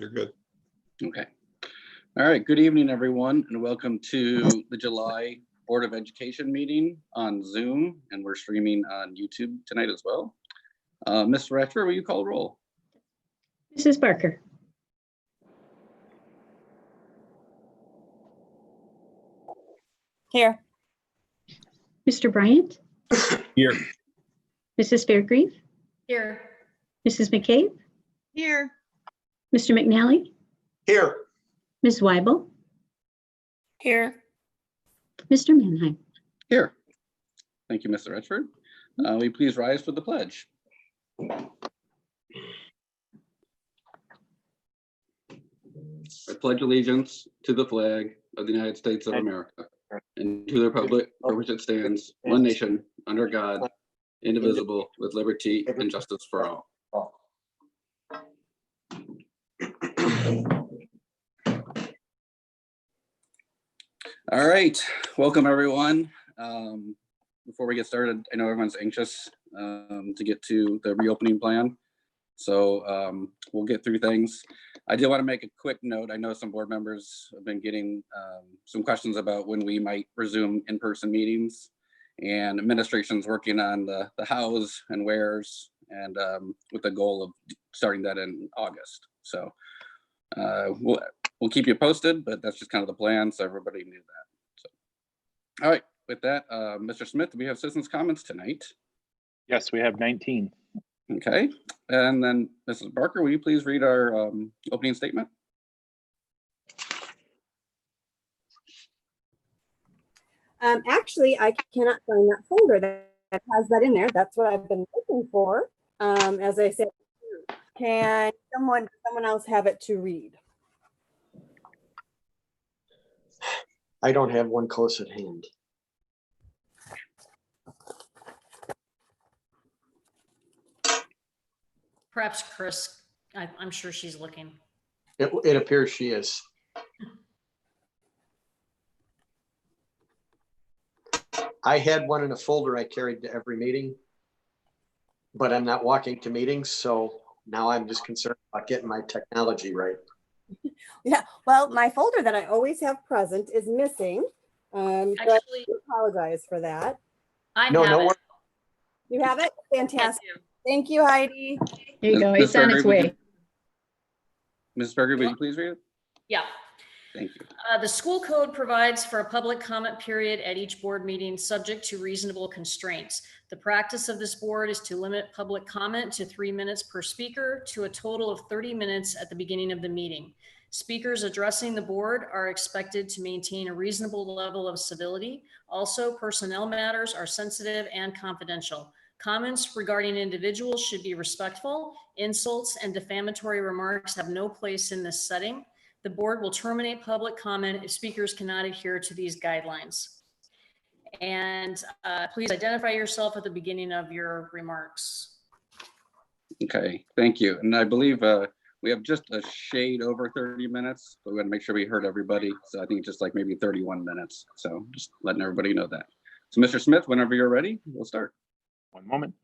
You're good. Okay. All right. Good evening, everyone, and welcome to the July Board of Education meeting on Zoom, and we're streaming on YouTube tonight as well. Ms. Ratcher, will you call roll? Mrs. Barker. Here. Mr. Bryant. Here. Mrs. Fairgrieve. Here. Mrs. McCabe. Here. Mr. McNally. Here. Ms. Weibel. Here. Mr. Mannheim. Here. Thank you, Mr. Redford. Will you please rise for the pledge? I pledge allegiance to the flag of the United States of America and to the republic for which it stands, one nation, under God, indivisible, with liberty and justice for all. All right, welcome everyone. Before we get started, I know everyone's anxious to get to the reopening plan. So we'll get through things. I did want to make a quick note. I know some board members have been getting some questions about when we might resume in-person meetings, and administration's working on the hows and wheres, and with the goal of starting that in August. So we'll keep you posted, but that's just kind of the plan, so everybody knew that. So, all right, with that, Mr. Smith, do we have citizens' comments tonight? Yes, we have 19. Okay, and then Mrs. Barker, will you please read our opening statement? Actually, I cannot find that folder that has that in there. That's what I've been looking for. As I said, can someone else have it to read? I don't have one close at hand. Perhaps Chris, I'm sure she's looking. It appears she is. I had one in a folder I carried to every meeting, but I'm not walking to meetings, so now I'm just concerned about getting my technology right. Yeah, well, my folder that I always have present is missing. So Actually, I apologize for that. I have No it. You have it? Fantastic. Yes, Thank you, Heidi. There you go. It's on its way. Mrs. Berger, will you please read it? Yeah. Thank you. The school code provides for a public comment period at each board meeting subject to reasonable constraints. The practice of this board is to limit public comment to 3 minutes per speaker to a total of 30 minutes at the beginning of the meeting. Speakers addressing the board are expected to maintain a reasonable level of civility. Also, personnel matters are sensitive and confidential. Comments regarding individuals should be respectful. Insults and defamatory remarks have no place in this setting. The board will terminate public comment if speakers cannot adhere to these guidelines. And please identify yourself at the beginning of your remarks. Okay, thank you. And I believe we have just a shade over 30 minutes, but we want to make sure we heard everybody. So I think just like maybe 31 minutes. So just letting everybody know that. So Mr. Smith, whenever you're ready, we'll start. One moment.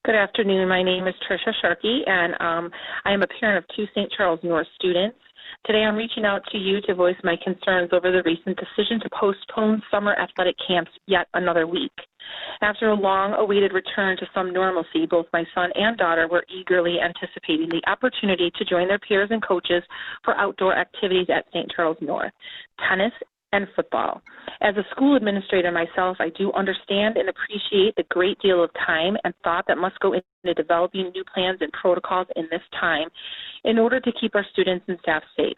Good afternoon. My name is Tricia Sharkey, and I am a parent of 2 St. Charles North students. Today, I'm reaching out to you to voice my concerns over the recent decision to postpone summer athletic camps yet another week. After a long-awaited return to some normalcy, both my son and daughter were eagerly anticipating the opportunity to join their peers and coaches for outdoor activities at St. Charles North, tennis and football. As a school administrator myself, I do understand and appreciate the great deal of time and thought that must go into developing new plans and protocols in this time in order to keep our students and staff safe.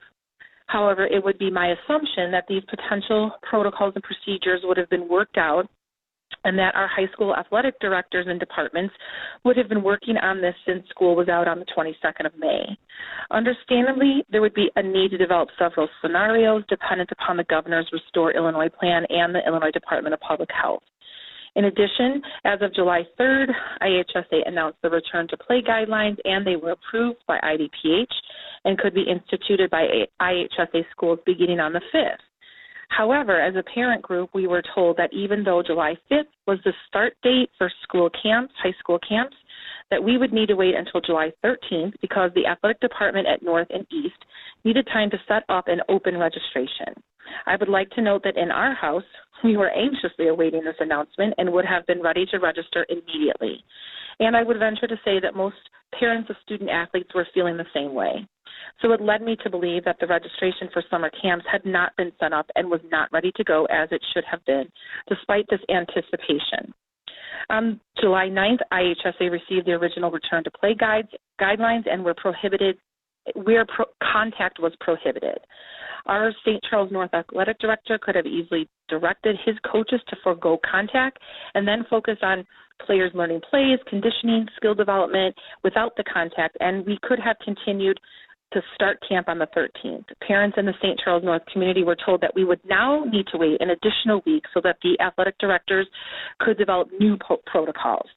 However, it would be my assumption that these potential protocols and procedures would have been worked out and that our high school athletic directors and departments would have been working on this since school was out on the 22nd of May. Understandably, there would be a need to develop several scenarios dependent upon the governor's Restore Illinois plan and the Illinois Department of Public Health. In addition, as of July 3rd, IHSA announced the return to play guidelines, and they were approved by IDPH and could be instituted by IHSA schools beginning on the 5th. However, as a parent group, we were told that even though July 5th was the start date for school camps, high school camps, that we would need to wait until July 13th because the athletic department at North and East needed time to set up and open registration. I would like to note that in our house, we were anxiously awaiting this announcement and would have been ready to register immediately. And I would venture to say that most parents of student athletes were feeling the same way. So it led me to believe that the registration for summer camps had not been set up and was not ready to go as it should have been, despite this anticipation. On July 9th, IHSA received the original return to play guidelines and were prohibited, contact was prohibited. Our St. Charles North Athletic Director could have easily directed his coaches to forego contact and then focus on players learning plays, conditioning, skill development without the contact, and we could have continued to start camp on the 13th. Parents in the St. Charles North community were told that we would now need to wait an additional week so that the athletic directors could develop new protocols.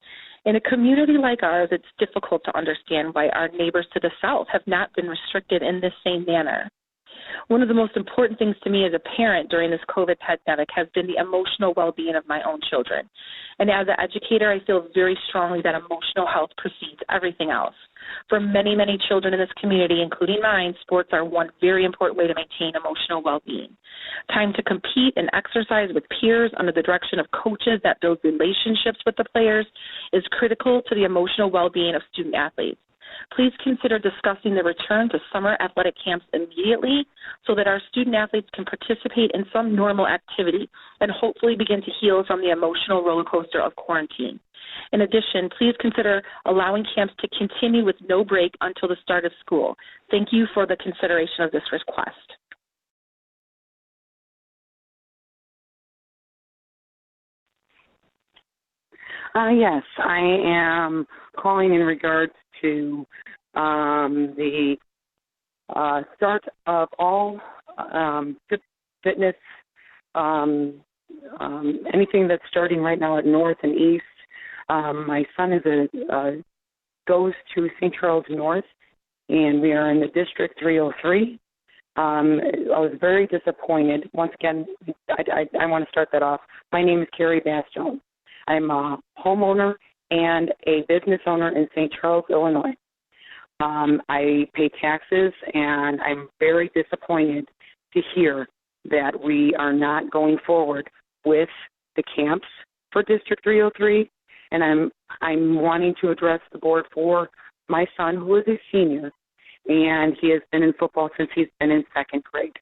In a community like ours, it's difficult to understand why our neighbors to the south have not been restricted in this same manner. One of the most important things to me as a parent during this COVID pandemic has been the emotional well-being of my own children. And as an educator, I feel very strongly that emotional health precedes everything else. For many, many children in this community, including mine, sports are one very important way to maintain emotional well-being. Time to compete and exercise with peers under the direction of coaches that build relationships with the players is critical to the emotional well-being of student athletes. Please consider discussing the return to summer athletic camps immediately so that our student athletes can participate in some normal activity and hopefully begin to heal from the emotional roller coaster of quarantine. In addition, please consider allowing camps to continue with no break until the start of school. Thank you for the consideration of this request. Yes, I am calling in regards to the start of all fitness, anything that's starting right now at North and East. My son goes to St. Charles North, and we are in the District 303. I was very disappointed. Once again, I want to start that off. My name is Carrie Bastogne. I'm a homeowner and a business owner in St. Charles, Illinois. I pay taxes, and I'm very disappointed to hear that we are not going forward with the camps for District 303, and I'm wanting to address the board for my son, who is a senior, and he has been in football since he's been in second grade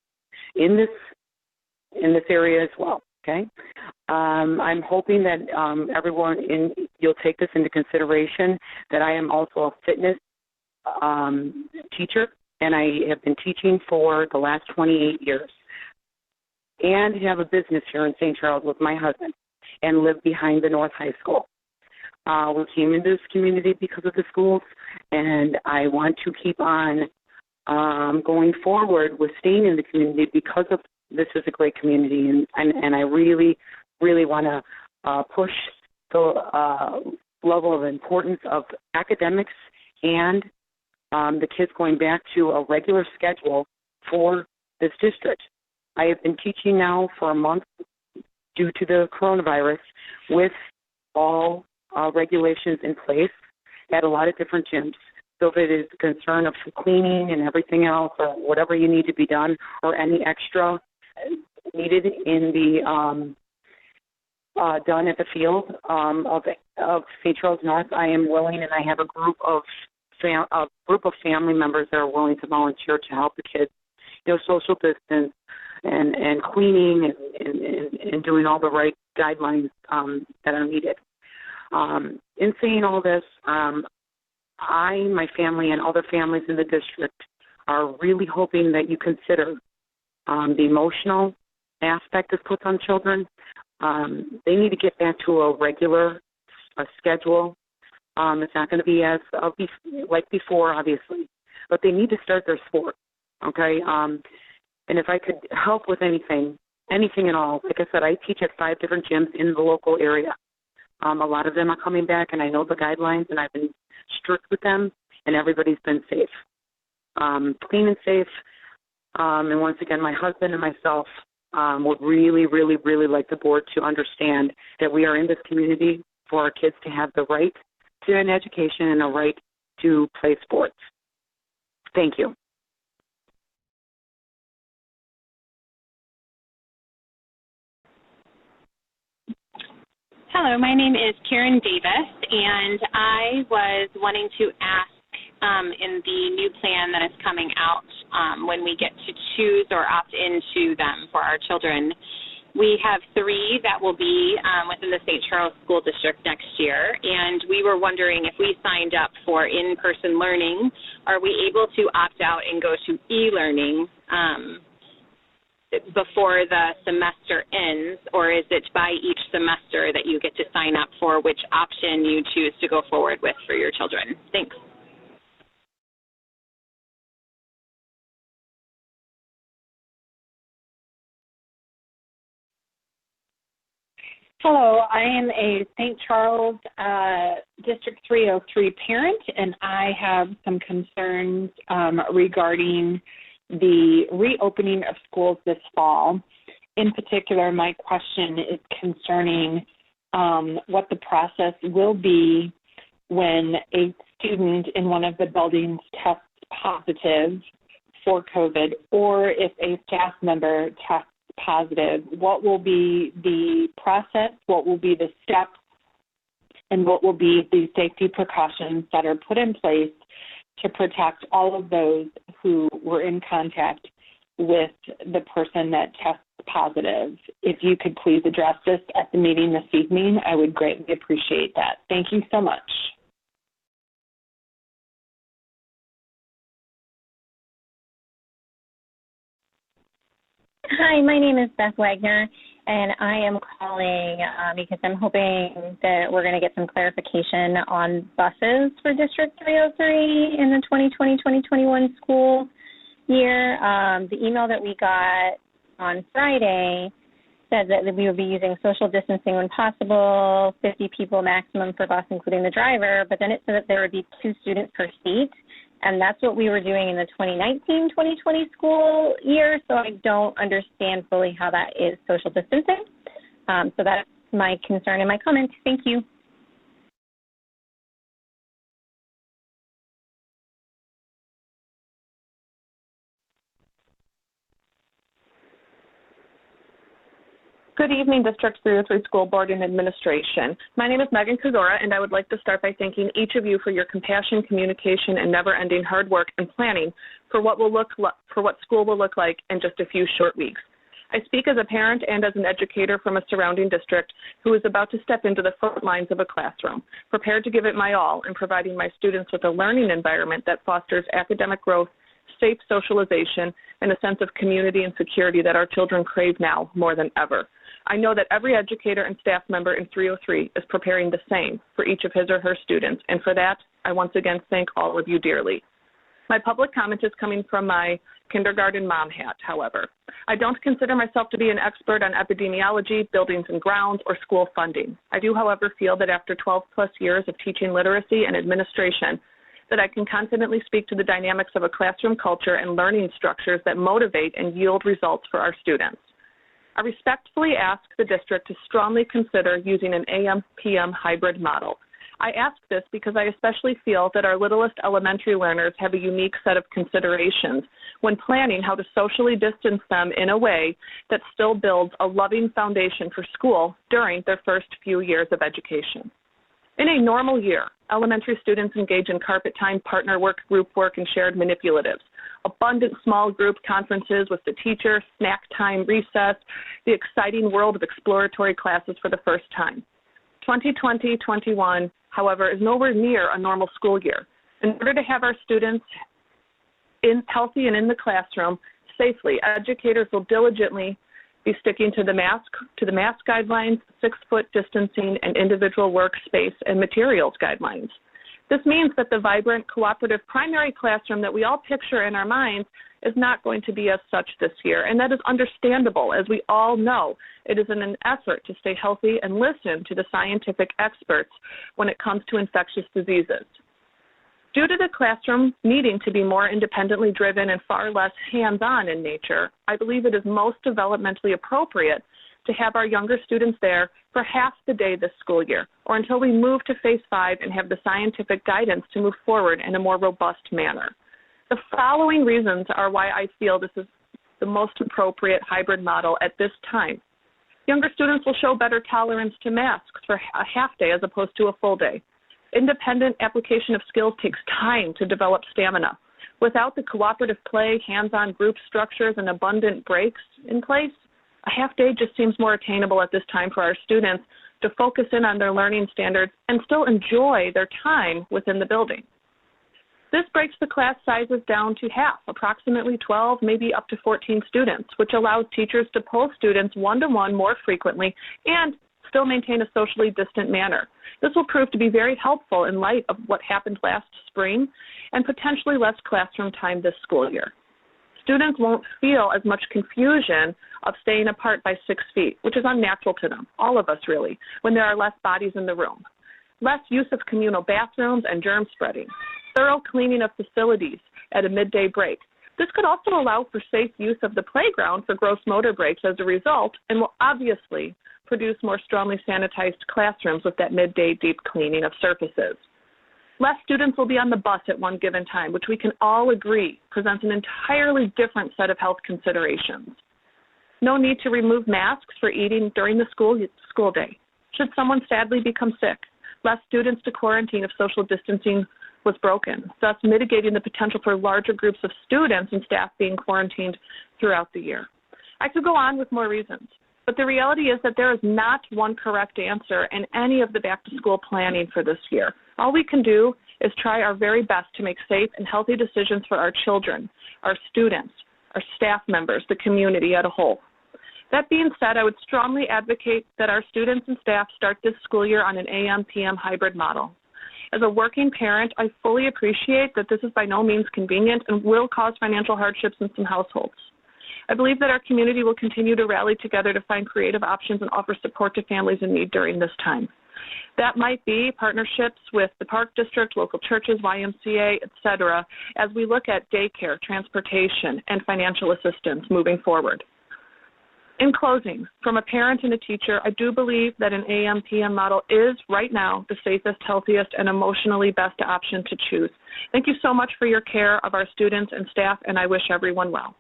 in this area as well. Okay, I'm hoping that everyone you'll take this into consideration, that I am also a fitness teacher, and I have been teaching for the last 28 years, and have a business here in St. Charles with my husband, and live behind the North High School. We came into this community because of the schools, and I want to keep on going forward with staying in the community because of this is a great community, and I really, really want to push the level of importance of academics and the kids going back to a regular schedule for this district. I have been teaching now for a month due to the coronavirus with all regulations in place at a lot of different gyms. So if it is a concern of cleaning and everything else, or whatever you need to be done, or any extra needed in the done at the field of St. Charles North, I am willing, and I have a group of family members that are willing to volunteer to help the kids, social distance and cleaning and doing all the right guidelines that are needed. In saying all this, my family, and other families in the district are really hoping that you consider the emotional aspect is put on children. They need to get back to a regular schedule. It's not going to be as like before, obviously, but they need to start their sport, okay? And if I could help with anything at all, like I said, I teach at 5 different gyms in the local area. A lot of them are coming back, and I know the guidelines, and I've been strict with them, and everybody's been safe, clean and safe. And once again, my husband and myself would really, really, really like the board to understand that we are in this community for our kids to have the right to an education and a right to play sports. Thank you. Hello, my name is Karen Davis, and I was wanting to ask in the new plan that is coming out when we get to choose or opt into them for our children. We have 3 that will be within the St. Charles School District next year, and we were wondering if we signed up for in-person learning, are we able to opt out and go to e-learning before the semester ends, or is it by each semester that you get to sign up for which option you choose to go forward with for your children? Thanks. Hello, I am a St. Charles District 303 parent, and I have some concerns regarding the reopening of schools this fall. In particular, my question is concerning what the process will be when a student in one of the buildings tests positive for COVID, or if a staff member tests positive. What will be the process, what will be the steps, and what will be the safety precautions that are put in place to protect all of those who were in contact with the person that tests positive? If you could please address this at the meeting this evening, I would greatly appreciate that. Thank you so much. Hi, my name is Beth Wagner, and I am calling because I'm hoping that we're going to get some clarification on buses for District 303 in the 2020-2021 school year. The email that we got on Friday said that we would be using social distancing when possible, 50 people maximum per bus, including the driver, but then it said that there would be 2 students per seat. And that's what we were doing in the 2019-2020 school year, so I don't understand fully how that is social distancing. So that's my concern and my comment. Thank you. Good evening, District 303 School Board and Administration. My name is Megan Kagura, and I would like to start by thanking each of you for your compassion, communication, and never-ending hard work and planning for what school will look like in just a few short weeks. I speak as a parent and as an educator from a surrounding district who is about to step into the front lines of a classroom, prepared to give it my all in providing my students with a learning environment that fosters academic growth, safe socialization, and a sense of community and security that our children crave now more than ever. I know that every educator and staff member in 303 is preparing the same for each of his or her students, and for that, I once again thank all of you dearly. My public comment is coming from my kindergarten mom hat, however. I don't consider myself to be an expert on epidemiology, buildings and grounds, or school funding. I do, however, feel that after 12+ years of teaching literacy and administration, that I can confidently speak to the dynamics of a classroom culture and learning structures that motivate and yield results for our students. I respectfully ask the district to strongly consider using an AM-PM hybrid model. I ask this because I especially feel that our littlest elementary learners have a unique set of considerations when planning how to socially distance them in a way that still builds a loving foundation for school during their first few years of education. In a normal year, elementary students engage in carpet time, partner work, group work, and shared manipulatives. Abundant small group conferences with the teacher, snack time, recess, the exciting world of exploratory classes for the first time. 2020-21, however, is nowhere near a normal school year. In order to have our students healthy and in the classroom safely, educators will diligently be sticking to the mask guidelines, 6-foot distancing, and individual workspace and materials guidelines. This means that the vibrant, cooperative primary classroom that we all picture in our minds is not going to be as such this year, and that is understandable, as we all know. It is in an effort to stay healthy and listen to the scientific experts when it comes to infectious diseases. Due to the classroom needing to be more independently driven and far less hands-on in nature, I believe it is most developmentally appropriate to have our younger students there for half the day this school year, or until we move to phase 5 and have the scientific guidance to move forward in a more robust manner. The following reasons are why I feel this is the most appropriate hybrid model at this time. Younger students will show better tolerance to masks for a half day as opposed to a full day. Independent application of skills takes time to develop stamina. Without the cooperative play, hands-on group structures, and abundant breaks in place, a half day just seems more attainable at this time for our students to focus in on their learning standards and still enjoy their time within the building. This breaks the class sizes down to half, approximately 12, maybe up to 14 students, which allows teachers to pull students one-to-one more frequently and still maintain a socially distant manner. This will prove to be very helpful in light of what happened last spring and potentially less classroom time this school year. Students won't feel as much confusion of staying apart by 6 feet, which is unnatural to them, all of us really, when there are less bodies in the room. Less use of communal bathrooms and germ spreading. Thorough cleaning of facilities at a midday break. This could also allow for safe use of the playground for gross motor breaks as a result, and will obviously produce more strongly sanitized classrooms with that midday deep cleaning of surfaces. Less students will be on the bus at one given time, which we can all agree presents an entirely different set of health considerations. No need to remove masks for eating during the school day. Should someone sadly become sick, less students to quarantine if social distancing was broken, thus mitigating the potential for larger groups of students and staff being quarantined throughout the year. I could go on with more reasons, but the reality is that there is not one correct answer in any of the back-to-school planning for this year. All we can do is try our very best to make safe and healthy decisions for our children, our students, our staff members, the community as a whole. That being said, I would strongly advocate that our students and staff start this school year on an AM-PM hybrid model. As a working parent, I fully appreciate that this is by no means convenient and will cause financial hardships in some households. I believe that our community will continue to rally together to find creative options and offer support to families in need during this time. That might be partnerships with the Park District, local churches, YMCA, etc., as we look at daycare, transportation, and financial assistance moving forward. In closing, from a parent and a teacher, I do believe that an AM-PM model is right now the safest, healthiest, and emotionally best option to choose. Thank you so much for your care of our students and staff, and I wish everyone well.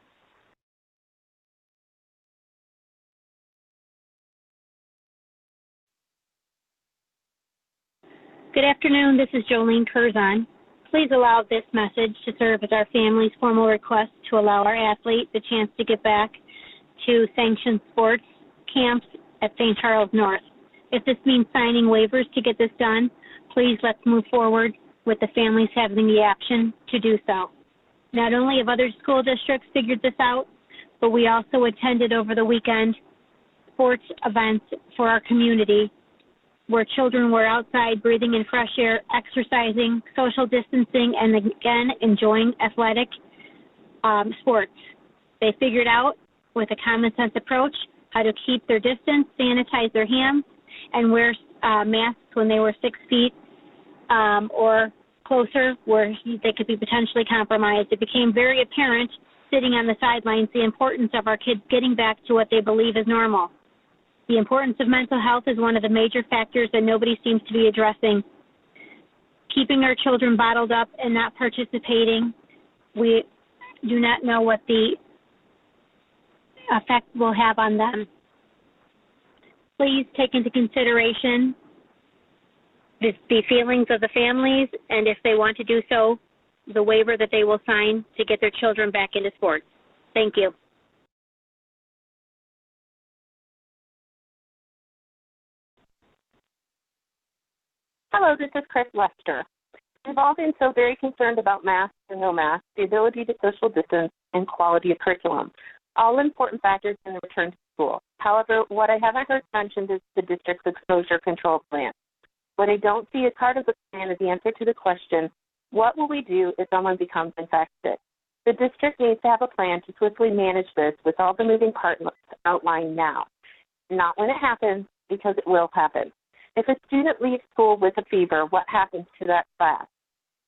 Good afternoon, this is Jolene Curzon. Please allow this message to serve as our family's formal request to allow our athlete the chance to get back to sanctioned sports camps at St. Charles North. If this means signing waivers to get this done, please let's move forward with the families having the option to do so. Not only have other school districts figured this out, but we also attended over the weekend sports events for our community where children were outside breathing in fresh air, exercising, social distancing, and again, enjoying athletic sports. They figured out with a common sense approach how to keep their distance, sanitize their hands, and wear masks when they were 6 feet or closer where they could be potentially compromised. It became very apparent sitting on the sidelines the importance of our kids getting back to what they believe is normal. The importance of mental health is one of the major factors that nobody seems to be addressing. Keeping our children bottled up and not participating, we do not know what the effect will have on them. Please take into consideration the feelings of the families, and if they want to do so, the waiver that they will sign to get their children back into sports. Thank you. Hello, this is Chris Lester. We've all been so very concerned about masks and no masks, the ability to social distance, and quality of curriculum, all important factors in the return to school. However, what I haven't heard mentioned is the district's exposure control plan. What I don't see as part of the plan is the answer to the question, what will we do if someone becomes infected? The district needs to have a plan to swiftly manage this with all the moving parts outlined now. Not when it happens, because it will happen. If a student leaves school with a fever, what happens to that class?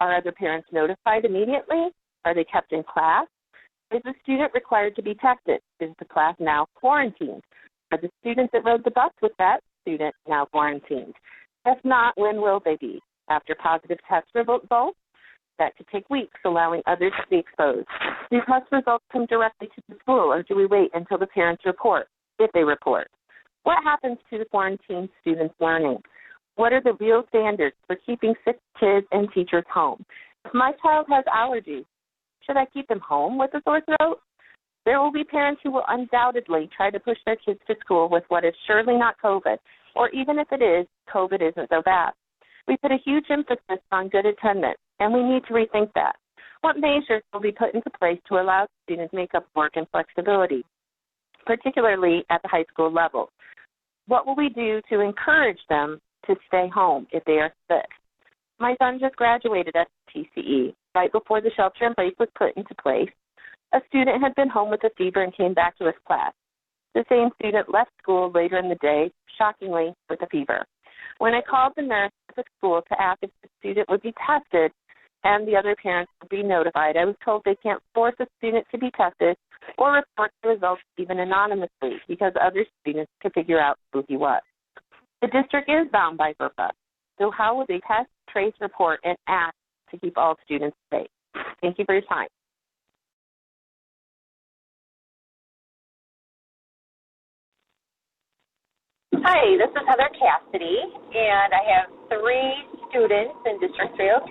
Are other parents notified immediately? Are they kept in class? Is the student required to be tested? Is the class now quarantined? Are the students that rode the bus with that student now quarantined? If not, when will they be? After positive test results? That could take weeks, allowing others to be exposed. Do test results come directly to the school, or do we wait until the parents report, if they report? What happens to the quarantined students' learning? What are the real standards for keeping sick kids and teachers home? If my child has allergies, should I keep them home with a sore throat? There will be parents who will undoubtedly try to push their kids to school with what is surely not COVID, or even if it is, COVID isn't so bad. We put a huge emphasis on good attendance, and we need to rethink that. What measures will be put into place to allow students to make up work and flexibility, particularly at the high school level? What will we do to encourage them to stay home if they are sick? My son just graduated at TCE. Right before the shelter-in-place was put into place, a student had been home with a fever and came back to his class. The same student left school later in the day, shockingly, with a fever. When I called the nurse at the school to ask if the student would be tested and the other parents would be notified, I was told they can't force a student to be tested or report the results even anonymously because other students could figure out who he was. The district is bound by FERPA, so how will they test, trace, report, and act to keep all students safe? Thank you for your time. Hi, this is Heather Cassidy, and I have 3 students in District 303.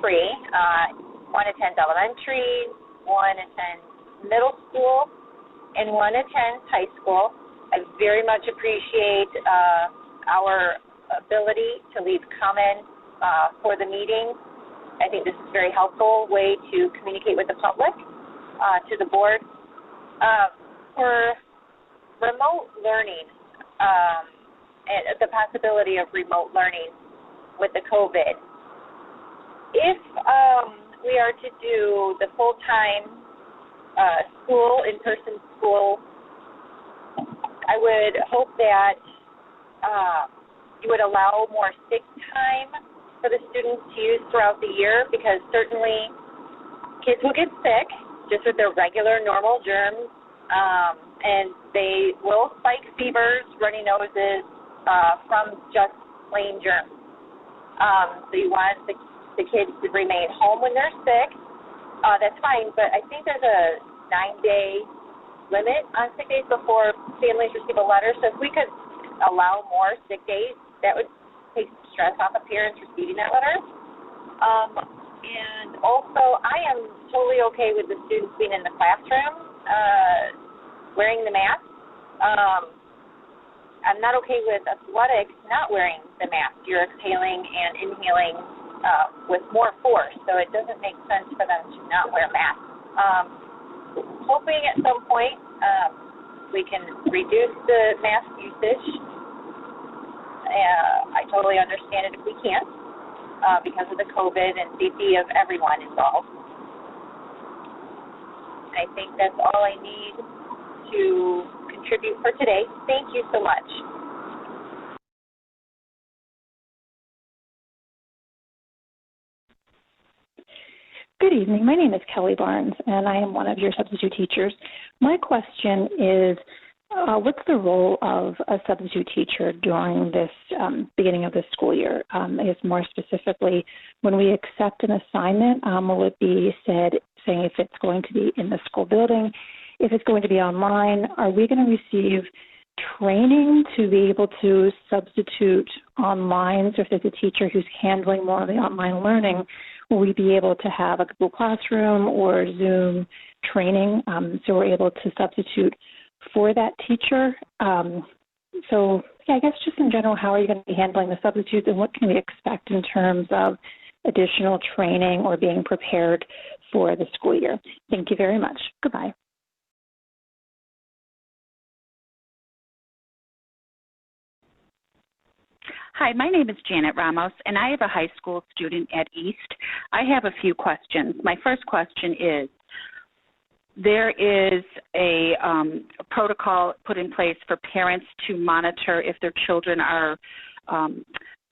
One attends elementary, one attends middle school, and one attends high school. I very much appreciate our ability to leave comments for the meeting. I think this is a very helpful way to communicate with the public, to the board. For remote learning, and the possibility of remote learning with the COVID, if we are to do the full-time school, in-person school, I would hope that you would allow more sick time for the students to use throughout the year, because certainly kids will get sick just with their regular normal germs, and they will spike fevers, runny noses from just plain germs. So you want the kids to remain home when they're sick. That's fine, but I think there's a 9-day limit on sick days before families receive a letter. So if we could allow more sick days, that would take stress off of parents receiving that letter. And also, I am totally okay with the students being in the classroom wearing the mask. I'm not okay with athletics not wearing the mask. You're exhaling and inhaling with more force, so it doesn't make sense for them to not wear masks. Hoping at some point we can reduce the mask usage. I totally understand it if we can't because of the COVID and safety of everyone involved. I think that's all I need to contribute for today. Thank you so much. Good evening. My name is Kelly Barnes, and I am one of your substitute teachers. My question is, what's the role of a substitute teacher during this beginning of the school year? I guess more specifically, when we accept an assignment, will it be saying if it's going to be in the school building, if it's going to be online? Are we going to receive training to be able to substitute online? So if there's a teacher who's handling more of the online learning, will we be able to have a Google Classroom or Zoom training so we're able to substitute for that teacher? So yeah, I guess just in general, how are you going to be handling the substitutes, and what can we expect in terms of additional training or being prepared for the school year? Thank you very much. Goodbye. Hi, my name is Janet Ramos, and I have a high school student at East. I have a few questions. My first question is, there is a protocol put in place for parents to monitor if their children are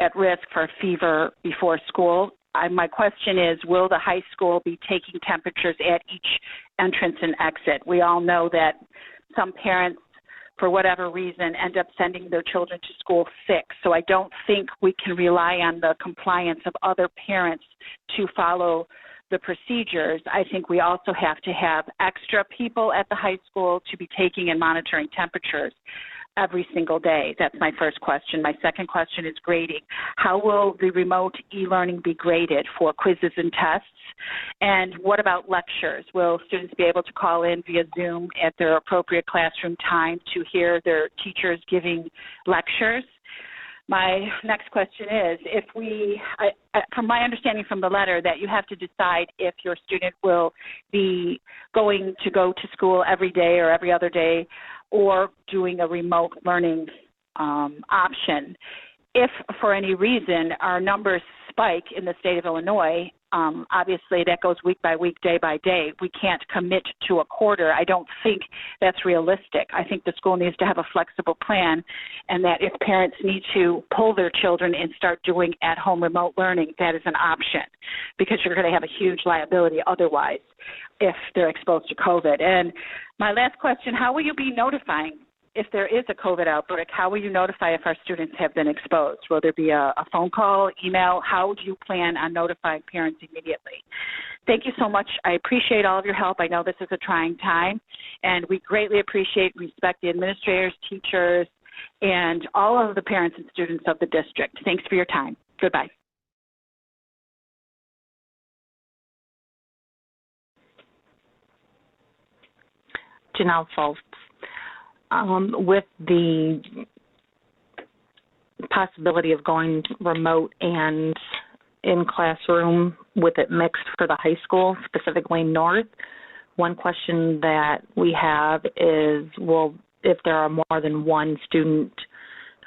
at risk for a fever before school. my question is, will the high school be taking temperatures at each entrance and exit? We all know that some parents, for whatever reason, end up sending their children to school sick. So I don't think we can rely on the compliance of other parents to follow the procedures. I think we also have to have extra people at the high school to be taking and monitoring temperatures every single day. That's my first question. My second question is grading. How will the remote e-learning be graded for quizzes and tests? And what about lectures? Will students be able to call in via Zoom at their appropriate classroom time to hear their teachers giving lectures? My next question is, from my understanding from the letter, that you have to decide if your student will be going to go to school every day or every other day, or doing a remote learning option. If for any reason our numbers spike in the state of Illinois, obviously that goes week by week, day by day. We can't commit to a quarter. I don't think that's realistic. I think the school needs to have a flexible plan, and that if parents need to pull their children and start doing at-home remote learning, that is an option, because you're going to have a huge liability otherwise if they're exposed to COVID. And my last question, how will you be notifying if there is a COVID outbreak? How will you notify if our students have been exposed? Will there be a phone call, email? How do you plan on notifying parents immediately? Thank you so much. I appreciate all of your help. I know this is a trying time, and we greatly appreciate and respect the administrators, teachers, and all of the parents and students of the district. Thanks for your time. Goodbye. Janelle Fultz. With the possibility of going remote and in classroom with it mixed for the high school, specifically North, one question that we have is, well, if there are more than one student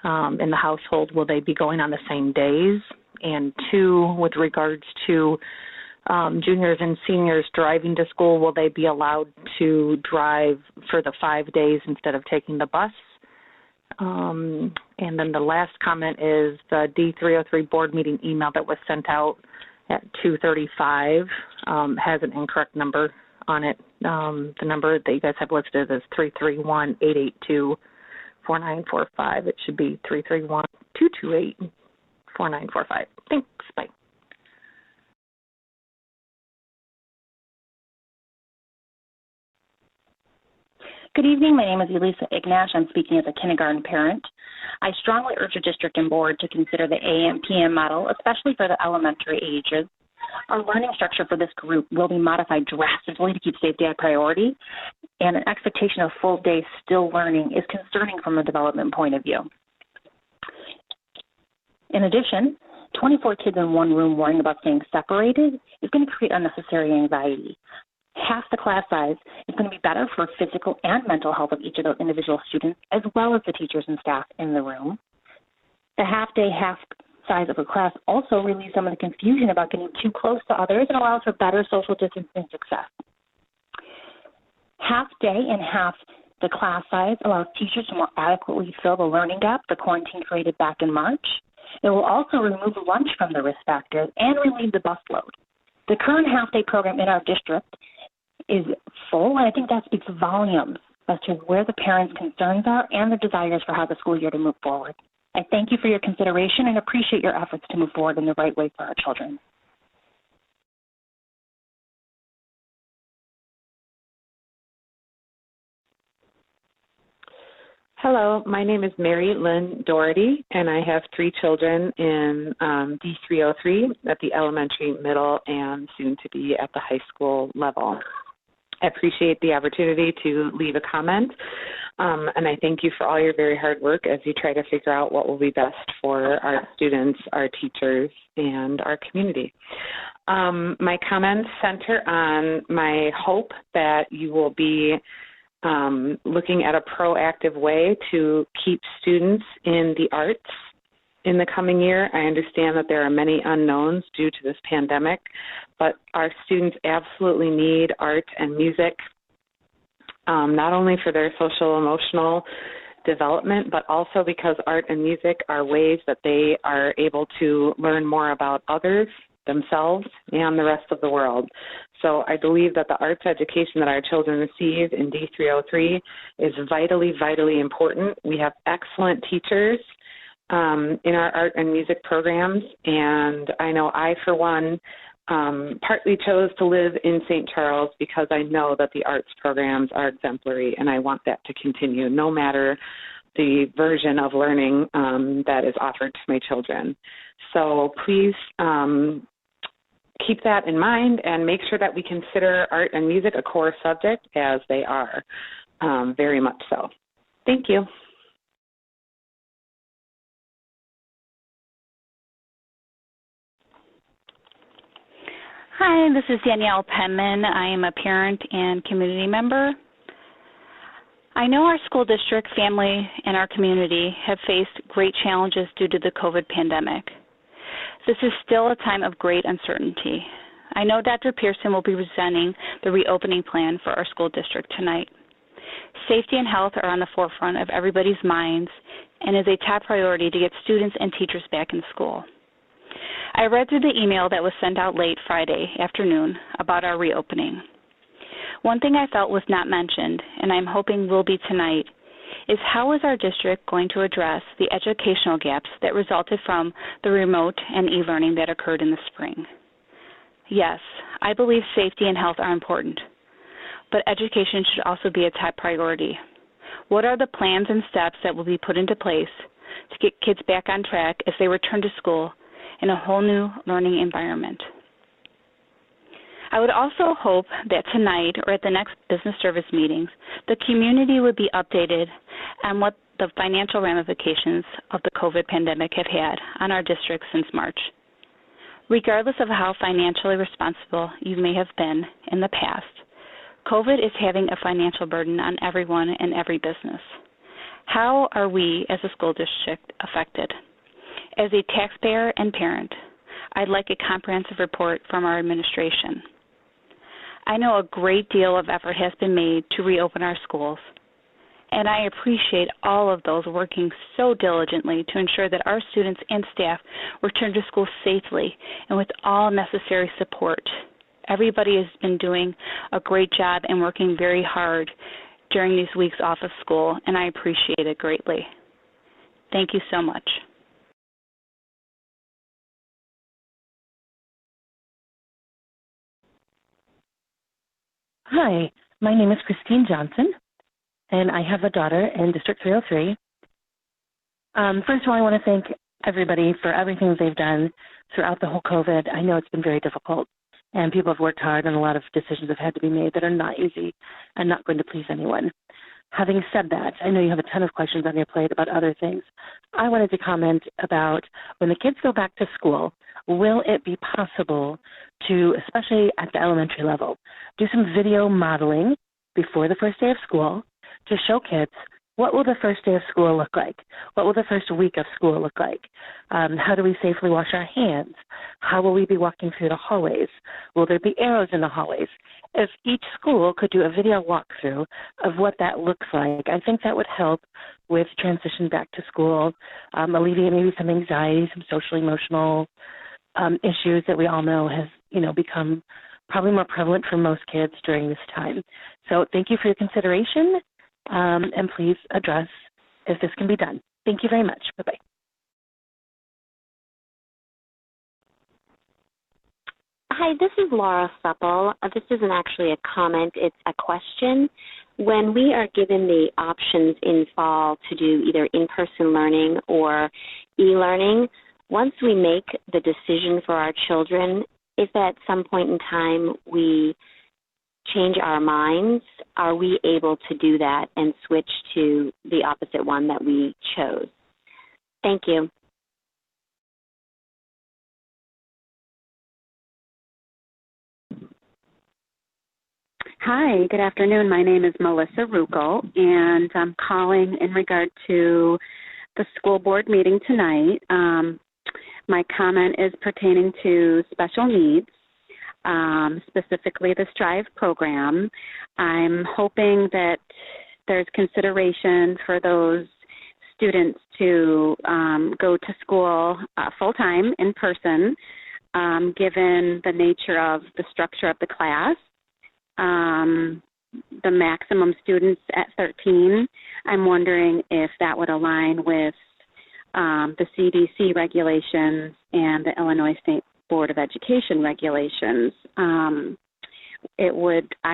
in the household, will they be going on the same days? And two, with regards to juniors and seniors driving to school, will they be allowed to drive for the 5 days instead of taking the bus? And then the last comment is the D303 board meeting email that was sent out at 2:35 has an incorrect number on it. The number that you guys have listed is 331-882-4945. It should be 331-228-4945. Thanks. Bye. Good evening. My name is Elisa Ignash. I'm speaking as a kindergarten parent. I strongly urge the district and board to consider the AM-PM model, especially for the elementary ages. Our learning structure for this group will be modified drastically to keep safety a priority, and an expectation of full day still learning is concerning from a development point of view. In addition, 24 kids in one room worrying about staying separated is going to create unnecessary anxiety. Half the class size is going to be better for physical and mental health of each of those individual students, as well as the teachers and staff in the room. The half-day, half size of a class also relieves some of the confusion about getting too close to others and allows for better social distancing success. Half-day and half the class size allows teachers to more adequately fill the learning gap the quarantine created back in March. It will also remove lunch from the risk factors and relieve the bus load. The current half-day program in our district is full, and I think that speaks volumes as to where the parents' concerns are and their desires for how the school year to move forward. I thank you for your consideration and appreciate your efforts to move forward in the right way for our children. Hello, my name is Mary Lynn Doherty, and I have 3 children in D303 at the elementary, middle, and soon to be at the high school level. I appreciate the opportunity to leave a comment, and I thank you for all your very hard work as you try to figure out what will be best for our students, our teachers, and our community. My comments center on my hope that you will be looking at a proactive way to keep students in the arts in the coming year. I understand that there are many unknowns due to this pandemic, but our students absolutely need art and music, not only for their social emotional development, but also because art and music are ways that they are able to learn more about others themselves and the rest of the world. So I believe that the arts education that our children receive in D303 is vitally, vitally important. We have excellent teachers in our art and music programs, and I know I, for one, partly chose to live in St. Charles because I know that the arts programs are exemplary, and I want that to continue no matter the version of learning that is offered to my children. So please keep that in mind and make sure that we consider art and music a core subject, as they are, very much so. Thank you. Hi, this is Danielle Penman. I am a parent and community member. I know our school district, family, and our community have faced great challenges due to the COVID pandemic. This is still a time of great uncertainty. I know Dr. Pearson will be presenting the reopening plan for our school district tonight. Safety and health are on the forefront of everybody's minds and is a top priority to get students and teachers back in school. I read through the email that was sent out late Friday afternoon about our reopening. One thing I felt was not mentioned, and I'm hoping will be tonight, is how is our district going to address the educational gaps that resulted from the remote and e-learning that occurred in the spring? Yes, I believe safety and health are important, but education should also be a top priority. What are the plans and steps that will be put into place to get kids back on track as they return to school in a whole new learning environment? I would also hope that tonight or at the next business service meetings, the community would be updated on what the financial ramifications of the COVID pandemic have had on our district since March. Regardless of how financially responsible you may have been in the past, COVID is having a financial burden on everyone and every business. How are we as a school district affected? As a taxpayer and parent, I'd like a comprehensive report from our administration. I know a great deal of effort has been made to reopen our schools, and I appreciate all of those working so diligently to ensure that our students and staff return to school safely and with all necessary support. Everybody has been doing a great job and working very hard during these weeks off of school, and I appreciate it greatly. Thank you so much. Hi, my name is Christine Johnson, and I have a daughter in District 303. First of all, I want to thank everybody for everything they've done throughout the whole COVID. I know it's been very difficult, and people have worked hard, and a lot of decisions have had to be made that are not easy and not going to please anyone. Having said that, I know you have a ton of questions on your plate about other things. I wanted to comment about when the kids go back to school, will it be possible to, especially at the elementary level, do some video modeling before the first day of school to show kids what will the first day of school look like? What will the first week of school look like? How do we safely wash our hands? How will we be walking through the hallways? Will there be arrows in the hallways? If each school could do a video walkthrough of what that looks like, I think that would help with transition back to school, alleviate maybe some anxiety, some social emotional issues that we all know has, become probably more prevalent for most kids during this time. So thank you for your consideration, and please address if this can be done. Thank you very much. Bye-bye. Hi, this is Laura Supple. This isn't actually a comment, it's a question. When we are given the options in fall to do either in-person learning or e-learning, once we make the decision for our children, if at some point in time we change our minds, are we able to do that and switch to the opposite one that we chose? Thank you. Hi, good afternoon. My name is Melissa Ruckel, and I'm calling in regard to the school board meeting tonight. My comment is pertaining to special needs, specifically the STRIVE program. I'm hoping that there's consideration for those students to go to school full-time in person given the nature of the structure of the class, the maximum students at 13, I'm wondering if that would align with the CDC regulations and the Illinois State Board of Education regulations. I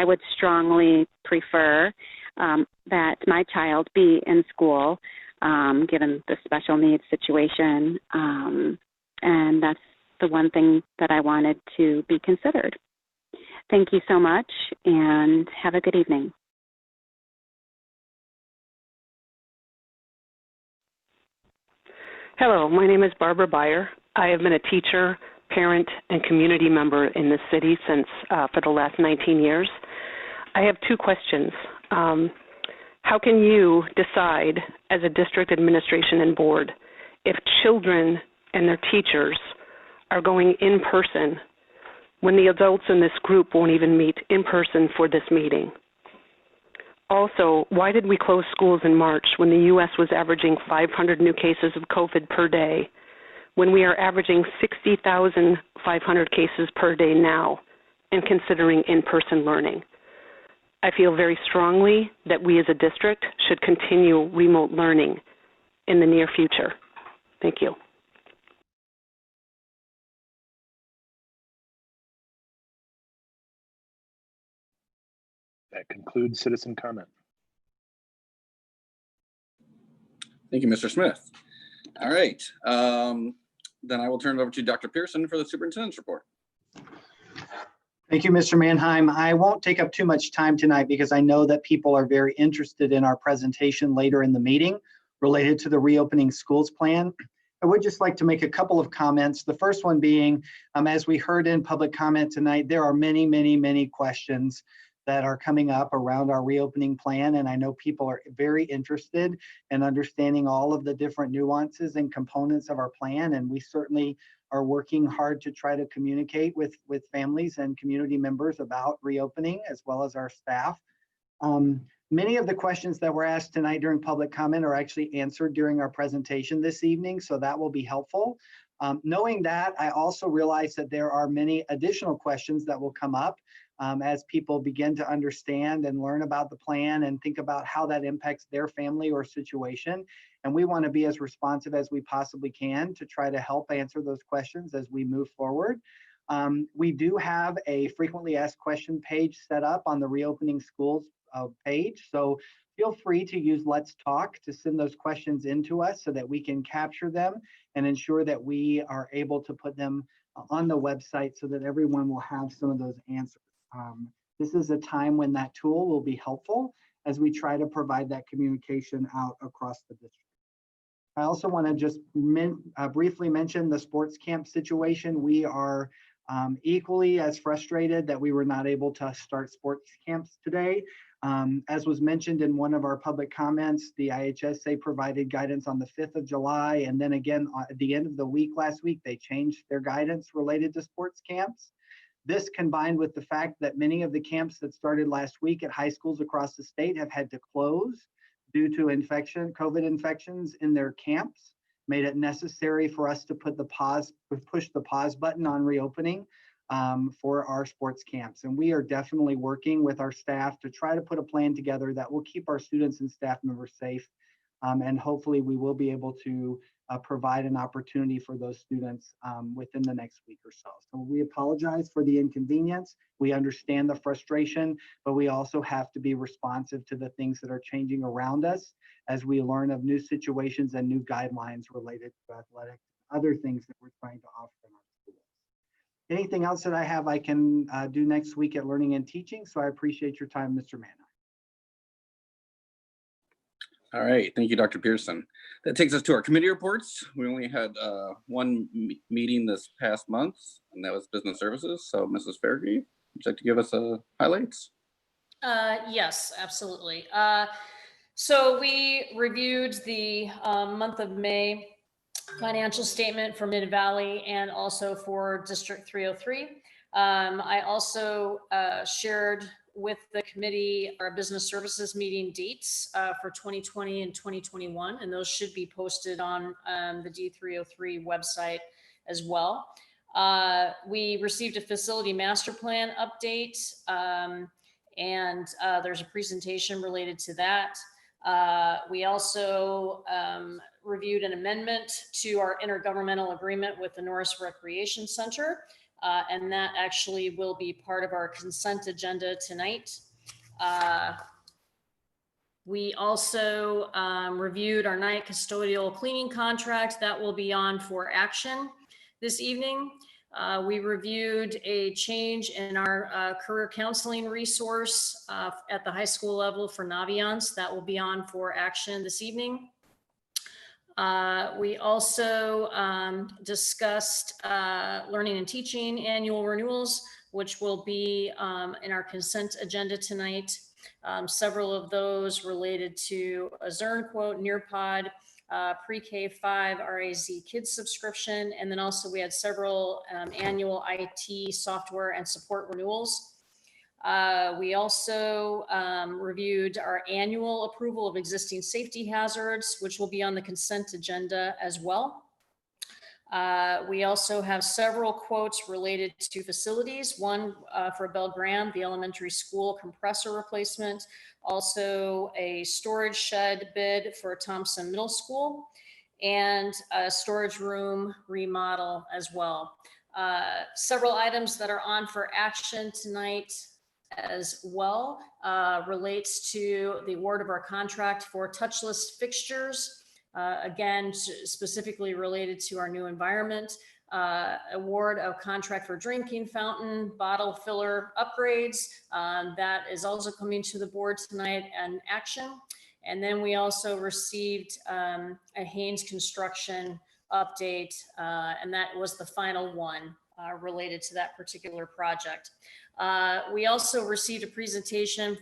would strongly prefer that my child be in school, given the special needs situation, and that's the one thing that I wanted to be considered. Thank you so much, and have a good evening. Hello, my name is Barbara Beyer. I have been a teacher, parent, and community member in this city since for the last 19 years. I have two questions. How can you decide as a district administration and board if children and their teachers are going in person when the adults in this group won't even meet in person for this meeting? Also, why did we close schools in March when the U.S. was averaging 500 new cases of COVID per day, when we are averaging 60,500 cases per day now and considering in-person learning? I feel very strongly that we as a district should continue remote learning in the near future. Thank you. That concludes citizen comment. Thank you, Mr. Smith. All right, then I will turn it over to Dr. Pearson for the superintendent's report. Thank you, Mr. Mannheim. I won't take up too much time tonight because I know that people are very interested in our presentation later in the meeting related to the reopening schools plan. I would just like to make a couple of comments. The first one being, as we heard in public comment tonight, there are many questions that are coming up around our reopening plan. And I know people are very interested in understanding all of the different nuances and components of our plan. And we certainly are working hard to try to communicate with families and community members about reopening, as well as our staff. Many of the questions that were asked tonight during public comment are actually answered during our presentation this evening, so that will be helpful. Knowing that, I also realize that there are many additional questions that will come up as people begin to understand and learn about the plan and think about how that impacts their family or situation. And we want to be as responsive as we possibly can to try to help answer those questions as we move forward. We do have a frequently asked question page set up on the reopening schools page. So feel free to use Let's Talk to send those questions into us so that we can capture them and ensure that we are able to put them on the website so that everyone will have some of those answers. This is a time when that tool will be helpful as we try to provide that communication out across the district. I also want to just briefly mention the sports camp situation. We are equally as frustrated that we were not able to start sports camps today. As was mentioned in one of our public comments, the IHSA provided guidance on the 5th of July, and then again at the end of the week last week, they changed their guidance related to sports camps. This combined with the fact that many of the camps that started last week at high schools across the state have had to close due to COVID infections in their camps, made it necessary for us to push the pause button on reopening for our sports camps. And we are definitely working with our staff to try to put a plan together that will keep our students and staff members safe. And hopefully we will be able to provide an opportunity for those students within the next week or so. So we apologize for the inconvenience. We understand the frustration, but we also have to be responsive to the things that are changing around us as we learn of new situations and new guidelines related to athletics, other things that we're trying to offer in our schools. Anything else that I have, I can do next week at Learning and Teaching. So I appreciate your time, Mr. Mannheim. All right, thank you, Dr. Pearson. That takes us to our committee reports. We only had one meeting this past month, and that was business services. So Mrs. Fairgrave, would you like to give us highlights? Yes, absolutely. So we reviewed the month of May financial statement for Mid-Valley and also for District 303. I also shared with the committee our business services meeting dates for 2020 and 2021, and those should be posted on the D303 website as well. We received a facility master plan update, and there's a presentation related to that. We also reviewed an amendment to our intergovernmental agreement with the Norris Recreation Center, and that actually will be part of our consent agenda tonight. We also reviewed our night custodial cleaning contract that will be on for action this evening. We reviewed a change in our career counseling resource at the high school level for Naviance that will be on for action this evening. We also discussed learning and teaching annual renewals, which will be in our consent agenda tonight. Several of those related to a Zern quote, Nearpod, pre-K 5 RAZ kids subscription, and then also we had several annual IT software and support renewals. We also reviewed our annual approval of existing safety hazards, which will be on the consent agenda as well. We also have several quotes related to facilities, one for Bell Graham, the elementary school compressor replacement, also a storage shed bid for Thompson Middle School, and a storage room remodel as well. Several items that are on for action tonight as well relates to the award of our contract for touchless fixtures. Again, specifically related to our new environment, award of contract for drinking fountain, bottle filler upgrades. That is also coming to the board tonight and action. And then we also received a Haynes construction update, and that was the final one related to that particular project. We also received a presentation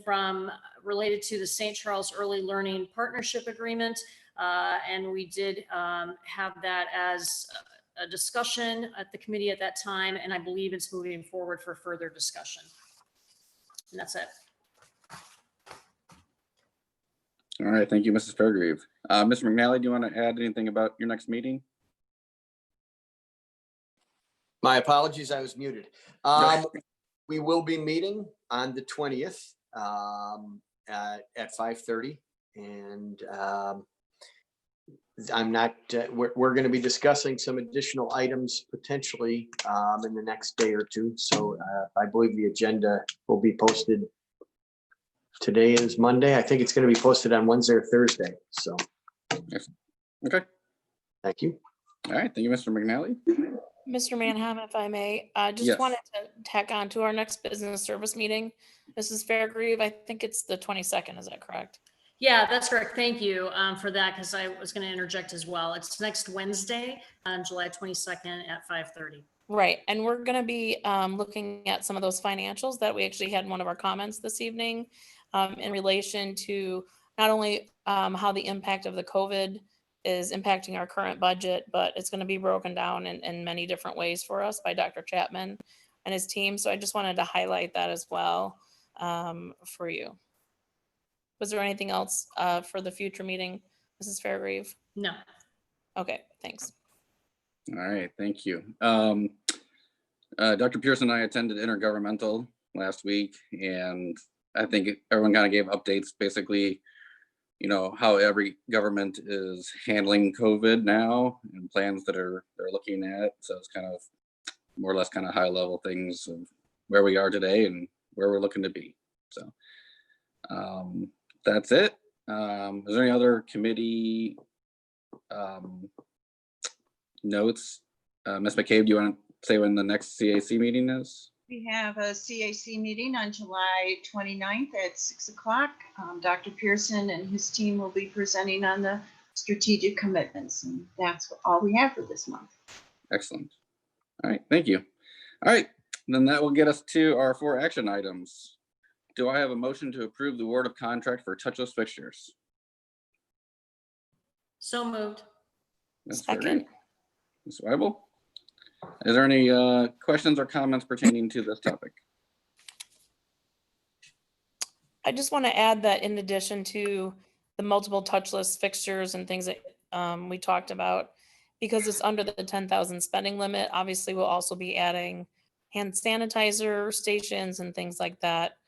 related to the St. Charles Early Learning Partnership Agreement. And we did have that as a discussion at the committee at that time, and I believe it's moving forward for further discussion. And that's it. All right, thank you, Mrs. Fairgrave. Mr. McNally, do you want to add anything about your next meeting? My apologies, I was muted. We will be meeting on the 20th at 5:30, and I'm not, we're going to be discussing some additional items potentially in the next day or two. So I believe the agenda will be posted. Today is Monday. I think it's going to be posted on Wednesday or Thursday. So. Yes. Okay. Thank you. All right. Thank you, Mr. McNally. Mr. Manheim, if I may, just Yes. wanted to tack on to our next business service meeting. Mrs. Fairgrave, I think it's the 22nd. Is that correct? Yeah, that's correct. Thank you for that, because I was going to interject as well. It's next Wednesday on July 22nd at 5:30. Right. And we're going to be looking at some of those financials that we actually had in one of our comments this evening in relation to not only how the impact of the COVID is impacting our current budget, but it's going to be broken down in many different ways for us by Dr. Chapman and his team. So I just wanted to highlight that as well for you. Was there anything else for the future meeting, Mrs. Fairgrave? No. Okay, thanks. All right, thank you. Dr. Pearson and I attended Intergovernmental last week, and I think everyone kind of gave updates, basically, you know, how every government is handling COVID now and plans that they're looking at. So it's kind of more or less kind of high level things of where we are today and where we're looking to be. So that's it. Is there any other committee notes? Ms. McCabe, do you want to say when the next CAC meeting is? We have a CAC meeting on July 29th at 6 o'clock. Dr. Pearson and his team will be presenting on the strategic commitments, and that's all we have for this month. Excellent. All right, thank you. All right, then that will get us to our 4 action items. Do I have a motion to approve the award of contract for touchless fixtures? So moved. Second. Ms. Weibel? Is there any questions or comments pertaining to this topic? I just want to add that in addition to the multiple touchless fixtures and things that we talked about, because it's under the 10,000 spending limit, obviously we'll also be adding hand sanitizer stations and things like that.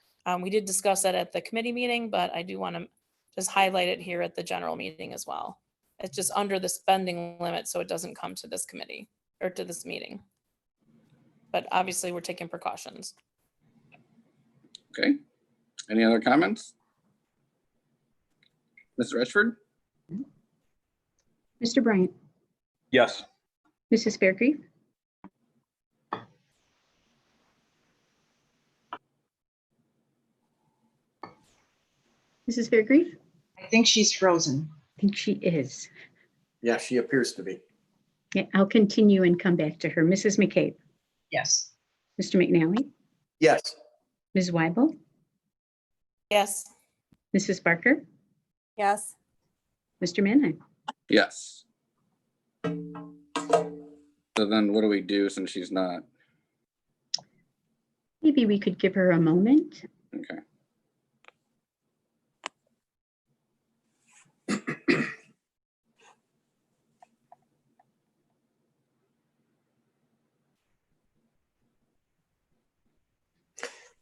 We did discuss that at the committee meeting, but I do want to just highlight it here at the general meeting as well. It's just under the spending limit, so it doesn't come to this committee or to this meeting. But obviously we're taking precautions. Okay. Any other comments? Mr. Richford? Mr. Bryant? Yes. Mrs. Fairgrieve? Mrs. Fairgrieve? I think she's frozen. I think she is. Yeah, she appears to be. Yeah, I'll continue and come back to her. Mrs. McCabe? Yes. Mr. McNally? Yes. Ms. Weibel? Yes. Mrs. Barker? Yes. Mr. Mannheim? Yes. So then what do we do since she's not? Maybe we could give her a moment. Okay.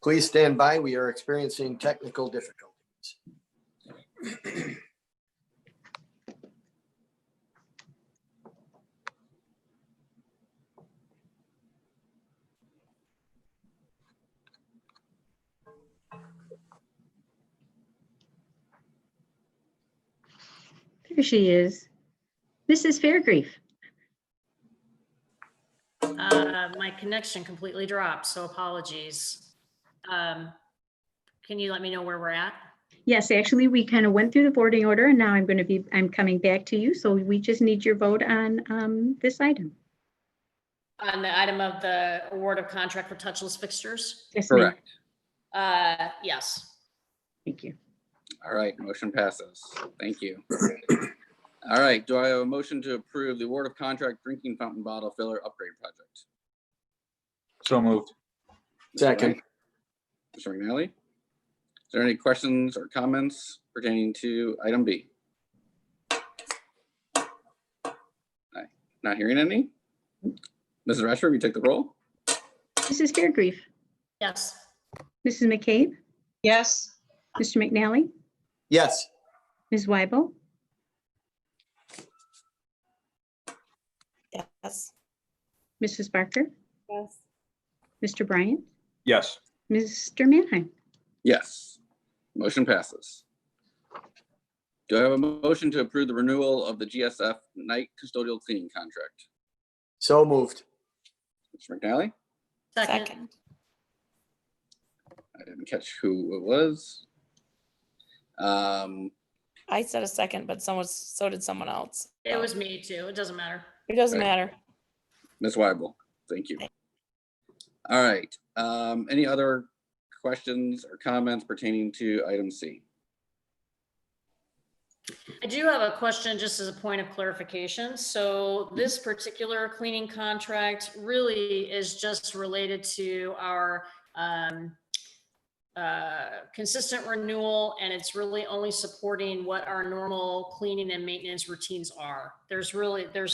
Please stand by. We are experiencing technical difficulties. There she is. Mrs. Fairgrieve? My connection completely dropped, so apologies. Can you let me know where we're at? Yes, actually, we kind of went through the voting order and now I'm coming back to you. So we just need your vote on this item. On the item of the award of contract for touchless fixtures? Yes, ma'am. Correct. Yes. Thank you. All right, motion passes. Thank you. All right, do I have a motion to approve the award of contract drinking fountain bottle filler upgrade project? So moved. Second. Mr. McNally? Is there any questions or comments pertaining to item B? Not hearing any? Mrs. Rashford, you take the roll? Mrs. Fairgrieve? Yes. Mrs. McCabe? Yes. Mr. McNally? Yes. Ms. Weibel? Yes. Mrs. Barker? Yes. Mr. Bryant? Yes. Mr. Mannheim? Yes. Motion passes. Do I have a motion to approve the renewal of the GSF night custodial cleaning contract? So moved. Mr. McNally? Second. I didn't catch who it was. I said a second, but so did someone else. It was me too. It doesn't matter. It doesn't Okay. matter. Ms. Weibel, thank you. All right, any other questions or comments pertaining to item C? I do have a question just as a point of clarification. So this particular cleaning contract really is just related to our consistent renewal, and it's really only supporting what our normal cleaning and maintenance routines are. There's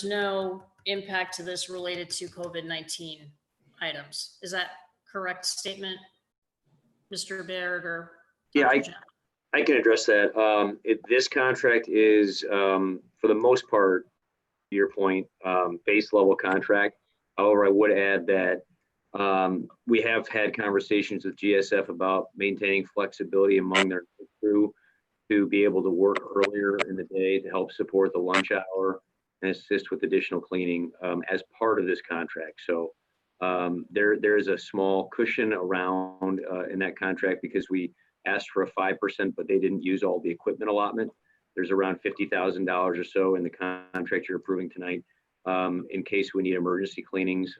no impact to this related to COVID-19 items. Is that correct statement, Mr. Baird or? Yeah, I can address that. This contract is, for the most part, to your point, base level contract. However, I would add that we have had conversations with GSF about maintaining flexibility among their crew to be able to work earlier in the day to help support the lunch hour and assist with additional cleaning as part of this contract. So there is a small cushion around in that contract because we asked for a 5%, but they didn't use all the equipment allotment. There's around $50,000 or so in the contract you're approving tonight in case we need emergency cleanings.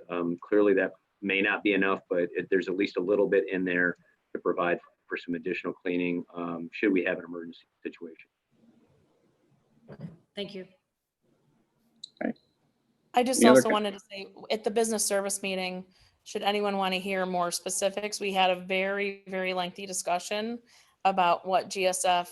Clearly that may not be enough, but there's at least a little bit in there to provide for some additional cleaning should we have an emergency situation. Thank you. I just Any other also wanted to say at the business service meeting, should anyone want to hear more specifics, we had a very, very lengthy discussion about what GSF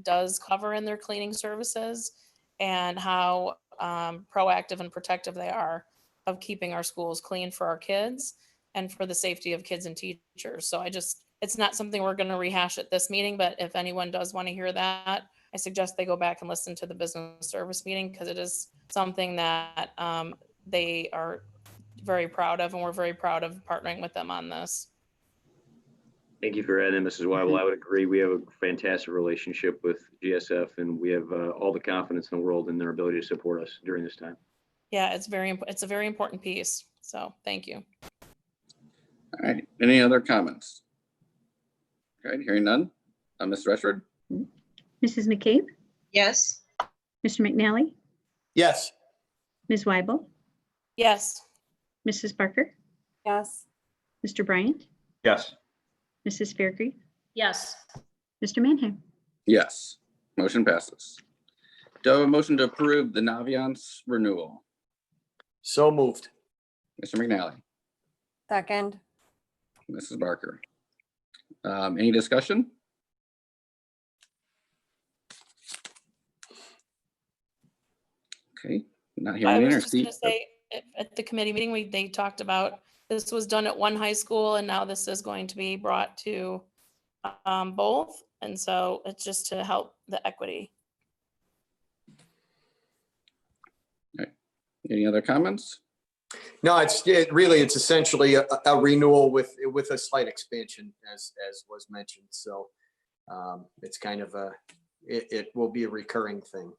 does cover in their cleaning services and how proactive and protective they are of keeping our schools clean for our kids and for the safety of kids and teachers. So it's not something we're going to rehash at this meeting, but if anyone does want to hear that, I suggest they go back and listen to the business service meeting, because it is something that they are very proud of, and we're very proud of partnering with them on this. Thank you for adding, Mrs. Weibel. I would agree. We have a fantastic relationship with GSF, and we have all the confidence in the world in their ability to support us during this time. Yeah, it's a very important piece. So thank you. All right. Any other comments? All right. Hearing none. Ms. Reshford? Mrs. McCabe? Yes. Mr. McNally? Yes. Ms. Weibel? Yes. Mrs. Barker? Yes. Mr. Bryant? Yes. Mrs. Fairgrave? Yes. Mr. Mannheim? Yes. Motion passes. Do I have a motion to approve the Naviance renewal? So moved. Mr. McNally, Second. Mrs. Barker. Any discussion? Okay, not I hearing was any. just going to say, at the committee meeting, they talked about this was done at one high school, and now this is going to be brought to both. And so it's just to help the equity. Any other comments? No, it's essentially a renewal with a slight expansion, as was mentioned. So it's kind of it will be a recurring thing.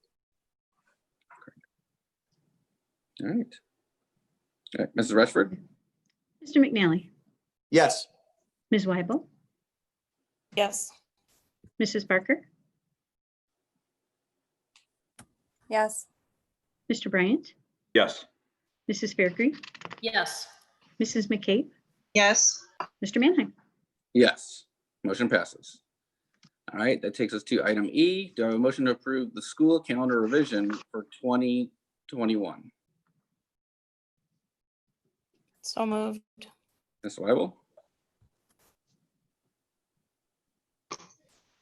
All right. All right, Mrs. Reshford? Mr. McNally? Yes. Ms. Weibel? Yes. Mrs. Barker? Yes. Mr. Bryant? Yes. Mrs. Fairgrave? Yes. Mrs. McCabe? Yes. Mr. Mannheim? Yes. Motion passes. All right, that takes us to item E. Do I have a motion to approve the school calendar revision for 2021? So moved. Ms. Weibel?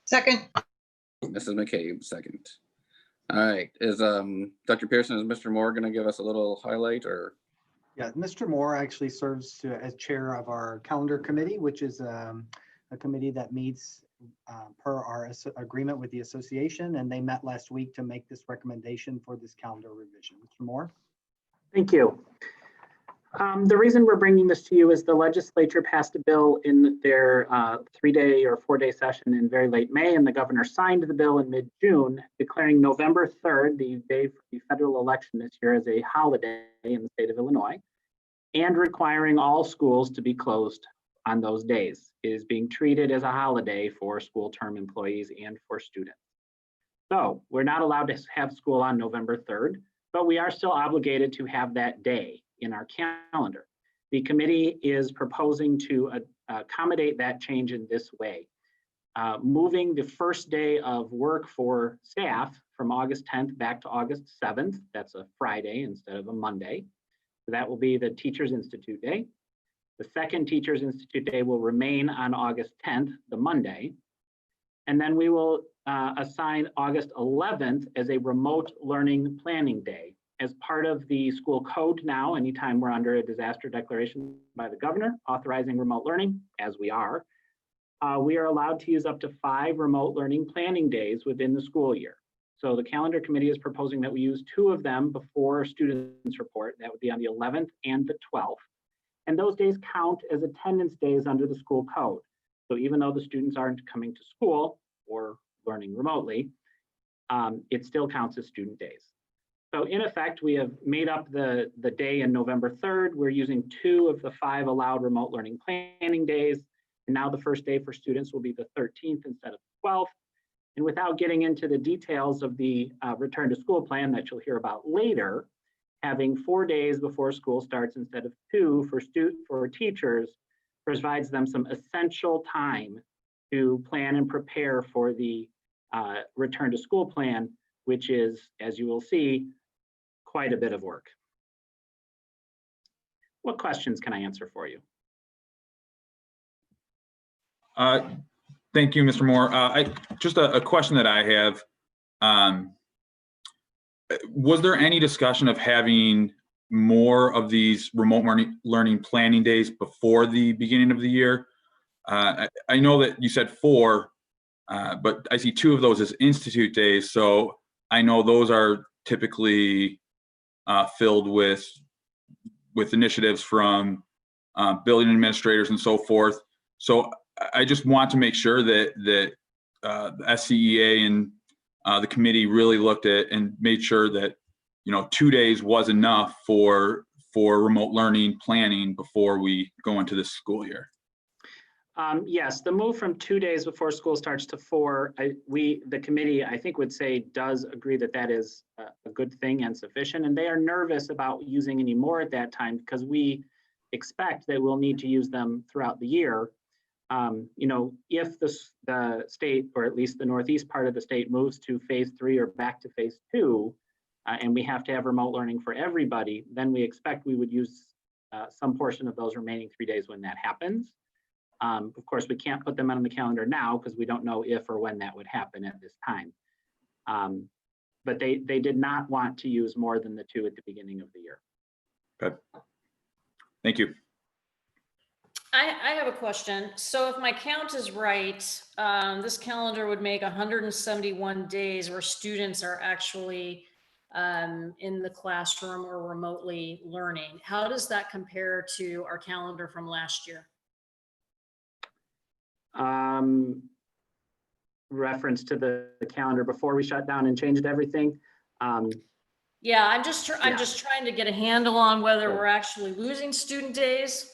Second. Mrs. McCabe, second. All right, is Dr. Pearson, is Mr. Moore going to give us a little highlight, or? Yeah, Mr. Moore actually serves as chair of our calendar committee, which is a committee that meets per our agreement with the association, and they met last week to make this recommendation for this calendar revision. Mr. Moore? Thank you. The reason we're bringing this to you is the legislature passed a bill in their 3-day or 4-day session in very late May, and the governor signed the bill in mid-June, declaring November 3rd, the day for the federal election this year, as a holiday in the state of Illinois, and requiring all schools to be closed on those days. It is being treated as a holiday for school term employees and for students. So we're not allowed to have school on November 3rd, but we are still obligated to have that day in our calendar. The committee is proposing to accommodate that change in this way. Moving the first day of work for staff from August 10th back to August 7th. That's a Friday instead of a Monday. So that will be the Teachers Institute Day. The second Teachers Institute Day will remain on August 10th, the Monday. And then we will assign August 11th as a remote learning planning day. As part of the school code now, anytime we're under a disaster declaration by the governor authorizing remote learning, as we are allowed to use up to 5 remote learning planning days within the school year. So the calendar committee is proposing that we use 2 of them before students report. That would be on the 11th and the 12th. And those days count as attendance days under the school code. So even though the students aren't coming to school or learning remotely, it still counts as student days. So in effect, we have made up the day in November 3rd. We're using 2 of the 5 allowed remote learning planning days. And now the first day for students will be the 13th instead of the 12th. And without getting into the details of the return to school plan that you'll hear about later, having 4 days before school starts instead of 2 for teachers provides them some essential time to plan and prepare for the return to school plan, which is, as you will see, quite a bit of work. What questions can I answer for you? Thank you, Mr. Moore. Just a question that I have. was there any discussion of having more of these remote learning planning days before the beginning of the year? I know that you said 4, but I see 2 of those as institute days. So I know those are typically filled with initiatives from building administrators and so forth. So I just want to make sure that the SCEA and the committee really looked at and made sure that 2 days was enough for remote learning planning before we go into this school year. Yes, the move from 2 days before school starts to 4, the committee, I think, would say does agree that that is a good thing and sufficient. And they are nervous about using any more at that time because we expect that we'll need to use them throughout the year. If the state, or at least the northeast part of the state, moves to phase 3 or back to phase 2, and we have to have remote learning for everybody, then we expect we would use some portion of those remaining 3 days when that happens. Of course, we can't put them on the calendar now because we don't know if or when that would happen at this time. But they did not want to use more than the 2 at the beginning of the year. Okay. Thank you. I have a question. So if my count is right, this calendar would make 171 days where students are actually in the classroom or remotely learning. How does that compare to our calendar from last year? Reference to the calendar before we shut down and changed everything. Yeah, I'm just trying to get a handle on whether we're actually losing student days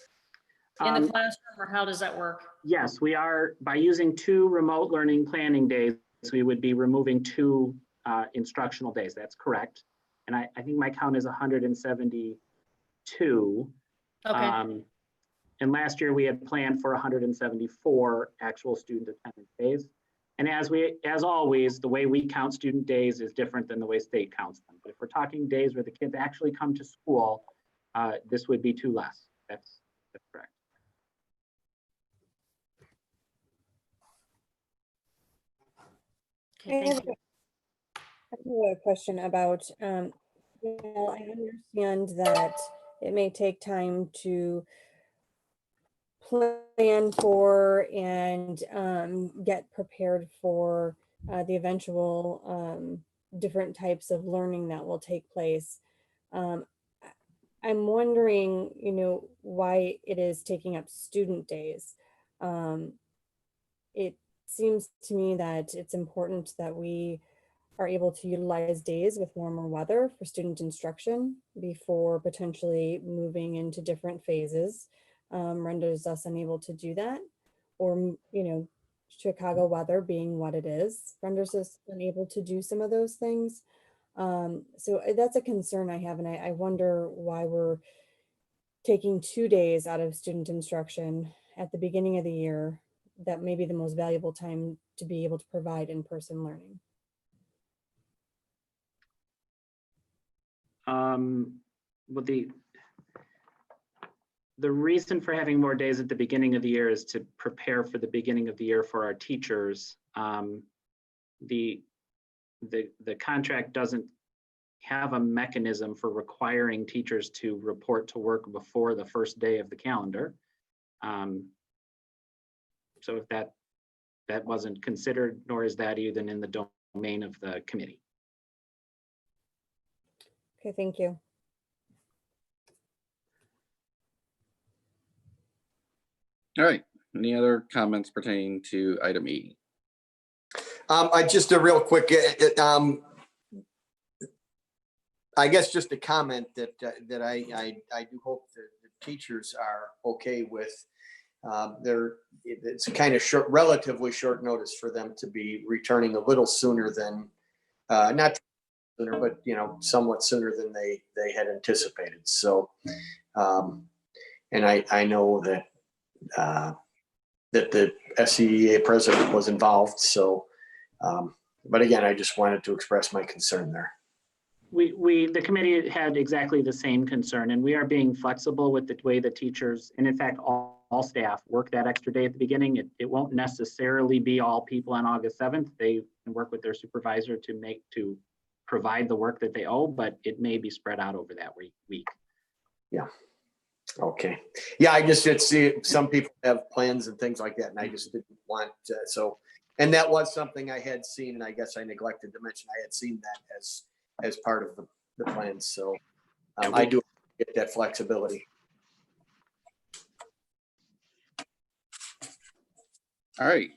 in the classroom, or how does that work? Yes, we are. By using 2 remote learning planning days, we would be removing 2 instructional days. That's correct. And I think my count is 172. Okay. And last year we had planned for 174 actual student attendance days. And as always, the way we count student days is different than the way state counts them. But if we're talking days where the kids actually come to school, this would be 2 less. That's correct. Okay, thank you. I have a question about, I understand that it may take time to plan for and get prepared for the eventual different types of learning that will take place. I'm wondering, why it is taking up student days. It seems to me that it's important that we are able to utilize days with warmer weather for student instruction before potentially moving into different phases. Renders us unable to do that, or Chicago weather being what it is renders us unable to do some of those things. So that's a concern I have, and I wonder why we're taking 2 days out of student instruction at the beginning of the year. That may be the most valuable time to be able to provide in-person learning. Well, the reason for having more days at the beginning of the year is to prepare for the beginning of the year for our teachers. The contract doesn't have a mechanism for requiring teachers to report to work before the first day of the calendar. So if that wasn't considered, nor is that even in the domain of the committee. Okay, thank you. All right. Any other comments pertaining to item E? Just a real quick, I guess just a comment that I do hope that the teachers are okay with. It's kind of relatively short notice for them to be returning a little sooner than, not sooner, but somewhat sooner than they had anticipated. So, and I know that that the SCEA president was involved. So, but again, I just wanted to express my concern there. The committee had exactly the same concern, and we are being flexible with the way the teachers, and in fact, all staff work that extra day at the beginning. It won't necessarily be all people on August 7th. They can work with their supervisor to provide the work that they owe, but it may be spread out over that week. Yeah. Okay. Yeah, I just did see some people have plans and things like that, and I just didn't want to, so, and that was something I had seen, and I guess I neglected to mention, I had seen that as part of the plans, so I do get that flexibility. All right.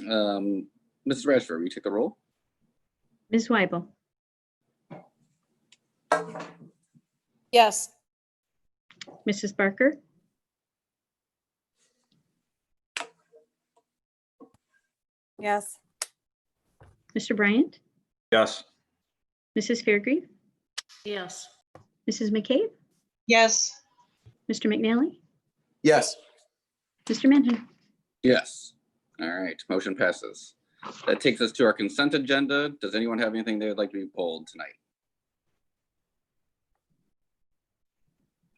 Mrs. Rashford, will you take the roll? Ms. Weibel, Yes. Mrs. Barker, Yes. Mr. Bryant, Yes. Mrs. Fairgrieve, Yes. Mrs. McCabe, Yes. Mr. McNally, Yes. Mr. Manheim. Yes. All right, motion passes. That takes us to our consent agenda. Does anyone have anything they would like to be pulled tonight?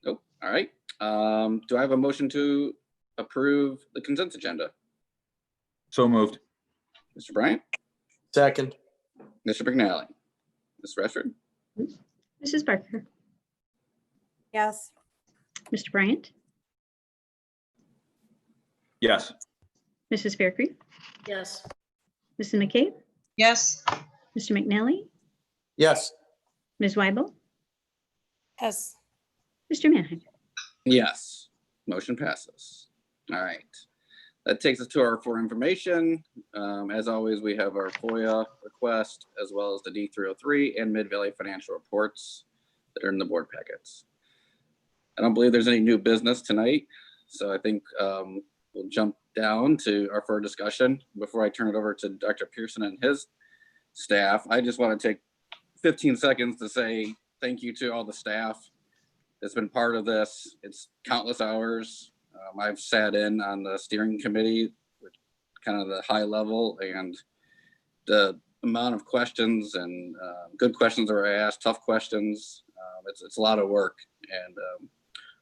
Nope. All right. Do I have a motion to approve the consent agenda? So moved. Mr. Bryant? Second. Mr. McNally? Ms. Rashford? Mrs. Barker, Yes. Mr. Bryant, Yes. Mrs. Fairgrieve, Yes. Mrs. McCabe, Yes. Mr. McNally, Yes. Ms. Weibel, Yes. Mr. Manheim. Yes. Motion passes. All right. That takes us to our for information. As always, we have our FOIA request as well as the D303 and Mid-Valley financial reports that are in the board packets. I don't believe there's any new business tonight, so I think we'll jump down to our further discussion. Before I turn it over to Dr. Pearson and his staff, I just want to take 15 seconds to say thank you to all the staff that's been part of this. It's countless hours. I've sat in on the steering committee with kind of the high level, and the amount of questions and good questions that were asked, tough questions. It's a lot of work, and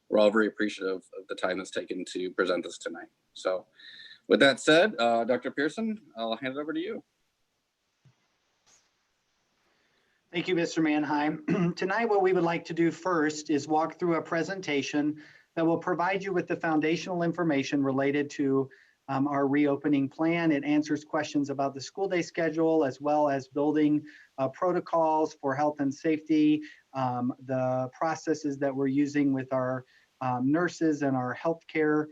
we're all very appreciative of the time that's taken to present this tonight. So with that said, Dr. Pearson, I'll hand it over to you. Thank you, Mr. Manheim. Tonight, what we would like to do first is walk through a presentation that will provide you with the foundational information related to our reopening plan. It answers questions about the school day schedule, as well as building protocols for health and safety, the processes that we're using with our nurses and our healthcare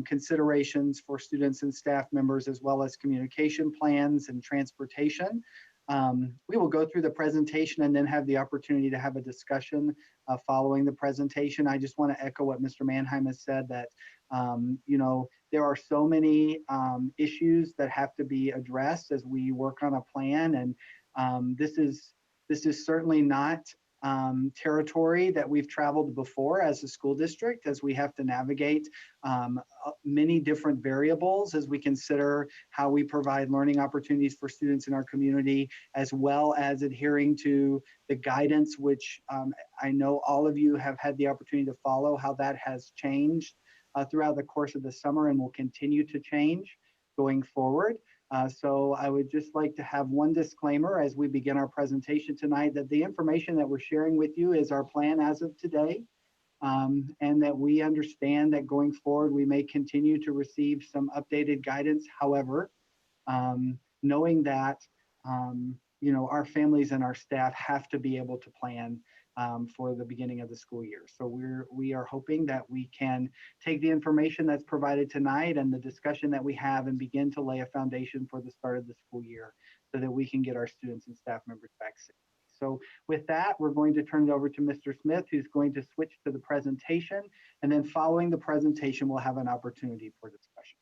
considerations for students and staff members, as well as communication plans and transportation. We will go through the presentation and then have the opportunity to have a discussion following the presentation. I just want to echo what Mr. Manheim has said, that you know, there are so many issues that have to be addressed as we work on a plan, and this is certainly not territory that we've traveled before as a school district, as we have to navigate many different variables as we consider how we provide learning opportunities for students in our community, as well as adhering to the guidance, which I know all of you have had the opportunity to follow, how that has changed throughout the course of the summer and will continue to change going forward. So I would just like to have one disclaimer as we begin our presentation tonight, that the information that we're sharing with you is our plan as of today, and that we understand that going forward we may continue to receive some updated guidance. However, knowing that you know, our families and our staff have to be able to plan for the beginning of the school year. So we are hoping that we can take the information that's provided tonight and the discussion that we have and begin to lay a foundation for the start of the school year so that we can get our students and staff members back safely. So with that, we're going to turn it over to Mr. Smith, who's going to switch to the presentation. And then following the presentation, we'll have an opportunity for discussion.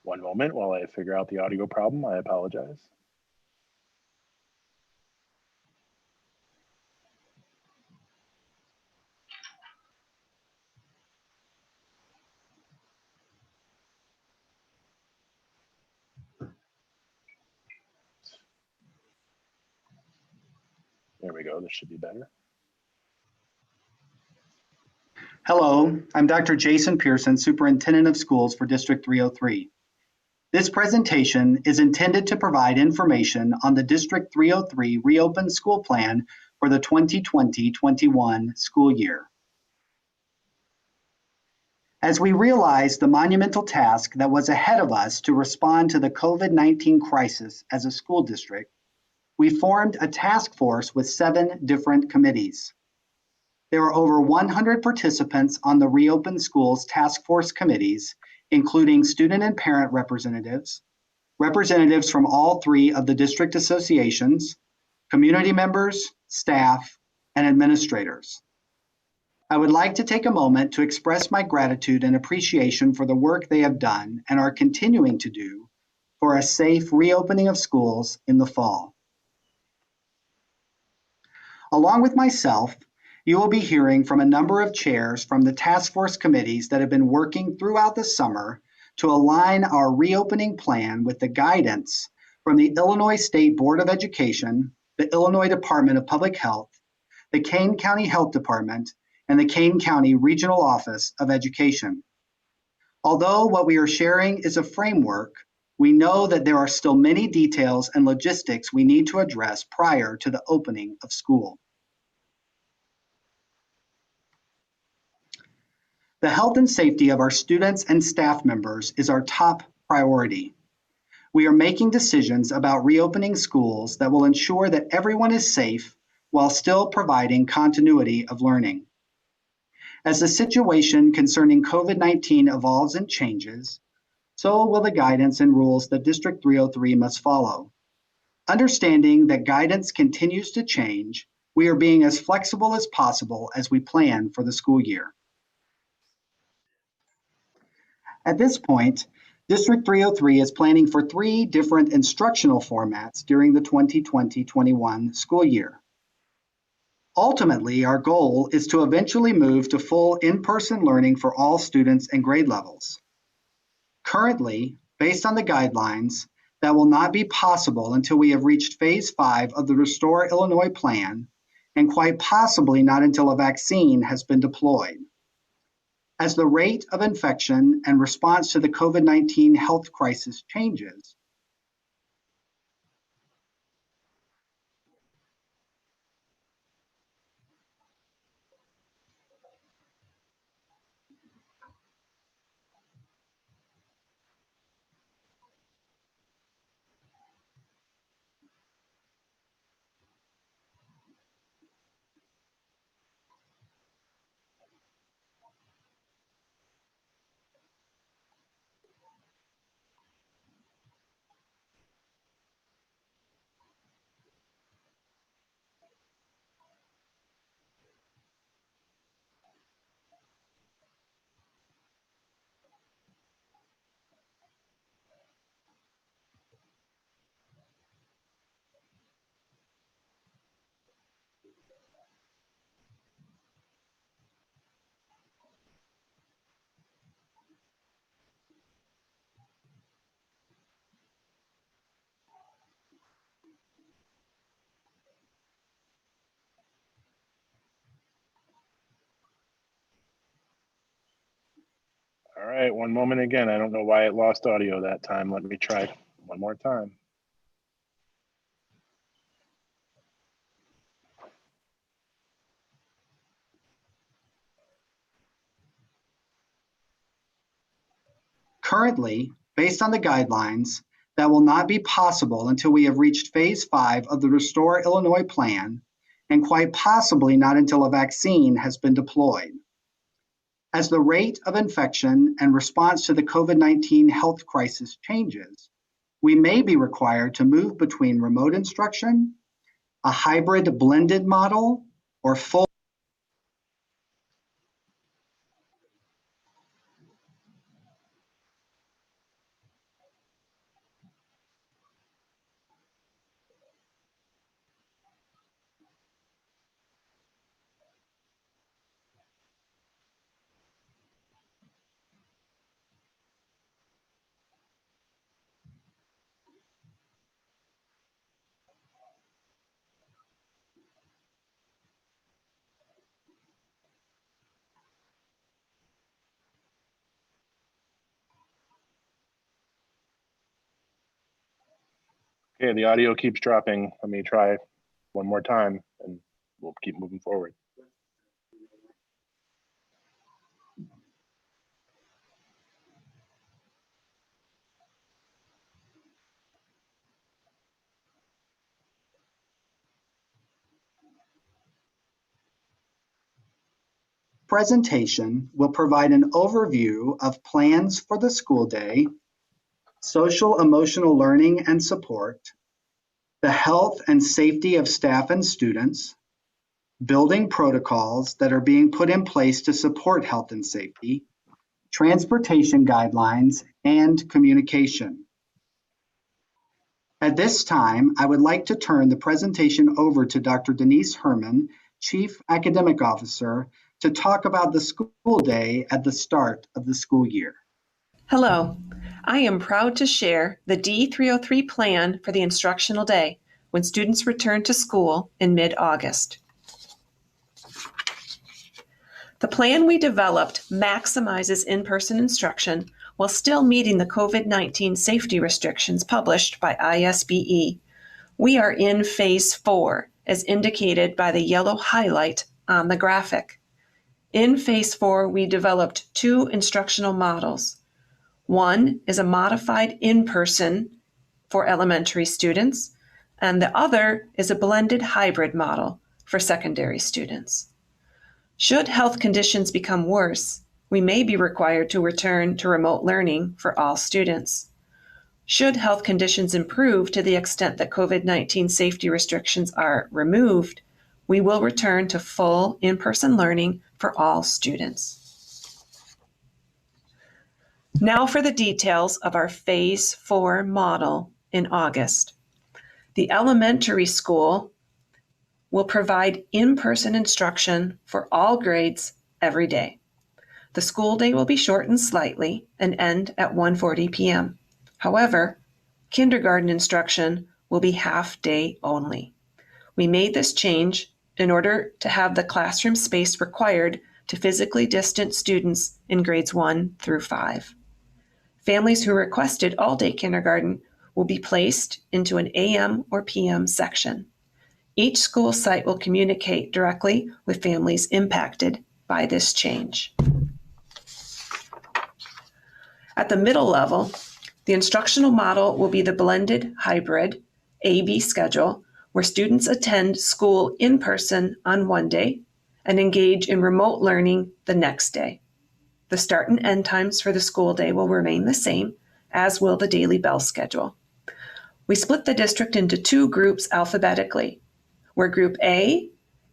One moment while I figure out the audio problem. I apologize. There we go. This should be better. Hello, I'm Dr. Jason Pearson, Superintendent of Schools for District 303. This presentation is intended to provide information on the District 303 reopened school plan for the 2020-21 school year. As we realize the monumental task that was ahead of us to respond to the COVID-19 crisis as a school district, we formed a task force with 7 different committees. There are over 100 participants on the Reopen Schools Task Force committees, including student and parent representatives, representatives from all 3 of the district associations, community members, staff, and administrators. I would like to take a moment to express my gratitude and appreciation for the work they have done and are continuing to do for a safe reopening of schools in the fall. Along with myself, you will be hearing from a number of chairs from the task force committees that have been working throughout the summer to align our reopening plan with the guidance from the Illinois State Board of Education, the Illinois Department of Public Health, the Kane County Health Department, and the Kane County Regional Office of Education. Although what we are sharing is a framework, we know that there are still many details and logistics we need to address prior to the opening of school. The health and safety of our students and staff members is our top priority. We are making decisions about reopening schools that will ensure that everyone is safe while still providing continuity of learning. As the situation concerning COVID-19 evolves and changes, so will the guidance and rules that District 303 must follow. Understanding that guidance continues to change, we are being as flexible as possible as we plan for the school year. At this point, District 303 is planning for 3 different instructional formats during the 2020-21 school year. Ultimately, our goal is to eventually move to full in-person learning for all students and grade levels. Currently, based on the guidelines, that will not be possible until we have reached phase 5 of the Restore Illinois plan, and quite possibly not until a vaccine has been deployed. As the rate of infection and response to the COVID-19 health crisis changes, All right, one moment again. I don't know why it lost audio that time. Let me try one more time. currently, based on the guidelines, that will not be possible until we have reached phase 5 of the Restore Illinois plan, and quite possibly not until a vaccine has been deployed. As the rate of infection and response to the COVID-19 health crisis changes, we may be required to move between remote instruction, a hybrid blended model, or full. Okay, the audio keeps dropping. Let me try one more time and we'll keep moving forward. Presentation will provide an overview of plans for the school day, social emotional learning and support, the health and safety of staff and students, building protocols that are being put in place to support health and safety, transportation guidelines, and communication. At this time, I would like to turn the presentation over to Dr. Denise Herman, Chief Academic Officer, to talk about the school day at the start of the school year. Hello, I am proud to share the D303 plan for the instructional day when students return to school in mid-August. The plan we developed maximizes in-person instruction while still meeting the COVID-19 safety restrictions published by ISBE. We are in phase 4, as indicated by the yellow highlight on the graphic. In phase 4, we developed 2 instructional models. One is a modified in-person for elementary students, and the other is a blended hybrid model for secondary students. Should health conditions become worse, we may be required to return to remote learning for all students. Should health conditions improve to the extent that COVID-19 safety restrictions are removed, we will return to full in-person learning for all students. Now for the details of our Phase 4 model in August. The elementary school will provide in-person instruction for all grades every day. The school day will be shortened slightly and end at 1:40 p.m. However, kindergarten instruction will be half day only. We made this change in order to have the classroom space required to physically distance students in grades 1 through 5. Families who requested all-day kindergarten will be placed into an AM or PM section. Each school site will communicate directly with families impacted by this change. At the middle level, the instructional model will be the blended hybrid AB schedule, where students attend school in person on one day and engage in remote learning the next day. The start and end times for the school day will remain the same, as will the daily bell schedule. We split the district into 2 groups alphabetically, where Group A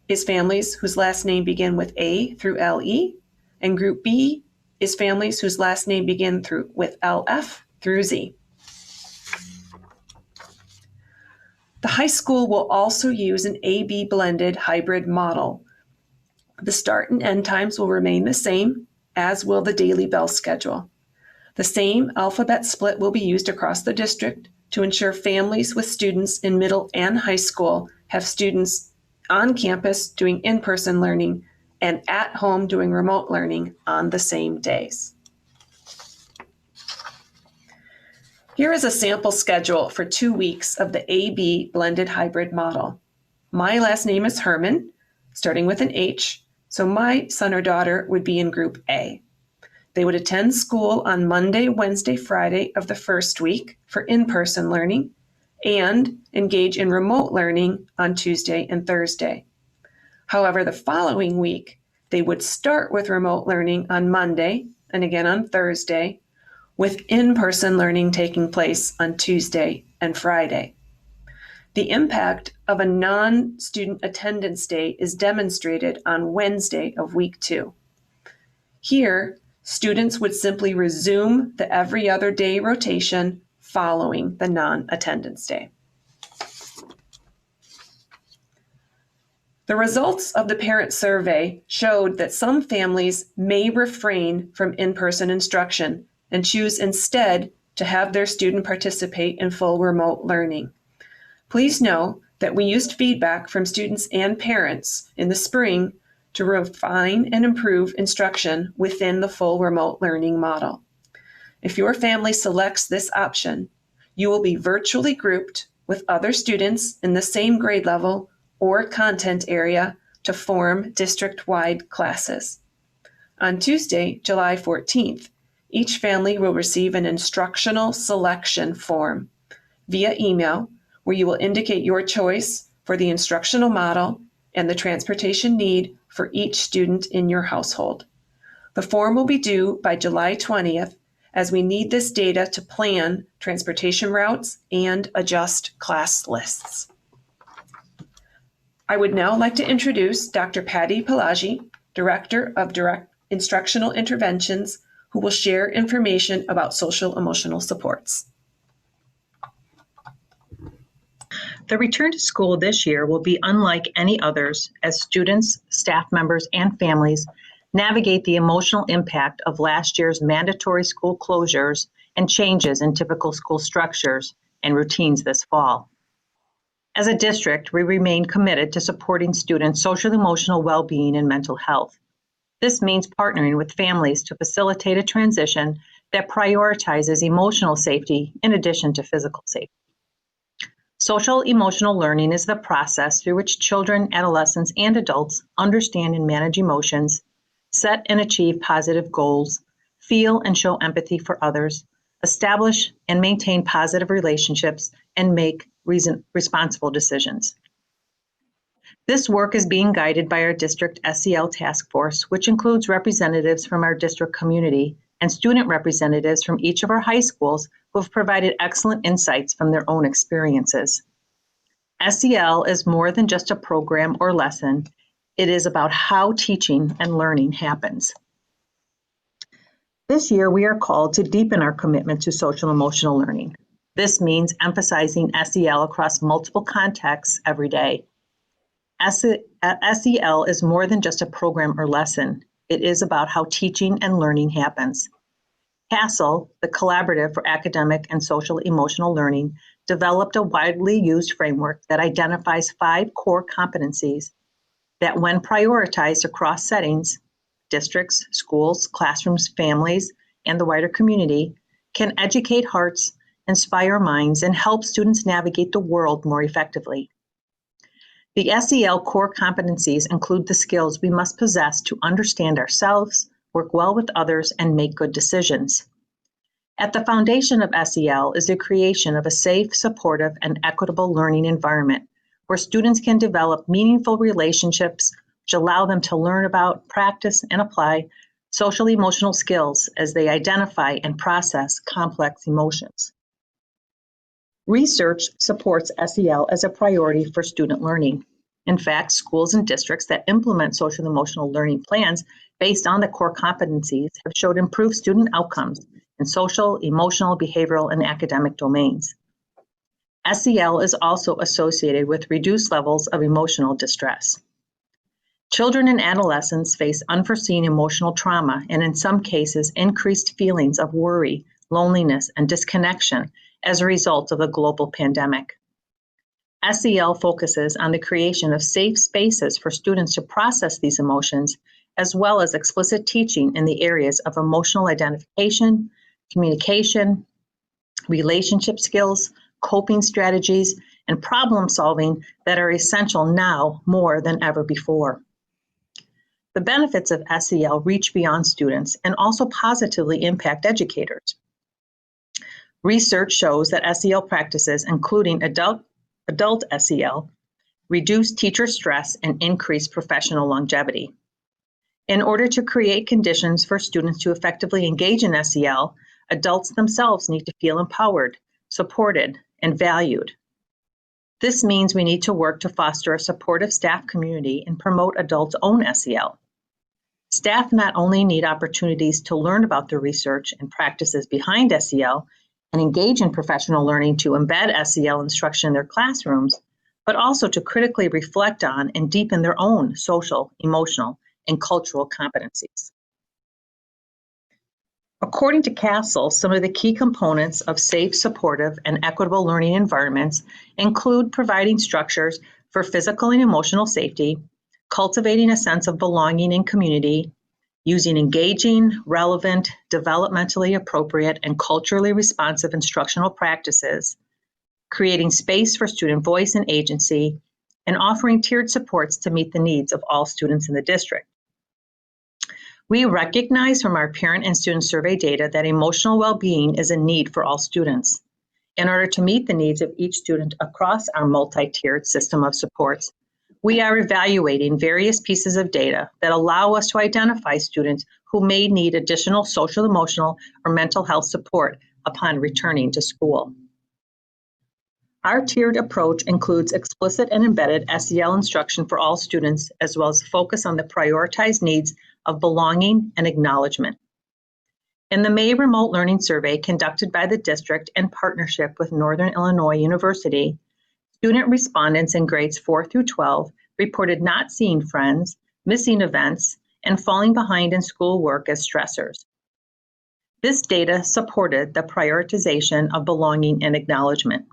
is families whose last name begin with A through LE, and Group B is families whose last name begin with LF through Z. The high school will also use an AB blended hybrid model. The start and end times will remain the same, as will the daily bell schedule. The same alphabet split will be used across the district to ensure families with students in middle and high school have students on campus doing in-person learning and at home doing remote learning on the same days. Here is a sample schedule for 2 weeks of the AB blended hybrid model. My last name is Herman, starting with an H, so my son or daughter would be in Group A. They would attend school on Monday, Wednesday, Friday of the first week for in-person learning and engage in remote learning on Tuesday and Thursday. However, the following week, they would start with remote learning on Monday and again on Thursday, with in-person learning taking place on Tuesday and Friday. The impact of a non-student attendance day is demonstrated on Wednesday of week 2. Here, students would simply resume the every other day rotation following the non-attendance day. The results of the parent survey showed that some families may refrain from in-person instruction and choose instead to have their student participate in full remote learning. Please know that we used feedback from students and parents in the spring to refine and improve instruction within the full remote learning model. If your family selects this option, you will be virtually grouped with other students in the same grade level or content area to form district-wide classes. On Tuesday, July 14th, each family will receive an instructional selection form via email where you will indicate your choice for the instructional model and the transportation need for each student in your household. The form will be due by July 20th as we need this data to plan transportation routes and adjust class lists. I would now like to introduce Dr. Patty Pelagi, Director of Instructional Interventions, who will share information about social emotional supports. The return to school this year will be unlike any others as students, staff members, and families navigate the emotional impact of last year's mandatory school closures and changes in typical school structures and routines this fall. As a district, we remain committed to supporting students' social and emotional well-being and mental health. This means partnering with families to facilitate a transition that prioritizes emotional safety in addition to physical safety. Social emotional learning is the process through which children, adolescents, and adults understand and manage emotions, set and achieve positive goals, feel and show empathy for others, establish and maintain positive relationships, and make responsible decisions. This work is being guided by our district SEL task force, which includes representatives from our district community and student representatives from each of our high schools who have provided excellent insights from their own experiences. SEL is more than just a program or lesson. It is about how teaching and learning happens. This year, we are called to deepen our commitment to social emotional learning. This means emphasizing SEL across multiple contexts every day. SEL is more than just a program or lesson. It is about how teaching and learning happens. CASEL, the Collaborative for Academic and Social Emotional Learning, developed a widely used framework that identifies 5 core competencies that, when prioritized across settings, districts, schools, classrooms, families, and the wider community, can educate hearts, inspire minds, and help students navigate the world more effectively. The SEL core competencies include the skills we must possess to understand ourselves, work well with others, and make good decisions. At the foundation of SEL is the creation of a safe, supportive, and equitable learning environment where students can develop meaningful relationships which allow them to learn about, practice, and apply social emotional skills as they identify and process complex emotions. Research supports SEL as a priority for student learning. In fact, schools and districts that implement social and emotional learning plans based on the core competencies have showed improved student outcomes in social, emotional, behavioral, and academic domains. SEL is also associated with reduced levels of emotional distress. Children and adolescents face unforeseen emotional trauma and, in some cases, increased feelings of worry, loneliness, and disconnection as a result of the global pandemic. SEL focuses on the creation of safe spaces for students to process these emotions, as well as explicit teaching in the areas of emotional identification, communication, relationship skills, coping strategies, and problem solving that are essential now more than ever before. The benefits of SEL reach beyond students and also positively impact educators. Research shows that SEL practices, including adult SEL, reduce teacher stress and increase professional longevity. In order to create conditions for students to effectively engage in SEL, adults themselves need to feel empowered, supported, and valued. This means we need to work to foster a supportive staff community and promote adults' own SEL. Staff not only need opportunities to learn about the research and practices behind SEL and engage in professional learning to embed SEL instruction in their classrooms, but also to critically reflect on and deepen their own social, emotional, and cultural competencies. According to CASEL, some of the key components of safe, supportive, and equitable learning environments include providing structures for physical and emotional safety, cultivating a sense of belonging and community, using engaging, relevant, developmentally appropriate, and culturally responsive instructional practices, creating space for student voice and agency, and offering tiered supports to meet the needs of all students in the district. We recognize from our parent and student survey data that emotional well-being is a need for all students. In order to meet the needs of each student across our multi-tiered system of supports, we are evaluating various pieces of data that allow us to identify students who may need additional social, emotional, or mental health support upon returning to school. Our tiered approach includes explicit and embedded SEL instruction for all students, as well as focus on the prioritized needs of belonging and acknowledgement. In the May remote learning survey conducted by the district in partnership with Northern Illinois University, student respondents in grades 4 through 12 reported not seeing friends, missing events, and falling behind in schoolwork as stressors. This data supported the prioritization of belonging and acknowledgement.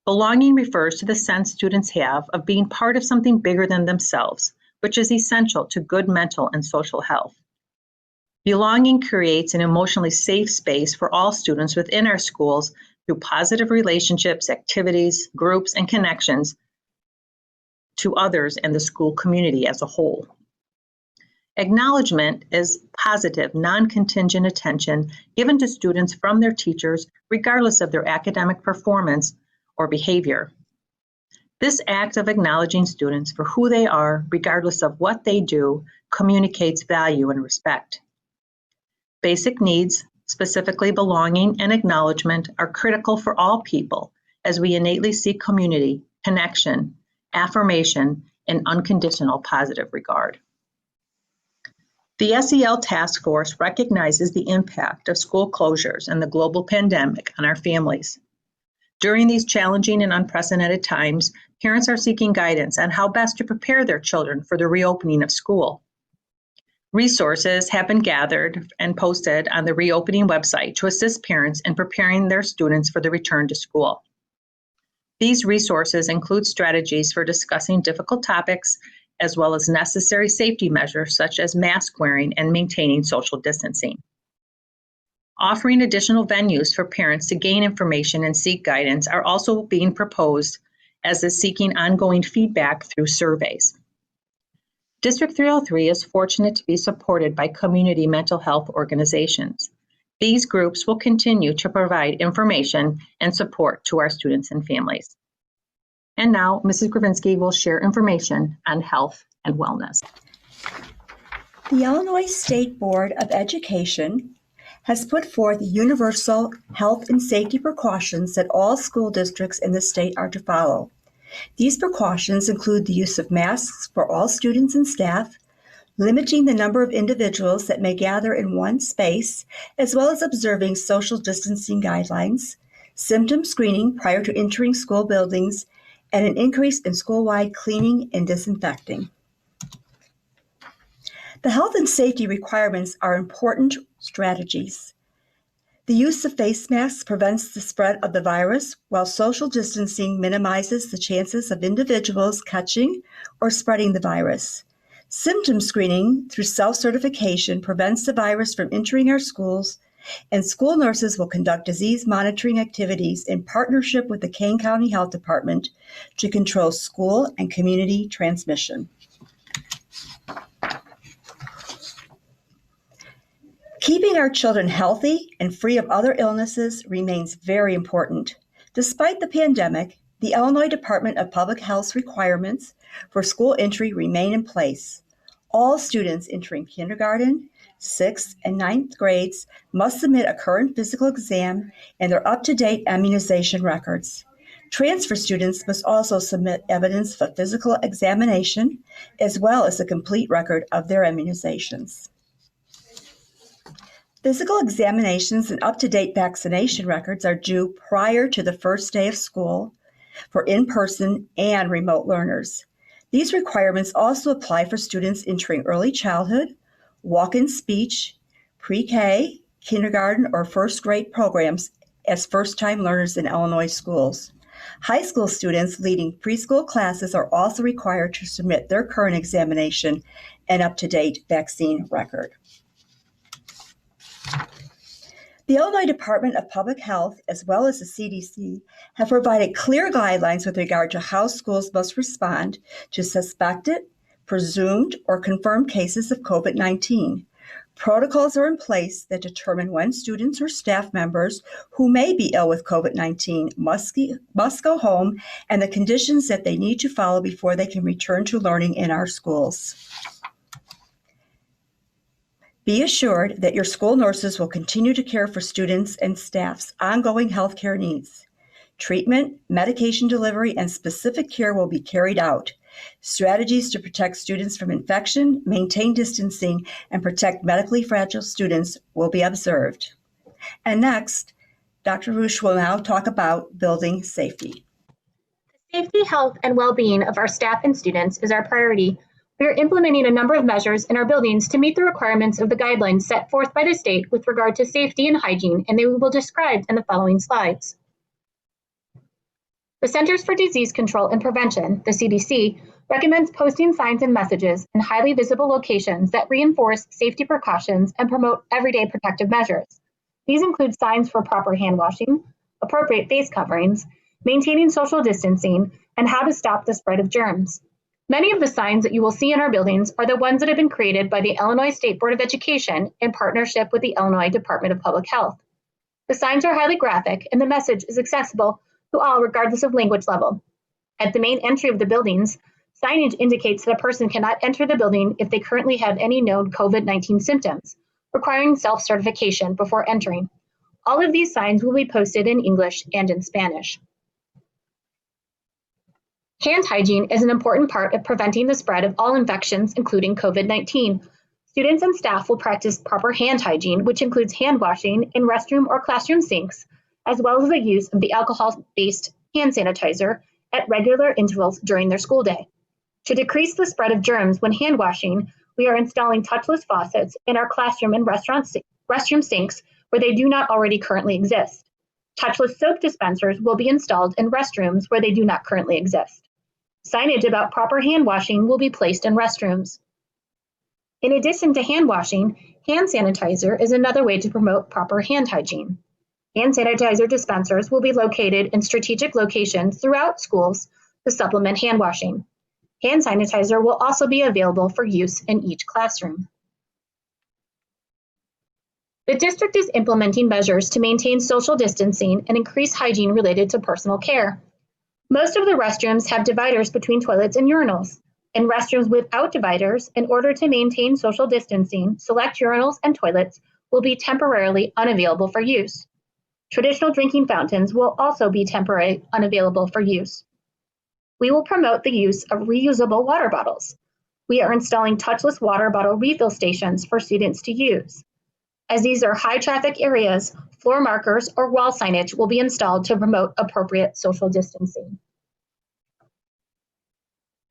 Belonging refers to the sense students have of being part of something bigger than themselves, which is essential to good mental and social health. Belonging creates an emotionally safe space for all students within our schools through positive relationships, activities, groups, and connections to others and the school community as a whole. Acknowledgement is positive, non-contingent attention given to students from their teachers, regardless of their academic performance or behavior. This act of acknowledging students for who they are, regardless of what they do, communicates value and respect. Basic needs, specifically belonging and acknowledgement, are critical for all people as we innately seek community, connection, affirmation, and unconditional positive regard. The SEL Task Force recognizes the impact of school closures and the global pandemic on our families. During these challenging and unprecedented times, parents are seeking guidance on how best to prepare their children for the reopening of school. Resources have been gathered and posted on the reopening website to assist parents in preparing their students for the return to school. These resources include strategies for discussing difficult topics, as well as necessary safety measures such as mask wearing and maintaining social distancing. Offering additional venues for parents to gain information and seek guidance are also being proposed, as is seeking ongoing feedback through surveys. District 303 is fortunate to be supported by community mental health organizations. These groups will continue to provide information and support to our students and families. And now, Mrs. Gravinsky will share information on health and wellness. The Illinois State Board of Education has put forth universal health and safety precautions that all school districts in the state are to follow. These precautions include the use of masks for all students and staff, limiting the number of individuals that may gather in one space, as well as observing social distancing guidelines, symptom screening prior to entering school buildings, and an increase in school-wide cleaning and disinfecting. The health and safety requirements are important strategies. The use of face masks prevents the spread of the virus, while social distancing minimizes the chances of individuals catching or spreading the virus. Symptom screening through self-certification prevents the virus from entering our schools, and school nurses will conduct disease monitoring activities in partnership with the Kane County Health Department to control school and community transmission. Keeping our children healthy and free of other illnesses remains very important. Despite the pandemic, the Illinois Department of Public Health's requirements for school entry remain in place. All students entering kindergarten, 6th, and 9th grades must submit a current physical exam and their up-to-date immunization records. Transfer students must also submit evidence for physical examination, as well as a complete record of their immunizations. Physical examinations and up-to-date vaccination records are due prior to the first day of school for in-person and remote learners. These requirements also apply for students entering early childhood, walk-in speech, pre-K, kindergarten, or first grade programs as first-time learners in Illinois schools. High school students leading preschool classes are also required to submit their current examination and up-to-date vaccine record. The Illinois Department of Public Health, as well as the CDC, have provided clear guidelines with regard to how schools must respond to suspected, presumed, or confirmed cases of COVID-19. Protocols are in place that determine when students or staff members who may be ill with COVID-19 must go home and the conditions that they need to follow before they can return to learning in our schools. Be assured that your school nurses will continue to care for students and staff's ongoing healthcare needs. Treatment, medication delivery, and specific care will be carried out. Strategies to protect students from infection, maintain distancing, and protect medically fragile students will be observed. And next, Dr. Roosh will now talk about building safety. Safety, health, and well-being of our staff and students is our priority. We are implementing a number of measures in our buildings to meet the requirements of the guidelines set forth by the state with regard to safety and hygiene, and they will be described in the following slides. The Centers for Disease Control and Prevention, the CDC, recommends posting signs and messages in highly visible locations that reinforce safety precautions and promote everyday protective measures. These include signs for proper hand washing, appropriate face coverings, maintaining social distancing, and how to stop the spread of germs. Many of the signs that you will see in our buildings are the ones that have been created by the Illinois State Board of Education in partnership with the Illinois Department of Public Health. The signs are highly graphic and the message is accessible to all regardless of language level. At the main entry of the buildings, signage indicates that a person cannot enter the building if they currently have any known COVID-19 symptoms, requiring self-certification before entering. All of these signs will be posted in English and in Spanish. Hand hygiene is an important part of preventing the spread of all infections, including COVID-19. Students and staff will practice proper hand hygiene, which includes hand washing in restroom or classroom sinks, as well as the use of the alcohol-based hand sanitizer at regular intervals during their school day. To decrease the spread of germs when hand washing, we are installing touchless faucets in our classroom and restroom sinks where they do not already currently exist. Touchless soap dispensers will be installed in restrooms where they do not currently exist. Signage about proper hand washing will be placed in restrooms. In addition to hand washing, hand sanitizer is another way to promote proper hand hygiene. Hand sanitizer dispensers will be located in strategic locations throughout schools to supplement hand washing. Hand sanitizer will also be available for use in each classroom. The district is implementing measures to maintain social distancing and increase hygiene related to personal care. Most of the restrooms have dividers between toilets and urinals. In restrooms without dividers, in order to maintain social distancing, select urinals and toilets will be temporarily unavailable for use. Traditional drinking fountains will also be temporarily unavailable for use. We will promote the use of reusable water bottles. We are installing touchless water bottle refill stations for students to use. As these are high traffic areas, floor markers or wall signage will be installed to promote appropriate social distancing.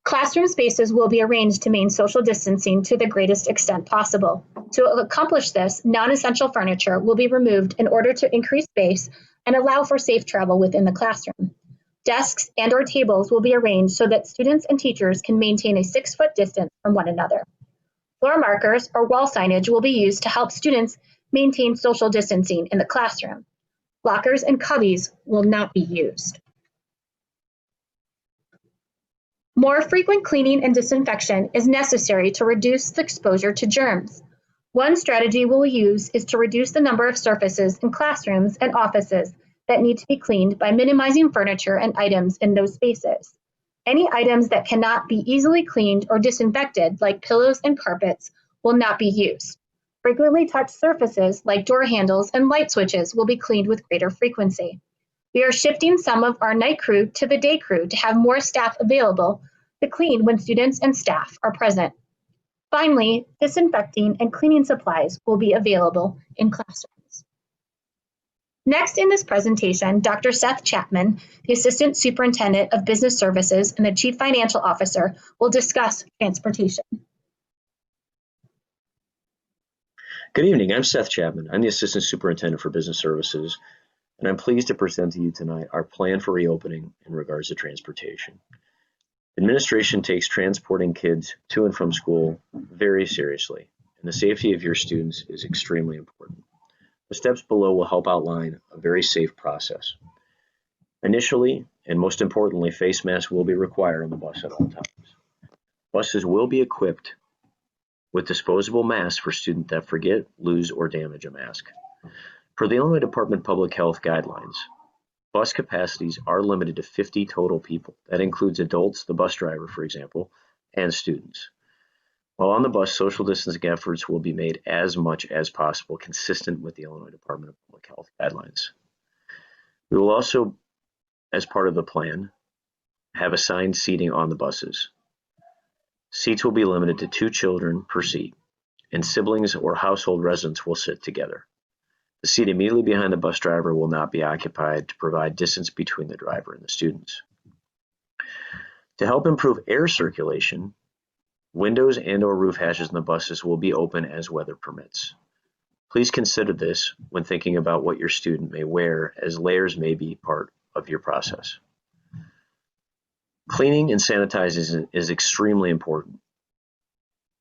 Classroom spaces will be arranged to maintain social distancing to the greatest extent possible. To accomplish this, non-essential furniture will be removed in order to increase space and allow for safe travel within the classroom. Desks and/or tables will be arranged so that students and teachers can maintain a 6-foot distance from one another. Floor markers or wall signage will be used to help students maintain social distancing in the classroom. Lockers and cubbies will not be used. More frequent cleaning and disinfection is necessary to reduce the exposure to germs. One strategy we'll use is to reduce the number of surfaces in classrooms and offices that need to be cleaned by minimizing furniture and items in those spaces. Any items that cannot be easily cleaned or disinfected, like pillows and carpets, will not be used. Frequently touched surfaces, like door handles and light switches, will be cleaned with greater frequency. We are shifting some of our night crew to the day crew to have more staff available to clean when students and staff are present. Finally, disinfecting and cleaning supplies will be available in classrooms. Next in this presentation, Dr. Seth Chapman, the Assistant Superintendent of Business Services and the Chief Financial Officer, will discuss transportation. Good evening, I'm Seth Chapman. I'm the Assistant Superintendent for Business Services, and I'm pleased to present to you tonight our plan for reopening in regards to transportation. Administration takes transporting kids to and from school very seriously, and the safety of your students is extremely important. The steps below will help outline a very safe process. Initially, and most importantly, face masks will be required on the bus at all times. Buses will be equipped with disposable masks for students that forget, lose, or damage a mask. Per the Illinois Department of Public Health guidelines, bus capacities are limited to 50 total people. That includes adults, the bus driver, for example, and students. While on the bus, social distancing efforts will be made as much as possible, consistent with the Illinois Department of Public Health guidelines. We will also, as part of the plan, have assigned seating on the buses. Seats will be limited to 2 children per seat, and siblings or household residents will sit together. The seat immediately behind the bus driver will not be occupied to provide distance between the driver and the students. To help improve air circulation, windows and/or roof hatches in the buses will be open as weather permits. Please consider this when thinking about what your student may wear, as layers may be part of your process. Cleaning and sanitizing is extremely important,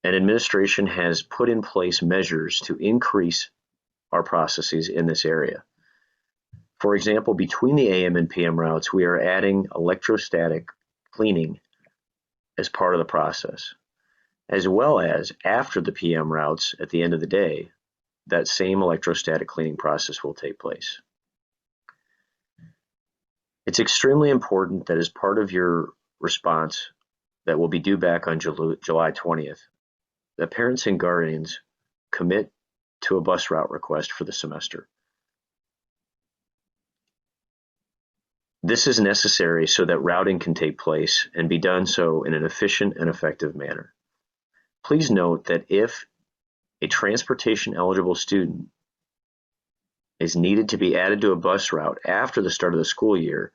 and administration has put in place measures to increase our processes in this area. For example, between the AM and PM routes, we are adding electrostatic cleaning as part of the process, as well as after the PM routes at the end of the day, that same electrostatic cleaning process will take place. It's extremely important that as part of your response that will be due back on July 20th, that parents and guardians commit to a bus route request for the semester. This is necessary so that routing can take place and be done so in an efficient and effective manner. Please note that if a transportation eligible student is needed to be added to a bus route after the start of the school year,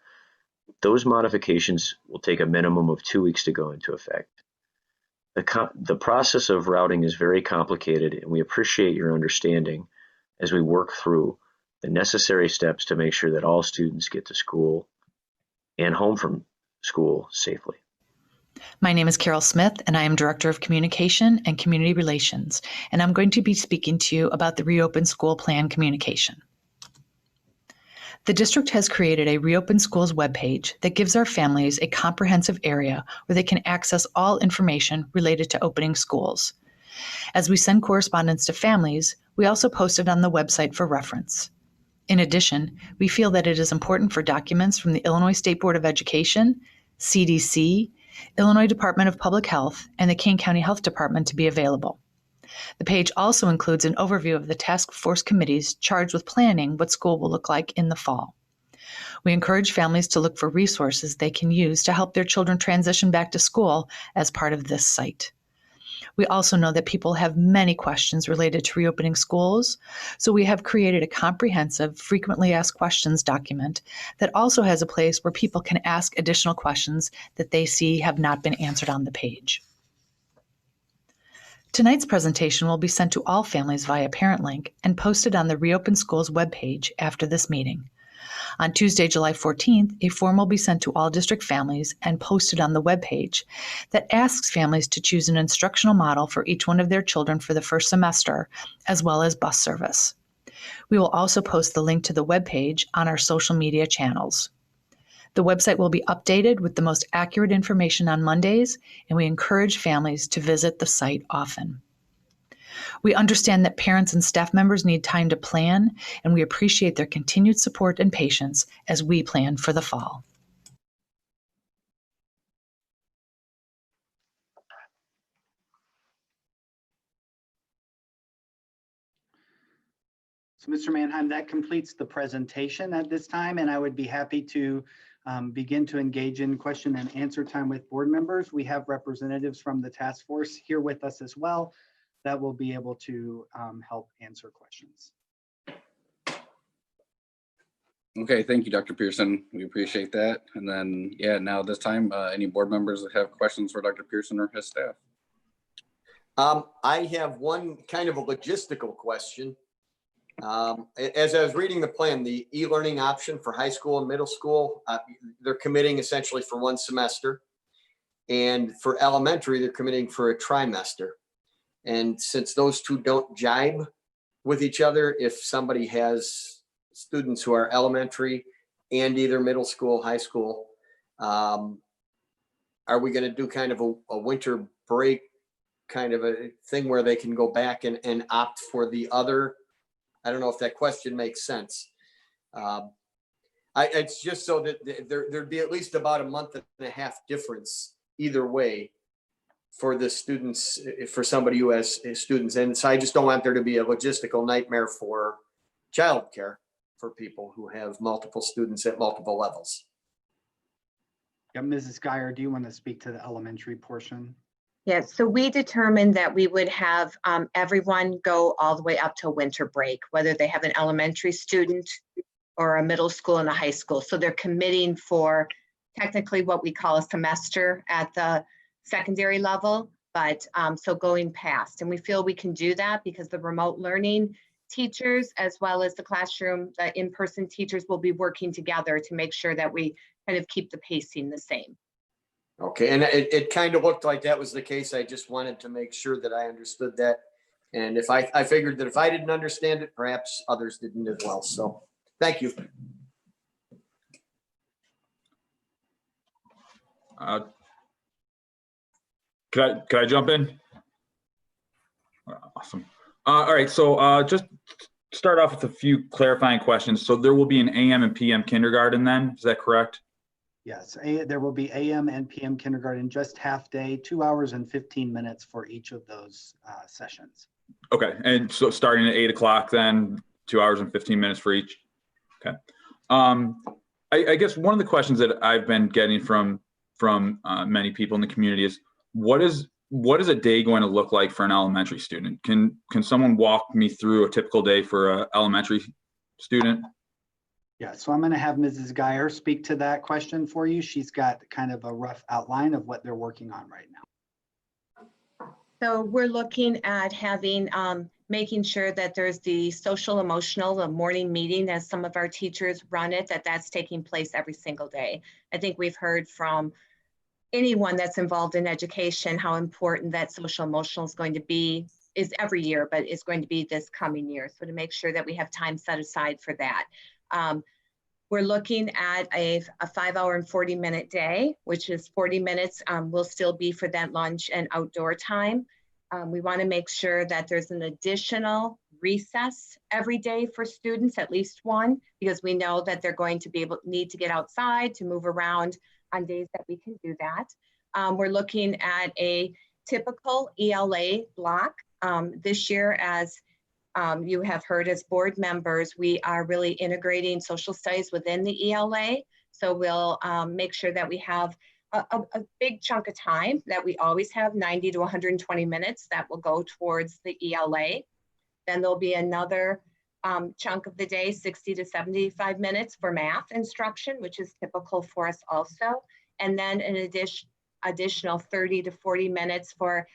those modifications will take a minimum of 2 weeks to go into effect. The process of routing is very complicated, and we appreciate your understanding as we work through the necessary steps to make sure that all students get to school and home from school safely. My name is Carol Smith, and I am Director of Communication and Community Relations, and I'm going to be speaking to you about the Reopen School Plan communication. The district has created a Reopen Schools webpage that gives our families a comprehensive area where they can access all information related to opening schools. As we send correspondence to families, we also post it on the website for reference. In addition, we feel that it is important for documents from the Illinois State Board of Education, CDC, Illinois Department of Public Health, and the Kane County Health Department to be available. The page also includes an overview of the task force committees charged with planning what school will look like in the fall. We encourage families to look for resources they can use to help their children transition back to school as part of this site. We also know that people have many questions related to reopening schools, so we have created a comprehensive frequently asked questions document that also has a place where people can ask additional questions that they see have not been answered on the page. Tonight's presentation will be sent to all families via parent link and posted on the Reopen Schools webpage after this meeting. On Tuesday, July 14th, a form will be sent to all district families and posted on the webpage that asks families to choose an instructional model for each one of their children for the first semester, as well as bus service. We will also post the link to the webpage on our social media channels. The website will be updated with the most accurate information on Mondays, and we encourage families to visit the site often. We understand that parents and staff members need time to plan, and we appreciate their continued support and patience as we plan for the fall. So Mr. Mannheim, that completes the presentation at this time, and I would be happy to begin to engage in question and answer time with board members. We have representatives from the task force here with us as well that will be able to help answer questions. Okay, thank you, Dr. Pearson. We appreciate that. And then, yeah, now this time, any board members that have questions for Dr. Pearson or his staff? I have one kind of a logistical question. As I was reading the plan, the e-learning option for high school and middle school, they're committing essentially for one semester. And for elementary, they're committing for a trimester. And since those two don't jibe, with each other if somebody has students who are elementary and either middle school, high school. Are we going to do kind of a winter break kind of a thing where they can go back and opt for the other? I don't know if that question makes sense. It's just so that there'd be at least about a month and a half difference either way for the students, for somebody who has students. And so I just don't want there to be a logistical nightmare for childcare for people who have multiple students at multiple levels. Yeah, Mrs. Geyer, do you want to speak to the elementary portion? Yes, so we determined that we would have everyone go all the way up to winter break, whether they have an elementary student or a middle school and a high school. So they're committing for technically what we call a semester at the secondary level, but so going past. And we feel we can do that because the remote learning teachers, as well as the classroom, the in-person teachers will be working together to make sure that we kind of keep the pacing the same. Okay, and it kind of looked like that was the case. I just wanted to make sure that I understood that. And if I figured that if I didn't understand it, perhaps others didn't as well. So thank you. Could I jump in? Awesome. All right, so just start off with a few clarifying questions. So there will be an AM and PM kindergarten then, is that correct? Yes, there will be AM and PM kindergarten, just half day, 2 hours and 15 minutes for each of those sessions. Okay, and so starting at 8 o'clock then, 2 hours and 15 minutes for each. Okay. I guess one of the questions that I've been getting from many people in the community is, what is a day going to look like for an elementary student? Can someone walk me through a typical day for an elementary student? Yeah, so I'm going to have Mrs. Geyer speak to that question for you. She's got kind of a rough outline of what they're working on right now. So we're looking at having, making sure that there's the social emotional, the morning meeting, as some of our teachers run it, that's taking place every single day. I think we've heard from anyone that's involved in education how important that social emotional is going to be, is every year, but it's going to be this coming year. So to make sure that we have time set aside for that. We're looking at a 5 hour and 40-minute day, which is 40 minutes will still be for that lunch and outdoor time. We want to make sure that there's an additional recess every day for students, at least one, because we know that they're going to need to get outside to move around on days that we can do that. We're looking at a typical Ela block this year. As you have heard as board members, we are really integrating social studies within the ELA. So we'll make sure that we have a big chunk of time that we always have, 90 to 120 minutes that will go towards the ELA. Then there'll be another chunk of the day, 60 to 75 minutes for math instruction, which is typical for us also. And then an additional 30 to 40 minutes for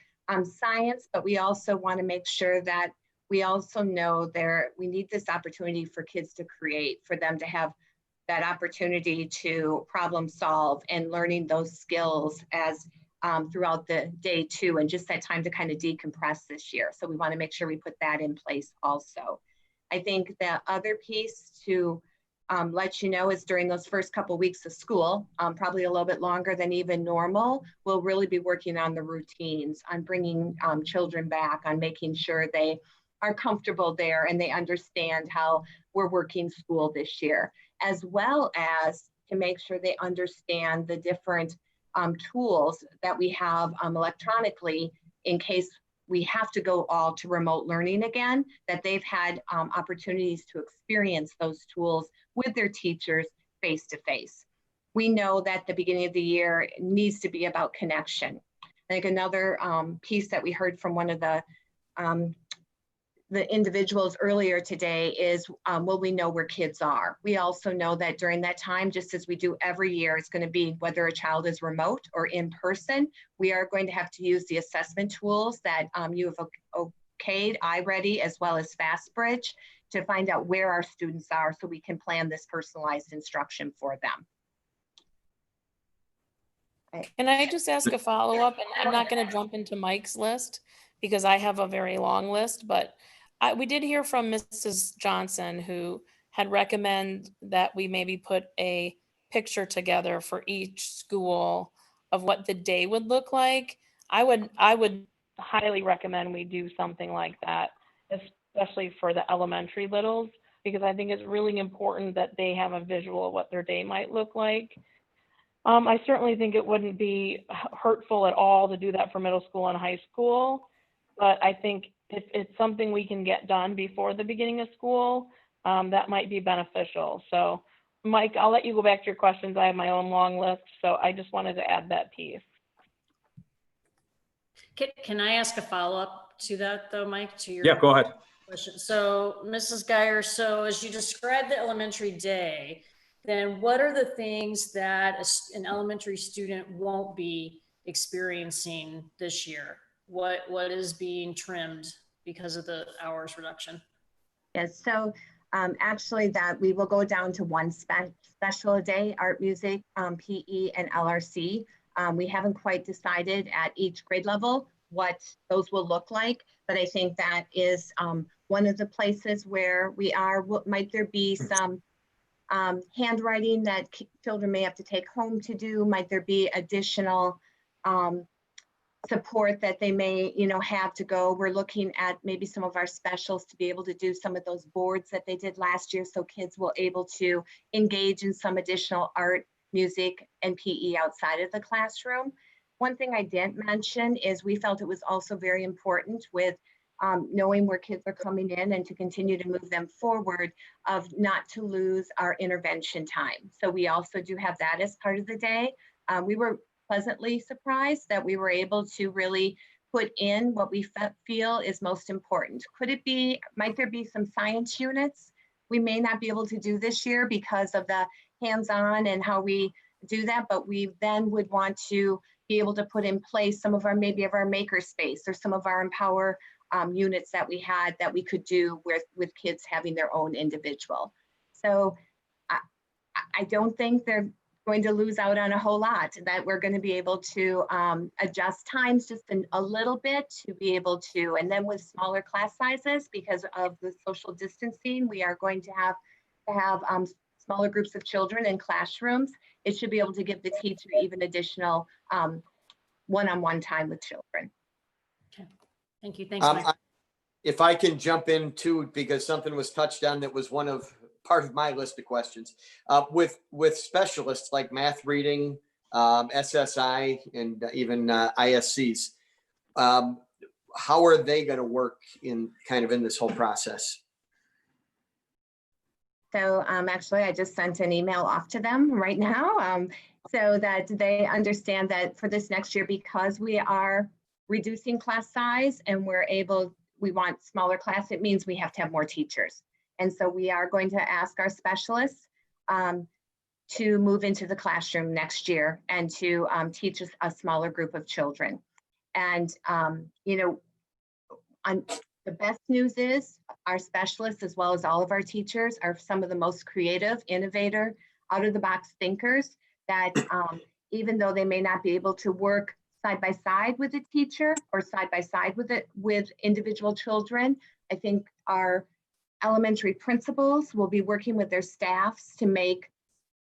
science, but we also want to make sure that we also know we need this opportunity for kids to create, for them to have that opportunity to problem solve and learning those skills as throughout the day too, and just that time to kind of decompress this year. So we want to make sure we put that in place also. I think the other piece to let you know is during those first couple weeks of school, probably a little bit longer than even normal, we'll really be working on the routines, on bringing children back, on making sure they are comfortable there and they understand how we're working school this year, as well as to make sure they understand the different tools that we have electronically in case we have to go all to remote learning again, that they've had opportunities to experience those tools with their teachers face to face. We know that the beginning of the year needs to be about connection. I think another piece that we heard from one of the individuals earlier today is, will we know where kids are? We also know that during that time, just as we do every year, it's going to be whether a child is remote or in person, we are going to have to use the assessment tools that you have okayed, iReady, as well as FastBridge, to find out where our students are so we can plan this personalized instruction for them. Can I just ask a follow-up? And I'm not going to jump into Mike's list because I have a very long list, but We did hear from Mrs. Johnson, who had recommended that we maybe put a picture together for each school of what the day would look like. I would highly recommend we do something like that, especially for the elementary littles, because I think it's really important that they have a visual of what their day might look like. I certainly think it wouldn't be hurtful at all to do that for middle school and high school, but I think if it's something we can get done before the beginning of school, that might be beneficial. So Mike, I'll let you go back to your questions. I have my own long list, so I just wanted to add that piece. Can I ask a follow-up to that though, Mike, to your Yeah, go ahead. question? So Mrs. Geyer, so as you described the elementary day, then what are the things that an elementary student won't be experiencing this year? What is being trimmed because of the hours reduction? Yes, so actually that we will go down to one special a day, art, music, PE, and LRC. We haven't quite decided at each grade level what those will look like, but I think that is one of the places where we are. Might there be some handwriting that children may have to take home to do? Might there be additional support that they may, have to go? We're looking at maybe some of our specials to be able to do some of those boards that they did last year, so kids will able to engage in some additional art, music, and PE outside of the classroom. One thing I didn't mention is we felt it was also very important with knowing where kids are coming in and to continue to move them forward, of not to lose our intervention time. So we also do have that as part of the day. We were pleasantly surprised that we were able to really put in what we feel is most important. Might there be some science units we may not be able to do this year because of the hands-on and how we do that, but we then would want to be able to put in place some of our, maybe of our maker space or some of our empower units that we had that we could do with kids having their own individual. So I don't think they're going to lose out on a whole lot, that we're going to be able to adjust times just a little bit to be able to, and then with smaller class sizes, because of the social distancing, we are going to have smaller groups of children in classrooms. It should be able to give the teacher even additional one-on-one time with children. Okay. Thank you. Thanks, Mike. If I can jump in too, because something was touched on that was part of my list of questions. With specialists like math reading, SSI, and even ISCs, how are they going to work in this whole process? So actually, I just sent an email off to them right now so that they understand that for this next year, because we are reducing class size and we want smaller class, it means we have to have more teachers. And so we are going to ask our specialists to move into the classroom next year and to teach a smaller group of children. And, the best news is our specialists, as well as all of our teachers, are some of the most creative, innovator, out-of-the-box thinkers that even though they may not be able to work side by side with a teacher or side by side with individual children, I think our elementary principals will be working with their staffs to make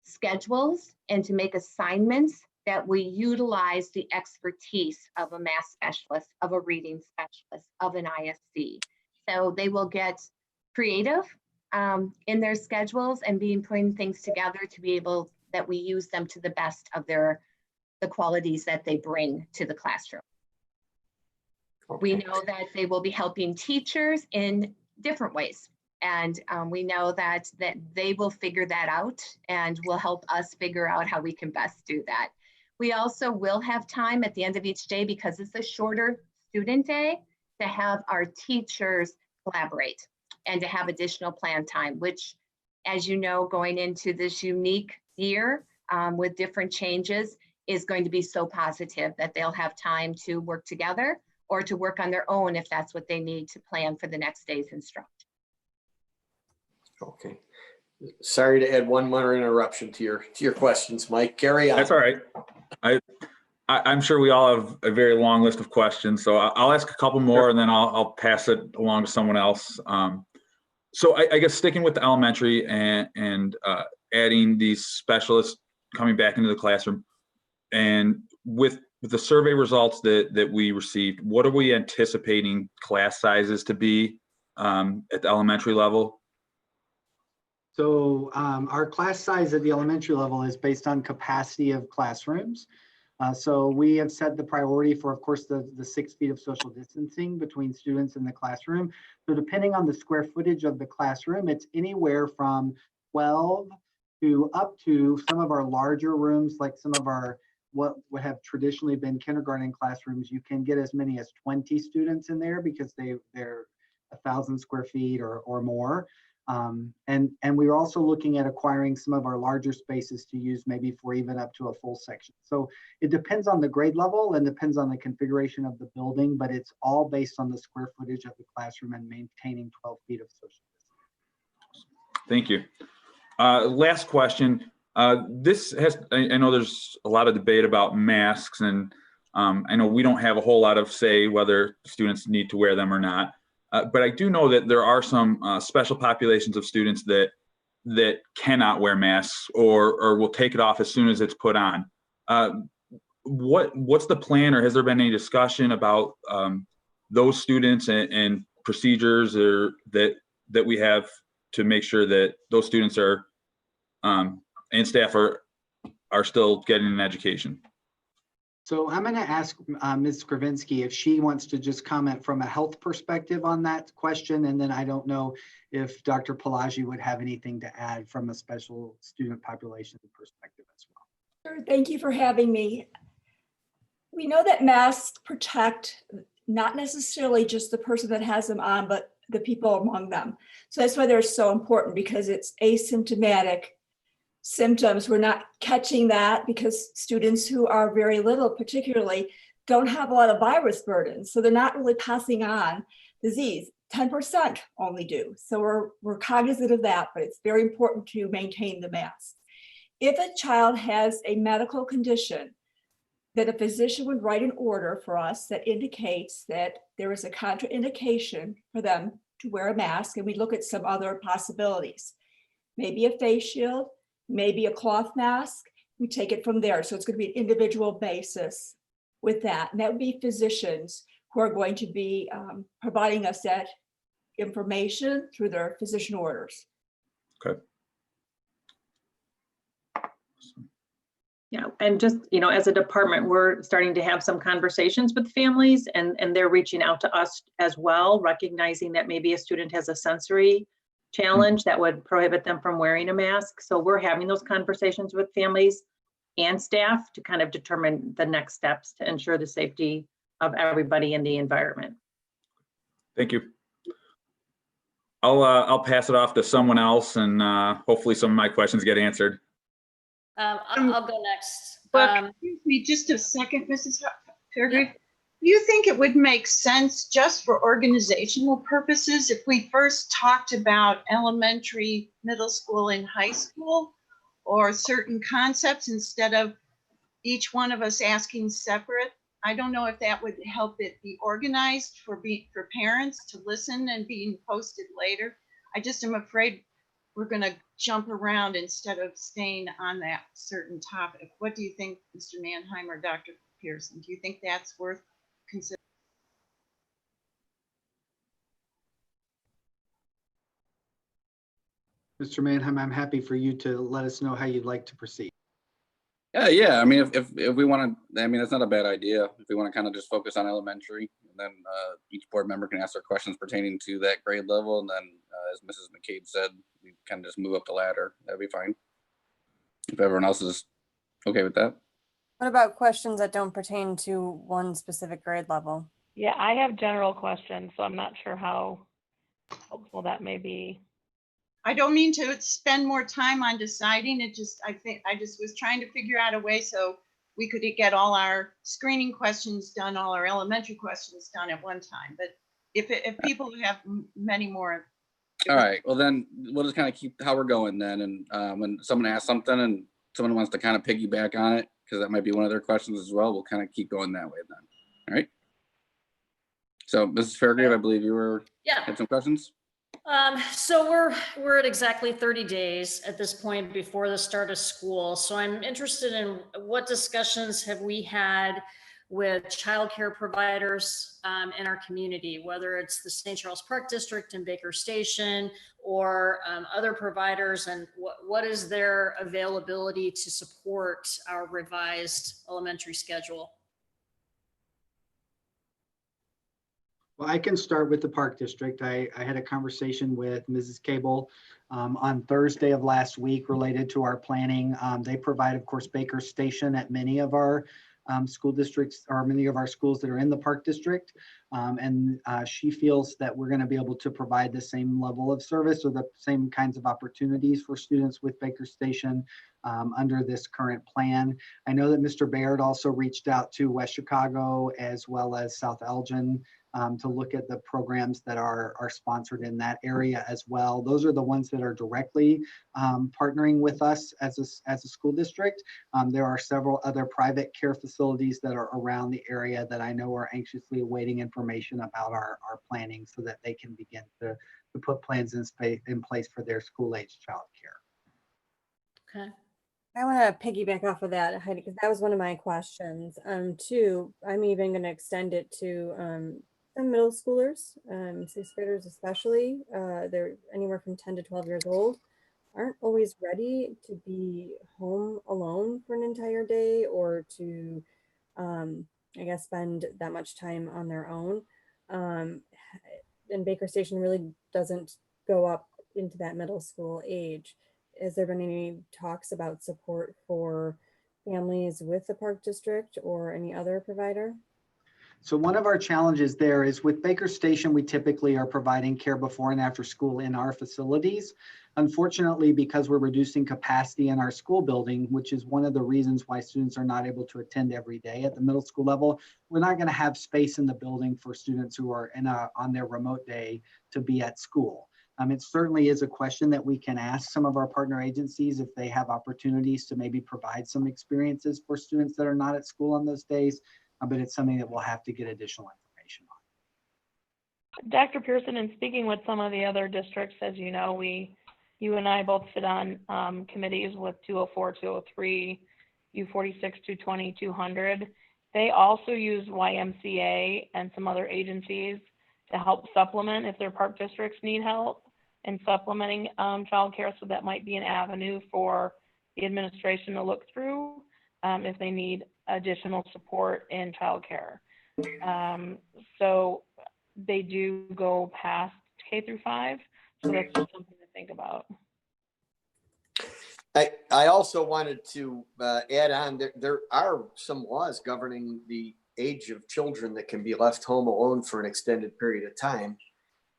schedules and to make assignments that we utilize the expertise of a math specialist, of a reading specialist, of an ISC. So they will get creative in their schedules and putting things together to be able that we use them to the best of the qualities that they bring to the classroom. Okay. We know that they will be helping teachers in different ways. And we know that they will figure that out and will help us figure out how we can best do that. We also will have time at the end of each day, because it's a shorter student day, to have our teachers collaborate and to have additional plan time, which, as you know, going into this unique year with different changes is going to be so positive that they'll have time to work together or to work on their own if that's what they need to plan for the next day's instruction. Okay. Sorry to add one more interruption to your questions, Mike. Carry on. That's all right. I'm sure we all have a very long list of questions, so I'll ask a couple more and then I'll pass it along to someone else. So I guess sticking with the elementary and adding these specialists coming back into the classroom, and with the survey results that we received, what are we anticipating class sizes to be at the elementary level? So our class size at the elementary level is based on capacity of classrooms. So we have set the priority for, of course, the 6 feet of social distancing between students in the classroom. So depending on the square footage of the classroom, it's anywhere from 12 to up to some of our larger rooms, like some of our what would have traditionally been kindergarten classrooms. You can get as many as 20 students in there because they're 1,000 square feet or more. And we are also looking at acquiring some of our larger spaces to use maybe for even up to a full section. So it depends on the grade level and depends on the configuration of the building, but it's all based on the square footage of the classroom and maintaining 12 feet of social distance. Thank you. Last question. This has, I know there's a lot of debate about masks, and I know we don't have a whole lot of say whether students need to wear them or not. But I do know that there are some special populations of students that cannot wear masks or will take it off as soon as it's put on. What's the plan, or has there been any discussion about those students and procedures that we have to make sure that those students are and staff are still getting an education? So I'm going to ask Ms. Skravinsky if she wants to just comment from a health perspective on that question. And then I don't know if Dr. Pelagi would have anything to add from a special student population perspective as well. Sure, thank you for having me. We know that masks protect not necessarily just the person that has them on, but the people among them. So that's why they're so important, because it's asymptomatic symptoms. We're not catching that because students who are very little particularly don't have a lot of virus burden. So they're not really passing on disease. 10% only do. So we're cognizant of that, but it's very important to maintain the mask. If a child has a medical condition that a physician would write an order for us that indicates that there is a contraindication for them to wear a mask, and we look at some other possibilities, maybe a face shield, maybe a cloth mask, we take it from there. So it's going to be an individual basis with that. And that would be physicians who are going to be providing us that information through their physician orders. Okay. Yeah, and just, as a department, we're starting to have some conversations with families, and they're reaching out to us as well, recognizing that maybe a student has a sensory challenge that would prohibit them from wearing a mask. So we're having those conversations with families and staff to kind of determine the next steps to ensure the safety of everybody in the environment. Thank you. I'll pass it off to someone else, and hopefully some of my questions get answered. I'll go next. Excuse me just a second, Mrs. Fairgrave. Do you think it would make sense just for organizational purposes if we first talked about elementary, middle school, and high school, or certain concepts instead of each one of us asking separate? I don't know if that would help it be organized for parents to listen and being posted later. I just am afraid we're going to jump around instead of staying on that certain topic. What do you think, Mr. Mannheim or Dr. Pearson? Do you think that's worth considering? Mr. Mannheim, I'm happy for you to let us know how you'd like to proceed. Yeah. I mean, if we want to, I mean, that's not a bad idea. If we want to kind of just focus on elementary, and then each board member can ask their questions pertaining to that grade level, and then as Mrs. McCabe said, we kind of just move up the ladder. That'd be fine. If everyone else is okay with that. What about questions that don't pertain to one specific grade level? Yeah, I have general questions, so I'm not sure how helpful that may be. I don't mean to spend more time on deciding. I think I just was trying to figure out a way so we could get all our screening questions done, all our elementary questions done at one time. But if people have many more. All right, well then we'll just kind of keep how we're going then. And when someone asks something and someone wants to kind of piggyback on it, because that might be one of their questions as well. We'll kind of keep going that way then. All right. So Mrs. Fairgrave, I believe you had some questions. So we're at exactly 30 days at this point before the start of school. So I'm interested in what discussions have we had with childcare providers in our community, whether it's the St. Charles Park District and Baker Station or other providers, and what is their availability to support our revised elementary schedule? Well, I can start with the Park District. I had a conversation with Mrs. Cable on Thursday of last week related to our planning. They provide, of course, Baker Station at many of our school districts, or many of our schools that are in the Park District. And she feels that we're going to be able to provide the same level of service or the same kinds of opportunities for students with Baker Station under this current plan. I know that Mr. Baird also reached out to West Chicago as well as South Elgin to look at the programs that are sponsored in that area as well. Those are the ones that are directly partnering with us as a school district. There are several other private care facilities that are around the area that I know are anxiously awaiting information about our planning so that they can begin to put plans in place for their school-age child care. Okay. I want to piggyback off of that, Heidi, because that was one of my questions. Too, I'm even going to extend it to some middle schoolers, sixth graders especially. They're anywhere from 10 to 12 years old, aren't always ready to be home alone for an entire day or to, I guess, spend that much time on their own. And Baker Station really doesn't go up into that middle school age. Has there been any talks about support for families with the Park District or any other provider? So one of our challenges there is with Baker Station, we typically are providing care before and after school in our facilities. Unfortunately, because we're reducing capacity in our school building, which is one of the reasons why students are not able to attend every day at the middle school level, we're not going to have space in the building for students who are on their remote day to be at school. It certainly is a question that we can ask some of our partner agencies if they have opportunities to maybe provide some experiences for students that are not at school on those days, but it's something that we'll have to get additional information on. Dr. Pearson, in speaking with some of the other districts, as you know, you and I both sit on committees with 204, 203, U46, 220, 200. They also use YMCA and some other agencies to help supplement if their park districts need help in supplementing childcare. So that might be an avenue for the administration to look through if they need additional support in childcare. So they do go past K through 5. So that's just something to think about. I also wanted to add on, there are some laws governing the age of children that can be left home alone for an extended period of time.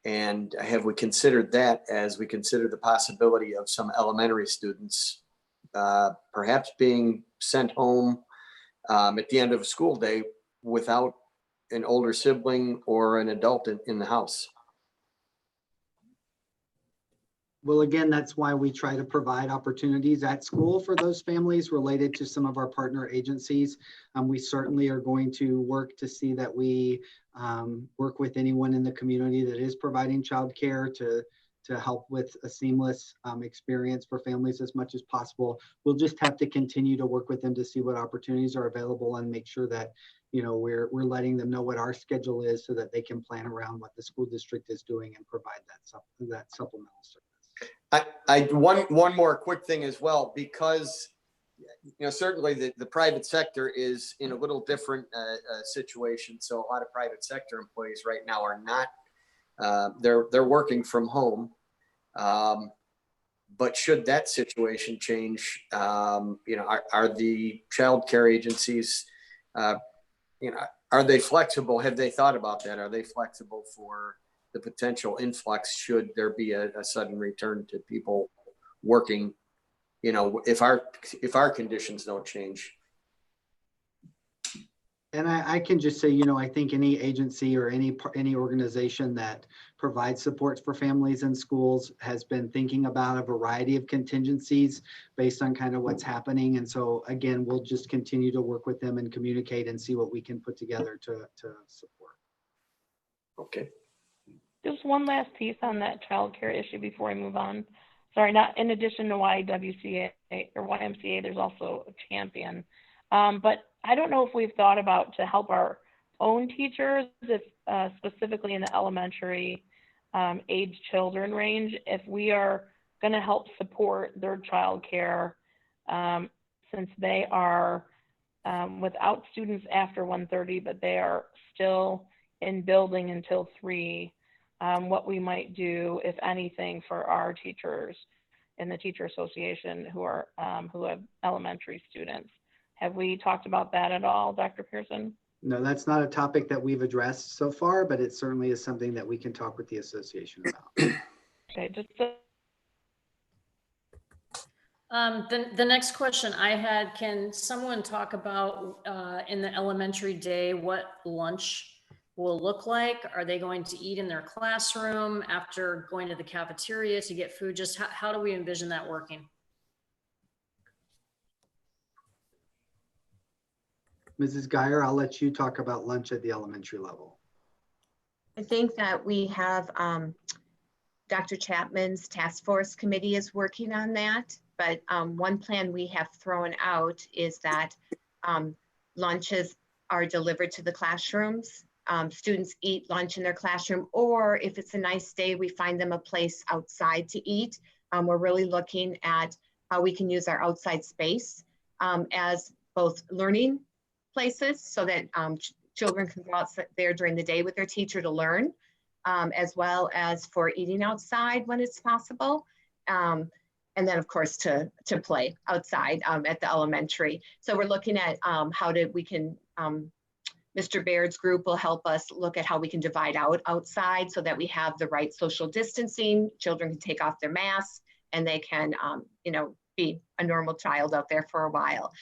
And have we considered that as we consider the possibility of some elementary students perhaps being sent home at the end of a school day without an older sibling or an adult in the house? Well, again, that's why we try to provide opportunities at school for those families related to some of our partner agencies. We certainly are going to work to see that we work with anyone in the community that is providing childcare to help with a seamless experience for families as much as possible. We'll just have to continue to work with them to see what opportunities are available and make sure that we're letting them know what our schedule is so that they can plan around what the school district is doing and provide that supplemental service. One more quick thing as well, because certainly the private sector is in a little different situation. So a lot of private sector employees right now are not, they're working from home. But should that situation change, are the child care agencies, are they flexible? Have they thought about that? Are they flexible for the potential influx should there be a sudden return to people working, if our conditions don't change? And I can just say, you know, I think any agency or any organization that provides supports for families in schools has been thinking about a variety of contingencies based on kind of what's happening. And so again, we'll just continue to work with them and communicate and see what we can put together to support. Okay. Just one last piece on that childcare issue before I move on. Sorry, not in addition to YWCA or YMCA, there's also a champion. But I don't know if we've thought about to help our own teachers, if specifically in the elementary age children range, if we are going to help support their childcare, since they are without students after 1:30, but they are still in building until 3. What we might do, if anything, for our teachers in the teacher association who have elementary students. Have we talked about that at all, Dr. Pearson? No, that's not a topic that we've addressed so far, but it certainly is something that we can talk with the association about. Okay, just The next question I had, can someone talk about in the elementary day what lunch will look like? Are they going to eat in their classroom after going to the cafeteria to get food? Just how do we envision that working? Mrs. Geyer, I'll let you talk about lunch at the elementary level. I think that we have Dr. Chapman's task force committee is working on that. But one plan we have thrown out is that lunches are delivered to the classrooms. Students eat lunch in their classroom, or if it's a nice day, we find them a place outside to eat. We're really looking at how we can use our outside space as both learning places so that children can go out there during the day with their teacher to learn, as well as for eating outside when it's possible. And then of course to play outside at the elementary. So we're looking at Mr. Baird's group will help us look at how we can divide out outside so that we have the right social distancing. Children can take off their masks and they can, be a normal child out there for a while.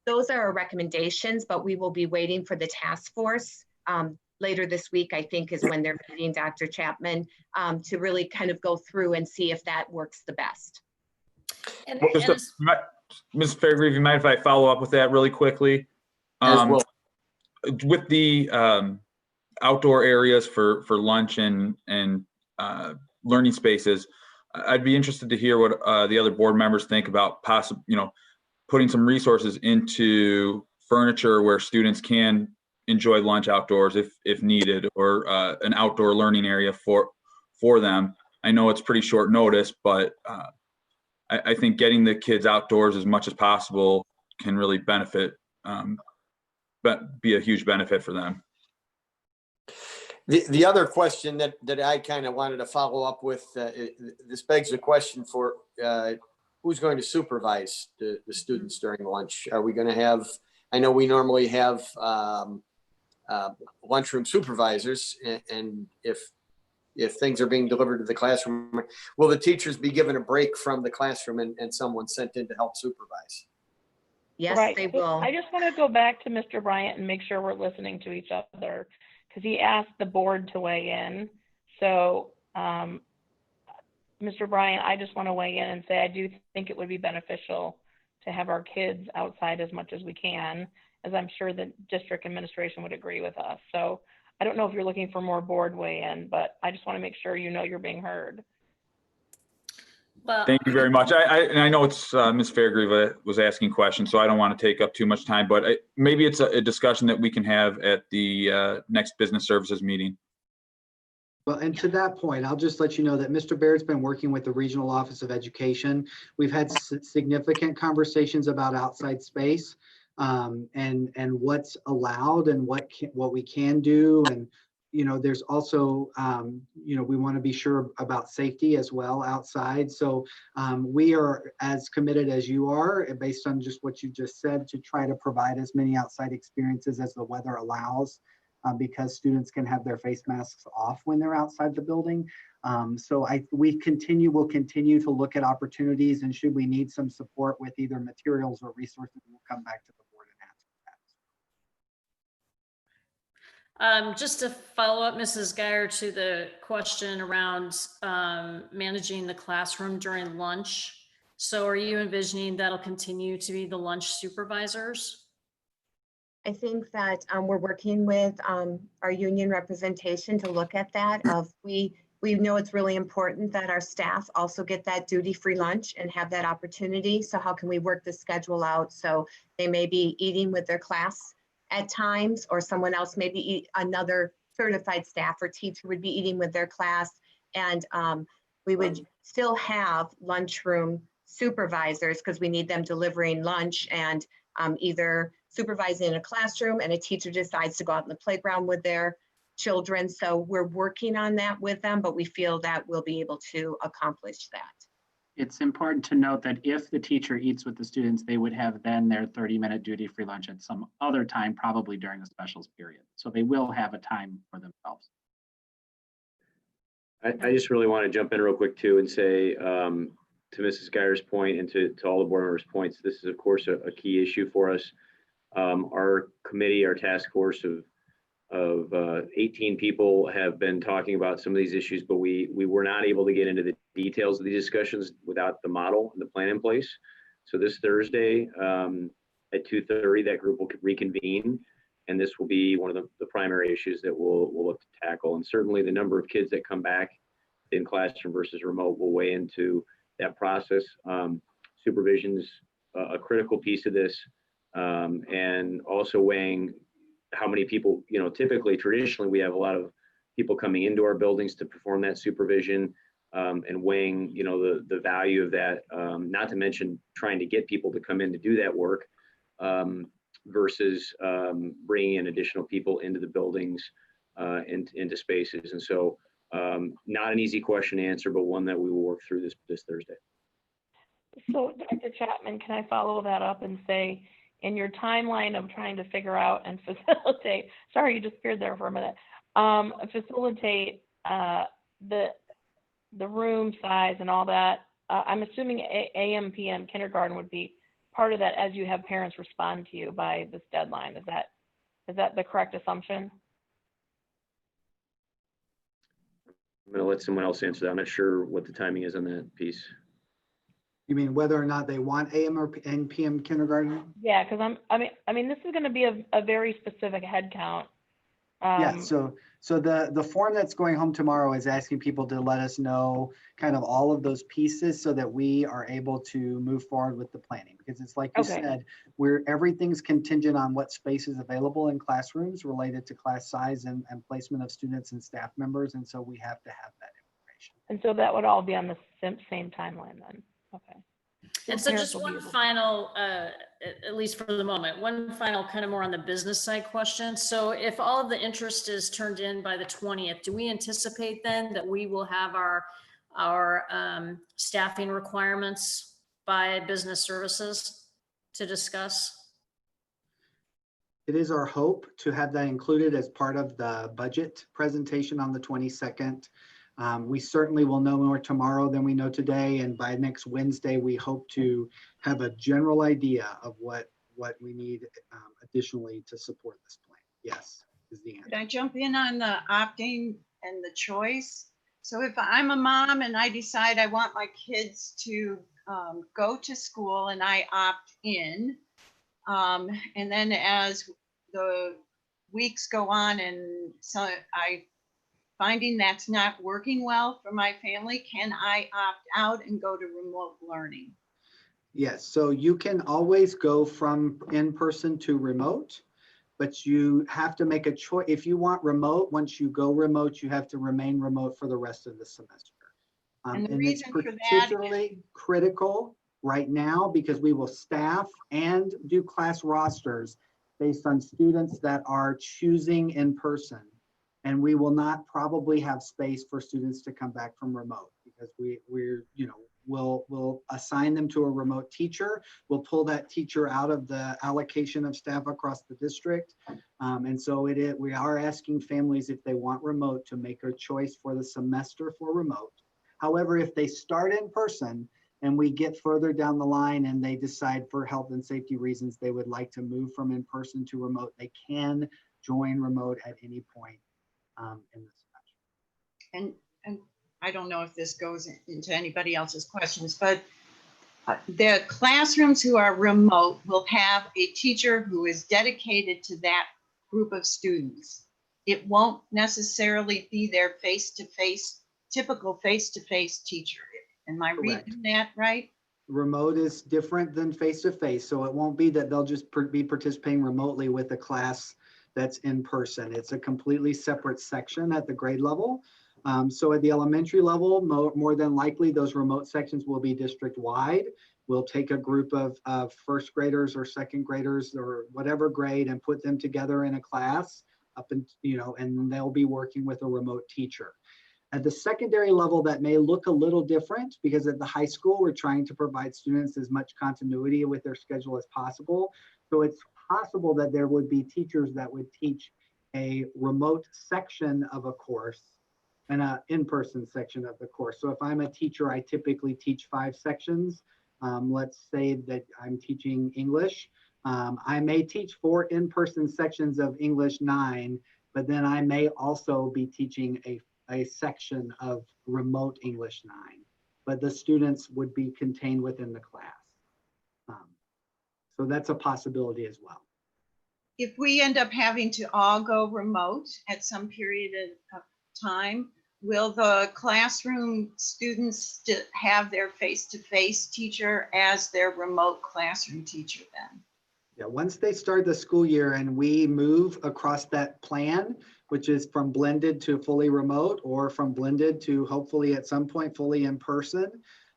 Those are our recommendations, but we will be waiting for the task force. Later this week, I think, is when they're meeting Dr. Chapman to really kind of go through and see if that works the best. Ms. Fairgrave, you mind if I follow up with that really quickly? With the outdoor areas for lunch and learning spaces, I'd be interested to hear what the other board members think about putting some resources into furniture where students can enjoy lunch outdoors if needed, or an outdoor learning area for them. I know it's pretty short notice, but I think getting the kids outdoors as much as possible can really benefit, but be a huge benefit for them. The other question that I kind of wanted to follow up with, this begs the question for who's going to supervise the students during lunch? Are we going to have, I know we normally have lunchroom supervisors, and if things are being delivered to the classroom, will the teachers be given a break from the classroom and someone sent in to help supervise? Yes, right. They will. I just want to go back to Mr. Bryant and make sure we're listening to each other, because he asked the board to weigh in. So, Mr. Bryant, I just want to weigh in and say I do think it would be beneficial to have our kids outside as much as we can, as I'm sure the district administration would agree with us. So I don't know if you're looking for more board weigh-in, but I just want to make sure you're being heard. Well, thank you very much. I know it's Ms. Fairgrave was asking questions, so I don't want to take up too much time, but maybe it's a discussion that we can have at the next business services meeting. Well, and to that point, I'll just let you know that Mr. Baird's been working with the Regional Office of Education. We've had significant conversations about outside space and what's allowed and what we can do. And, there's also, we want to be sure about safety as well outside. So we are as committed as you are, based on just what you just said, to try to provide as many outside experiences as the weather allows. Because students can have their face masks off when they're outside the building. So we'll continue to look at opportunities, and should we need some support with either materials or resources, we'll come back to the board and ask for Just to follow up, Mrs. Geyer, to the question around managing the classroom during lunch. So are you envisioning that'll continue to be the lunch supervisors? I think that we're working with our union representation to look at that. We know it's really important that our staff also get that duty-free lunch and have that opportunity. So how can we work the schedule out so they may be eating with their class at times, or someone else, maybe another certified staff or teacher would be eating with their class, and we would still have lunchroom supervisors because we need them delivering lunch and either supervising in a classroom, and a teacher decides to go out in the playground with their children. So we're working on that with them, but we feel that we'll be able to accomplish that. It's important to note that if the teacher eats with the students, they would have then their 30-minute duty-free lunch at some other time, probably during the specials period. So they will have a time for themselves. I just really want to jump in real quick too and say to Mrs. Geyer's point and to all the board members' points, this is of course a key issue for us. Our committee, our task force of 18 people have been talking about some of these issues, but we were not able to get into the details of these discussions without the model and the plan in place. So this Thursday at 2:30, that group will reconvene, and this will be one of the primary issues that we'll look to tackle. And certainly the number of kids that come back in classroom versus remote will weigh into that process. Supervision's a critical piece of this, and also weighing how many people, typically, traditionally, we have a lot of people coming into our buildings to perform that supervision, and weighing, the value of that, not to mention trying to get people to come in to do that work, versus bringing in additional people into the buildings, into spaces. And so not an easy question to answer, but one that we will work through this Thursday. So Dr. Chapman, can I follow that up and say, in your timeline of trying to figure out and facilitate, sorry, you disappeared there for a minute, facilitate the room size and all that, I'm assuming AM, PM, kindergarten would be part of that as you have parents respond to you by this deadline. Is that the correct assumption? I'm going to let someone else answer that. I'm not sure what the timing is on that piece. You mean whether or not they want AM and PM kindergarten? Yeah, because I mean, this is going to be a very specific head count. Yeah, so the form that's going home tomorrow is asking people to let us know kind of all of those pieces so that we are able to move forward with the planning. Because it's like you said, everything's contingent on what space is available in classrooms related to class size and placement of students and staff members. And so we have to have that information. And so that would all be on the same timeline then. Okay. And so just one final, at least for the moment, one final kind of more on the business side question. So if all of the interest is turned in by the 20th, do we anticipate then that we will have our staffing requirements by business services to discuss? It is our hope to have that included as part of the budget presentation on the 22nd. We certainly will know more tomorrow than we know today, and by next Wednesday, we hope to have a general idea of what we need additionally to support this plan. Yes, is the answer. Could I jump in on the opting and the choice? So if I'm a mom and I decide I want my kids to go to school and I opt in, and then as the weeks go on and so I finding that's not working well for my family, can I opt out and go to remote learning? Yes, so you can always go from in-person to remote, but you have to make a choice. If you want remote, once you go remote, you have to remain remote for the rest of the semester. And the and it's reason for that particularly critical right now because we will staff and do class rosters based on students that are choosing in person. And we will not probably have space for students to come back from remote because we'll assign them to a remote teacher. We'll pull that teacher out of the allocation of staff across the district. And so we are asking families if they want remote to make a choice for the semester for remote. However, if they start in person and we get further down the line and they decide for health and safety reasons they would like to move from in person to remote, they can join remote at any point in the semester. And I don't know if this goes into anybody else's questions, but the classrooms who are remote will have a teacher who is dedicated to that group of students. It won't necessarily be their face-to-face, typical face-to-face teacher. Am I reading that right? Remote is different than face-to-face, so it won't be that they'll just be participating remotely with a class that's in person. It's a completely separate section at the grade level. So at the elementary level, more than likely, those remote sections will be district-wide. We'll take a group of first graders or second graders or whatever grade and put them together in a class and they'll be working with a remote teacher. At the secondary level, that may look a little different because at the high school, we're trying to provide students as much continuity with their schedule as possible. So it's possible that there would be teachers that would teach a remote section of a course and an in-person section of the course. So if I'm a teacher, I typically teach 5 sections. Let's say that I'm teaching English. I may teach 4 in-person sections of English 9, but then I may also be teaching a section of remote English 9, but the students would be contained within the class. So that's a possibility as well. If we end up having to all go remote at some period of time, will the classroom students have their face-to-face teacher as their remote classroom teacher then? Yeah, once they start the school year and we move across that plan, which is from blended to fully remote or from blended to hopefully at some point fully in person,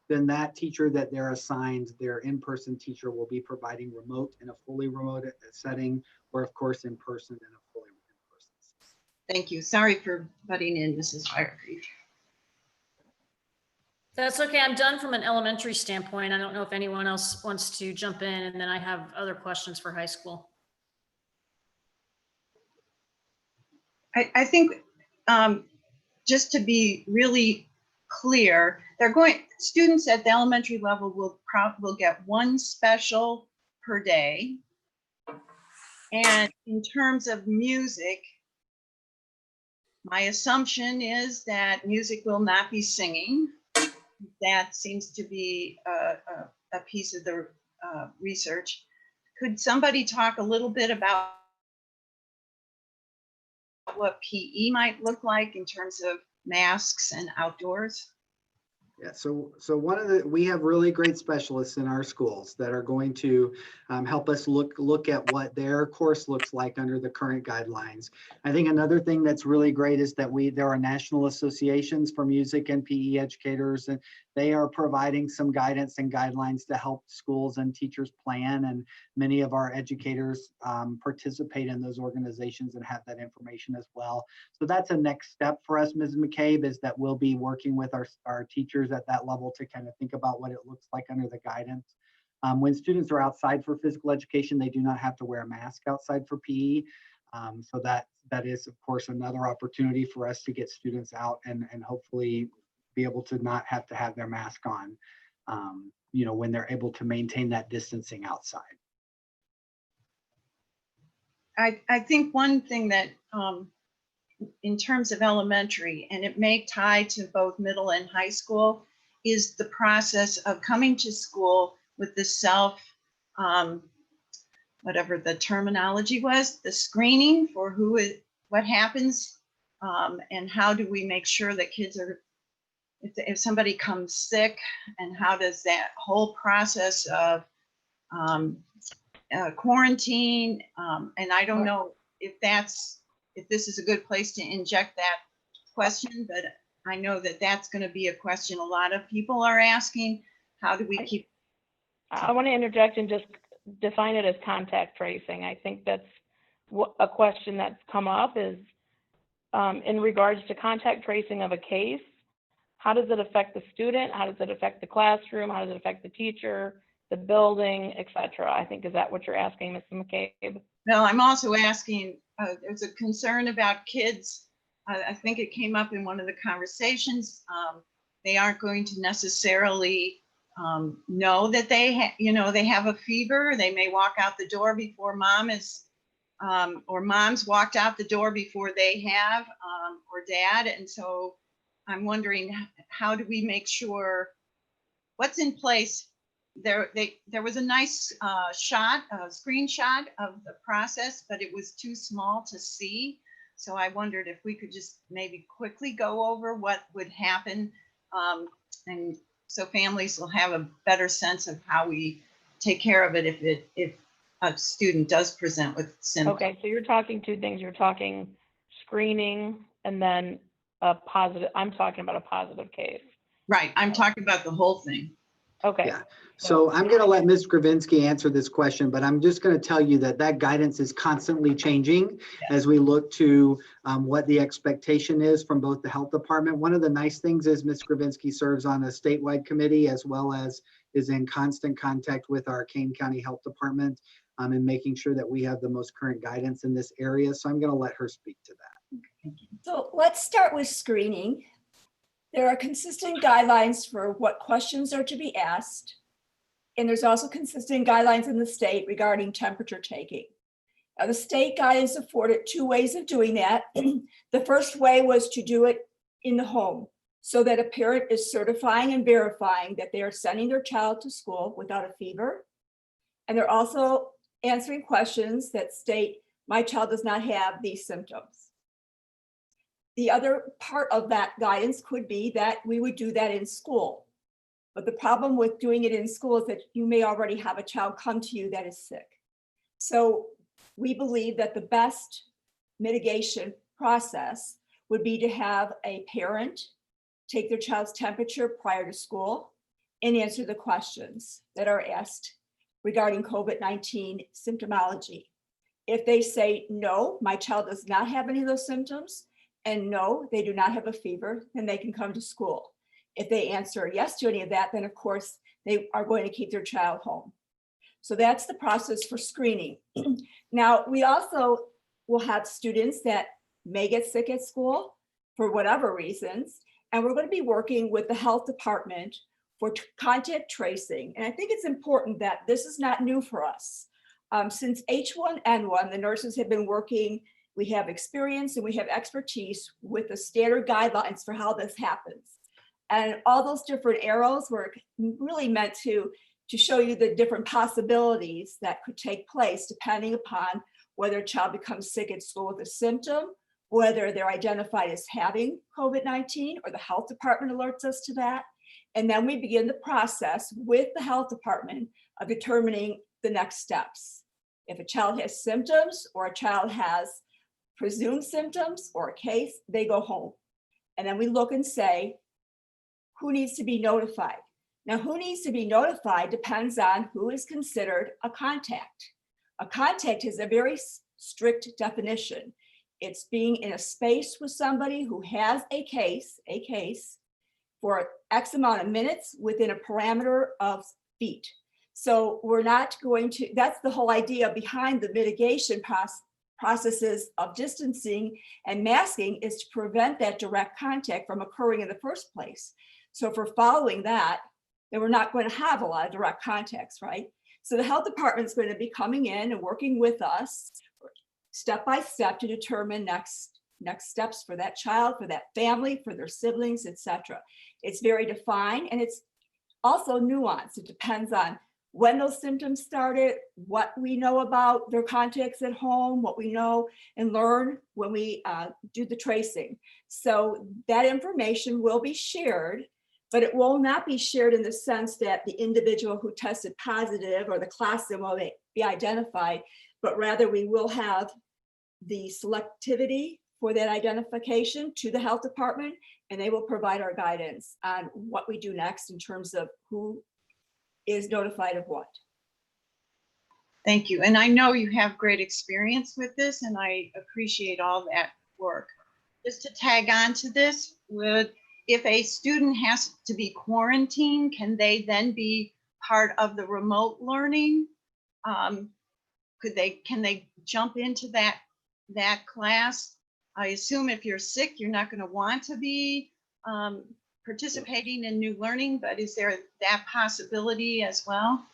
then that teacher that they're assigned, their in-person teacher, will be providing remote in a fully remote setting, or of course in person in a fully in-person setting. Thank you. Sorry for butting in, Mrs. Firegrave. That's okay. I'm done from an elementary standpoint. I don't know if anyone else wants to jump in, and then I have other questions for high school. I think just to be really clear, students at the elementary level will get 1 special per day. And in terms of music, my assumption is that music will not be singing. That seems to be a piece of the research. Could somebody talk a little bit about what PE might look like in terms of masks and outdoors? Yeah, so we have really great specialists in our schools that are going to help us look at what their course looks like under the current guidelines. I think another thing that's really great is that there are national associations for music and PE educators, and they are providing some guidance and guidelines to help schools and teachers plan, and many of our educators participate in those organizations and have that information as well. So that's a next step for us, Ms. McCabe, is that we'll be working with our teachers at that level to kind of think about what it looks like under the guidance. When students are outside for physical education, they do not have to wear a mask outside for PE. So that is, of course, another opportunity for us to get students out and hopefully be able to not have to have their mask on, when they're able to maintain that distancing outside. I think one thing that in terms of elementary, and it may tie to both middle and high school, is the process of coming to school with the whatever the terminology was, the screening for what happens, and how do we make sure that kids are, if somebody comes sick, and how does that whole process of quarantine, and I don't know if this is a good place to inject that question, but I know that that's going to be a question a lot of people are asking. How do we keep? I want to interject and just define it as contact tracing. I think that's a question that's come up is in regards to contact tracing of a case. How does it affect the student? How does it affect the classroom? How does it affect the teacher, the building, etc.? I think, is that what you're asking, Ms. McCabe? No, I'm also asking, there's a concern about kids. I think it came up in one of the conversations. They aren't going to necessarily know that they have a fever. They may walk out the door before mom is or mom's walked out the door before they have, or dad. And so I'm wondering, how do we make sure what's in place? There was a nice screenshot of the process, but it was too small to see. So I wondered if we could just maybe quickly go over what would happen, and so families will have a better sense of how we take care of it if a student does present with symptoms. Okay, so you're talking two things. You're talking screening and then a positive, I'm talking about a positive case. Right, I'm talking about the whole thing. Okay. Yeah. So I'm going to let Ms. Gravinsky answer this question, but I'm just going to tell you that that guidance is constantly changing as we look to what the expectation is from both the health department. One of the nice things is Ms. Gravinsky serves on a statewide committee as well as is in constant contact with our Kane County Health Department and making sure that we have the most current guidance in this area. So I'm going to let her speak to that. So let's start with screening. There are consistent guidelines for what questions are to be asked. And there's also consistent guidelines in the state regarding temperature taking. Now, the state guidance afforded two ways of doing that. The first way was to do it in the home so that a parent is certifying and verifying that they are sending their child to school without a fever. And they're also answering questions that state, my child does not have these symptoms. The other part of that guidance could be that we would do that in school. But the problem with doing it in school is that you may already have a child come to you that is sick. So we believe that the best mitigation process would be to have a parent take their child's temperature prior to school and answer the questions that are asked regarding COVID-19 symptomology. If they say, no, my child does not have any of those symptoms, and no, they do not have a fever, then they can come to school. If they answer yes to any of that, then of course they are going to keep their child home. So that's the process for screening. Now, we also will have students that may get sick at school for whatever reasons, and we're going to be working with the health department for contact tracing. And I think it's important that this is not new for us. Since H1N1, the nurses have been working. We have experience and we have expertise with the standard guidelines for how this happens. And all those different arrows were really meant to show you the different possibilities that could take place depending upon whether a child becomes sick at school with a symptom, whether they're identified as having COVID-19 or the health department alerts us to that. And then we begin the process with the health department of determining the next steps. If a child has symptoms or a child has presumed symptoms or a case, they go home. And then we look and say, who needs to be notified? Now, who needs to be notified depends on who is considered a contact. A contact is a very strict definition. It's being in a space with somebody who has a case for X amount of minutes within a parameter of feet. So we're not going to, that's the whole idea behind the mitigation processes of distancing and masking, is to prevent that direct contact from occurring in the first place. So if we're following that, then we're not going to have a lot of direct contacts, right? So the health department is going to be coming in and working with us step by step to determine next steps for that child, for that family, for their siblings, etc. It's very defined and it's also nuanced. It depends on when those symptoms started, what we know about their contacts at home, what we know and learn when we do the tracing. So that information will be shared, but it will not be shared in the sense that the individual who tested positive or the classroom will be identified, but rather we will have the selectivity for that identification to the health department, and they will provide our guidance on what we do next in terms of who is notified of what. Thank you. And I know you have great experience with this, and I appreciate all that work. Just to tag on to this, if a student has to be quarantined, can they then be part of the remote learning? Can they jump into that class? I assume if you're sick, you're not going to want to be participating in new learning, but is there that possibility as well?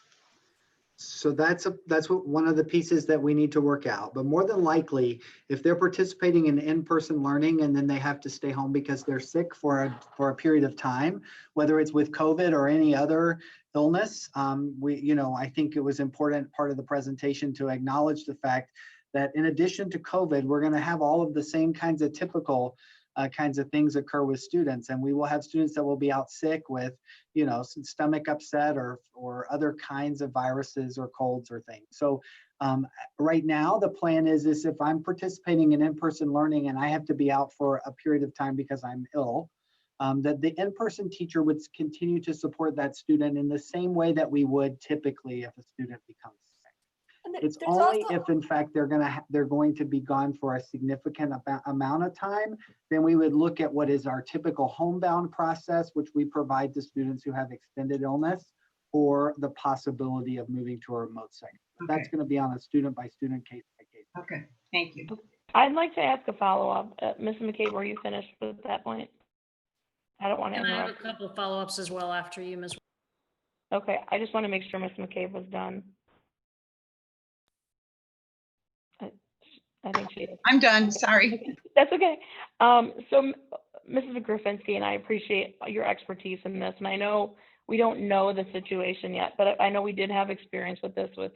So that's what one of the pieces that we need to work out. But more than likely, if they're participating in in-person learning and then they have to stay home because they're sick for a period of time, whether it's with COVID or any other illness, I think it was important part of the presentation to acknowledge the fact that in addition to COVID, we're going to have all of the same kinds of typical kinds of things occur with students, and we will have students that will be out sick with, some stomach upset or other kinds of viruses or colds or things. So right now, the plan is if I'm participating in in-person learning and I have to be out for a period of time because I'm ill, that the in-person teacher would continue to support that student in the same way that we would typically if a student becomes sick. It's only if, in fact, they're going to be gone for a significant amount of time, then we would look at what is our typical homebound process, which we provide to students who have extended illness, or the possibility of moving to a remote setting. Okay. That's going to be on a student-by-student, case-by-case. Okay, thank you. I'd like to ask a follow-up. Ms. McCabe, were you finished with that point? I don't want to And I have interrupt. a couple of follow-ups as well after you, Ms. Okay, I just want to make sure Ms. McCabe was done. I think she is. I'm done, sorry. That's okay. So Mrs. Griffinski, and I appreciate your expertise in this, and I know we don't know the situation yet, but I know we did have experience with this with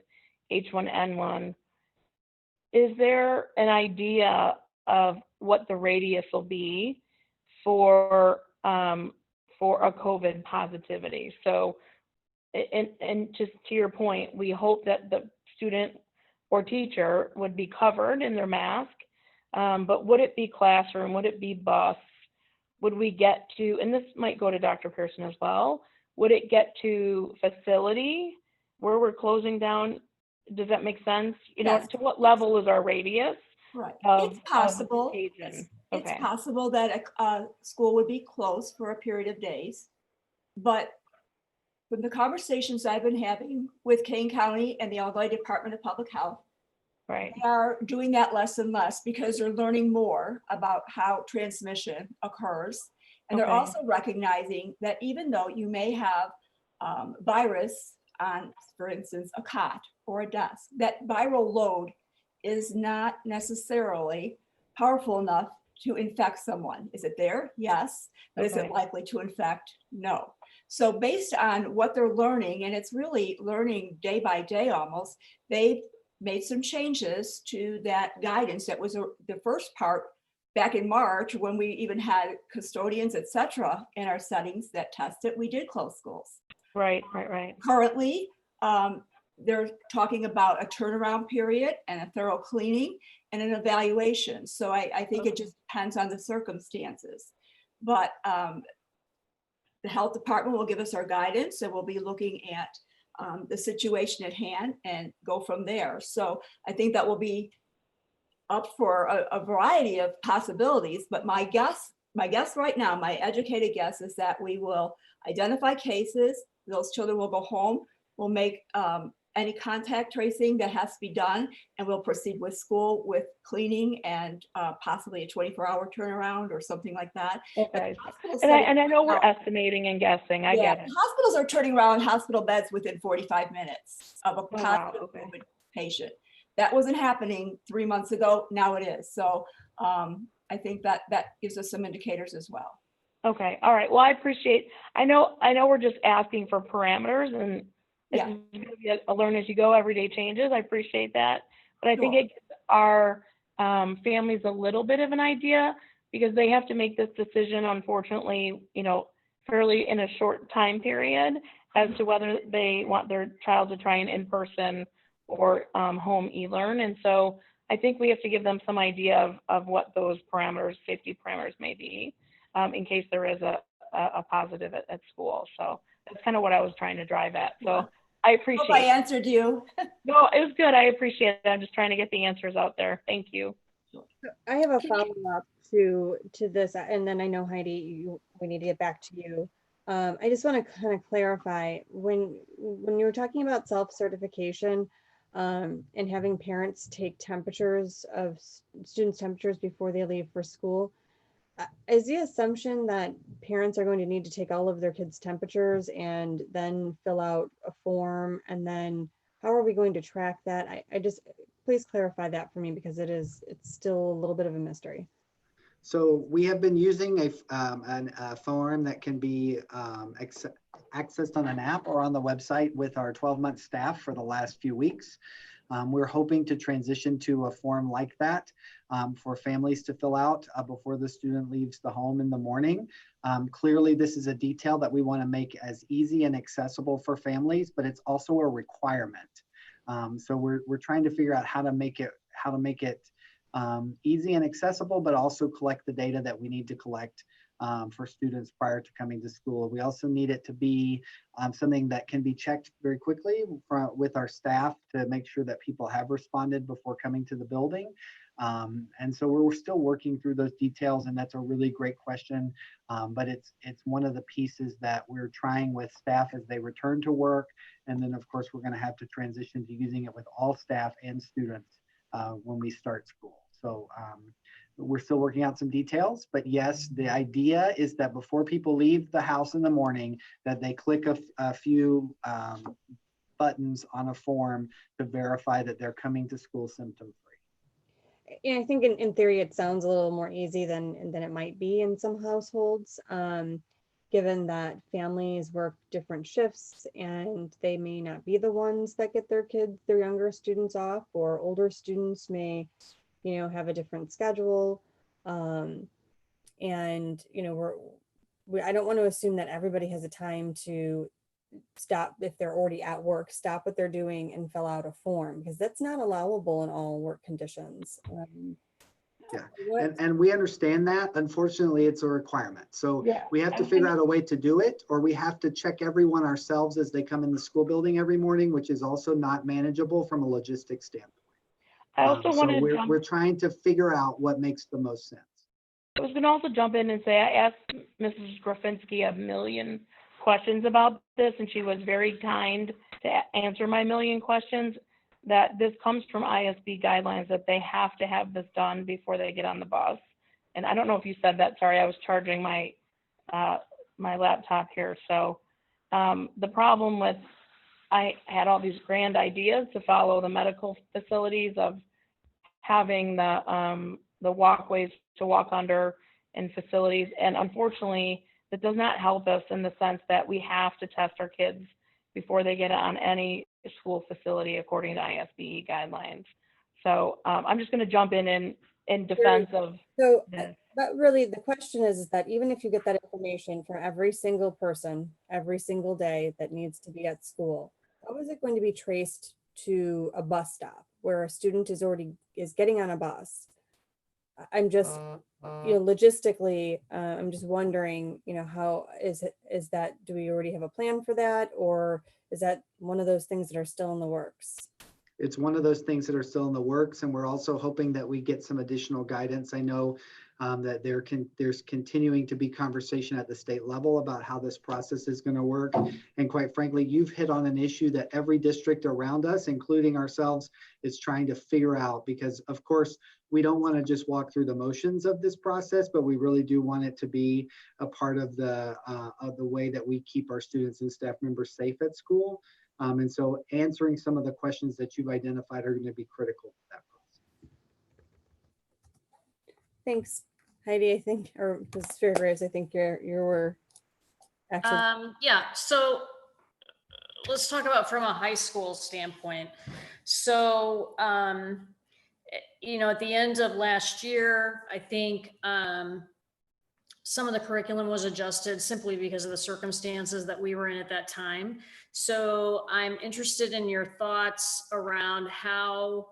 H1N1. Is there an idea of what the radius will be for a COVID positivity? So, and just to your point, we hope that the student or teacher would be covered in their mask, but would it be classroom? Would it be bus? Would we get to, and this might go to Dr. Pearson as well, would it get to facility where we're closing down? Does that make sense? Yes. To what level is our radius? Right. It's possible. It's It's possible that a school would be closed for a period of days, but from the conversations I've been having with Kane County and the Illinois Department of Public Health, right, they are doing that less and less because they're learning more about how transmission occurs. And they're Okay. also recognizing that even though you may have virus on, for instance, a cot or a desk, that viral load is not necessarily powerful enough to infect someone. Is it there? Yes. But is it Okay. likely to infect? No. So based on what they're learning, and it's really learning day by day almost, they've made some changes to that guidance. That was the first part back in March when we even had custodians, et cetera, in our settings that tested. We did close schools. Right. Currently, they're talking about a turnaround period and a thorough cleaning and an evaluation. So I think it just depends on the circumstances. But the health department will give us our guidance, and we'll be looking at the situation at hand and go from there. So I think that will be up for a variety of possibilities. But my guess right now, my educated guess, is that we will identify cases. Those children will go home. We'll make any contact tracing that has to be done, and we'll proceed with school with cleaning and possibly a 24-hour turnaround or something like that. Okay. And I know we're estimating and guessing. I get it. Hospitals are turning around hospital beds within 45 minutes of a positive COVID patient. That wasn't happening 3 months ago. Now it is. So I think that gives us some indicators as well. Okay. All right. Well, I appreciate. I know we're just asking for parameters, and it's going to be a learn as you go. Everyday changes. I appreciate that, but I think it gives our families a little bit of an idea, because they have to make this decision, unfortunately, fairly in a short time period, as to whether they want their child to try an in-person or home e-learn. And so I think we have to give them some idea of what those parameters, safety parameters may be, in case there is a positive at school. So that's kind of what I was trying to drive at. So I appreciate it. I answered you. No, it was good. I appreciate it. I'm just trying to get the answers out there. Thank you. I have a follow-up to this, and then I know, Heidi, we need to get back to you. I just want to kind of clarify, when you were talking about self-certification and having parents take temperatures of students' temperatures before they leave for school, is the assumption that parents are going to need to take all of their kids' temperatures and then fill out a form and then how are we going to track that? I just, please clarify that for me because it's still a little bit of a mystery. So we have been using a form that can be accessed on an app or on the website with our 12-month staff for the last few weeks. We're hoping to transition to a form like that for families to fill out before the student leaves the home in the morning. Clearly, this is a detail that we want to make as easy and accessible for families, but it's also a requirement. So we're trying to figure out how to make it easy and accessible, but also collect the data that we need to collect for students prior to coming to school. We also need it to be something that can be checked very quickly with our staff to make sure that people have responded before coming to the building. And so we're still working through those details, and that's a really great question. But it's one of the pieces that we're trying with staff as they return to work. And then of course, we're going to have to transition to using it with all staff and students when we start school. So we're still working out some details, but yes, the idea is that before people leave the house in the morning, that they click a few buttons on a form to verify that they're coming to school symptom-free. Yeah, I think in theory, it sounds a little more easy than it might be in some households, given that families work different shifts and they may not be the ones that get their younger students off, or older students may have a different schedule. And, I don't want to assume that everybody has a time to stop if they're already at work, stop what they're doing and fill out a form, because that's not allowable in all work conditions. Yeah, and we understand that. Unfortunately, it's a requirement. So yeah, we have to figure out a way to do it, or we have to check everyone ourselves as they come in the school building every morning, which is also not manageable from a logistics standpoint. I also wanted so to we're trying to figure out what makes the most sense. I was going to also jump in and say I asked Mrs. Grafinski a million questions about this, and she was very kind to answer my million questions. That this comes from ISB guidelines that they have to have this done before they get on the bus. And I don't know if you said that. Sorry, I was charging my my laptop here. So the problem with I had all these grand ideas to follow the medical facilities of having the walkways to walk under in facilities. And unfortunately, that does not help us in the sense that we have to test our kids before they get on any school facility according to ISBE guidelines. So I'm just going to jump in defense of this. But really the question is that even if you get that information from every single person, every single day that needs to be at school, how is it going to be traced to a bus stop where a student is getting on a bus? I'm just, logistically, I'm just wondering, how is that, do we already have a plan for that? Or is that one of those things that are still in the works? It's one of those things that are still in the works, and we're also hoping that we get some additional guidance. I know that there's continuing to be conversation at the state level about how this process is going to work. And quite frankly, you've hit on an issue that every district around us, including ourselves, is trying to figure out, because of course, we don't want to just walk through the motions of this process, but we really do want it to be a part of the way that we keep our students and staff members safe at school. And so answering some of the questions that you've identified are going to be critical to that process. Thanks, Heidi. I think, or Mrs. Fairgraves, I think you were actually. Yeah, so let's talk about from a high school standpoint. So, at the end of last year, I think some of the curriculum was adjusted simply because of the circumstances that we were in at that time. So I'm interested in your thoughts around how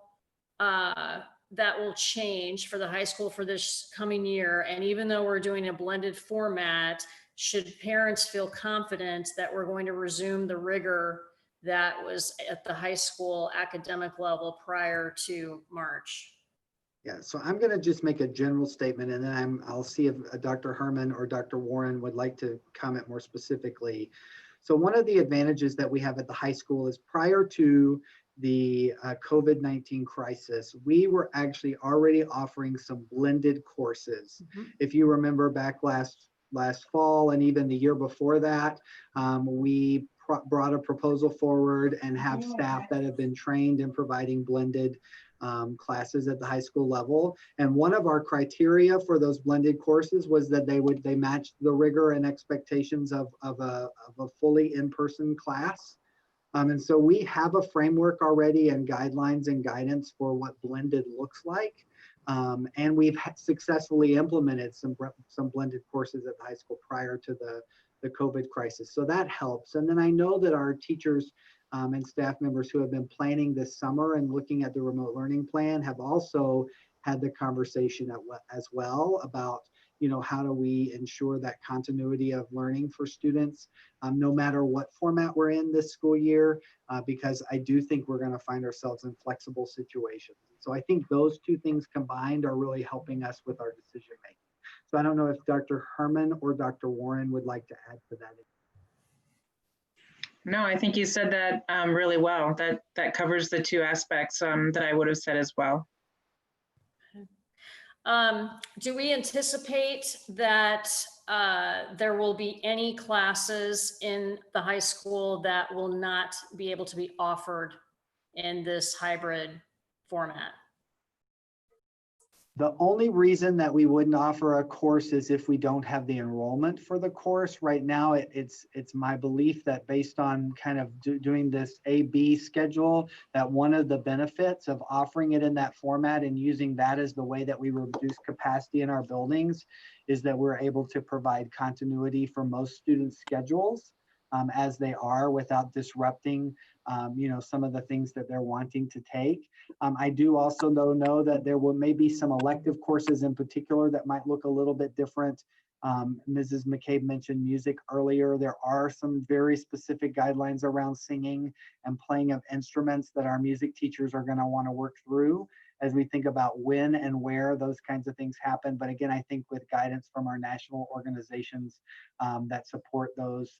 that will change for the high school for this coming year. And even though we're doing a blended format, should parents feel confident that we're going to resume the rigor that was at the high school academic level prior to March? Yeah, so I'm going to just make a general statement, and then I'll see if Dr. Herman or Dr. Warren would like to comment more specifically. So one of the advantages that we have at the high school is prior to the COVID-19 crisis, we were actually already offering some blended courses. If you remember back last fall and even the year before that, we brought a proposal forward and have staff that have been trained in providing blended classes at the high school level. And one of our criteria for those blended courses was that they matched the rigor and expectations of a fully in-person class. And so we have a framework already and guidelines and guidance for what blended looks like. And we've successfully implemented some blended courses at the high school prior to the COVID crisis. So that helps. And then I know that our teachers and staff members who have been planning this summer and looking at the remote learning plan have also had the conversation as well about, how do we ensure that continuity of learning for students, no matter what format we're in this school year, because I do think we're going to find ourselves in flexible situations. So I think those two things combined are really helping us with our decision making. So I don't know if Dr. Herman or Dr. Warren would like to add to that. No, I think you said that really well. That covers the two aspects that I would have said as well. Do we anticipate that there will be any classes in the high school that will not be able to be offered in this hybrid format? The only reason that we wouldn't offer a course is if we don't have the enrollment for the course. Right now, it's my belief that based on kind of doing this A-B schedule, that one of the benefits of offering it in that format and using that as the way that we reduce capacity in our buildings is that we're able to provide continuity for most students' schedules as they are without disrupting some of the things that they're wanting to take. I do also know that there may be some elective courses in particular that might look a little bit different. Mrs. McCabe mentioned music earlier. There are some very specific guidelines around singing and playing of instruments that our music teachers are going to want to work through as we think about when and where those kinds of things happen. But again, I think with guidance from our national organizations that support those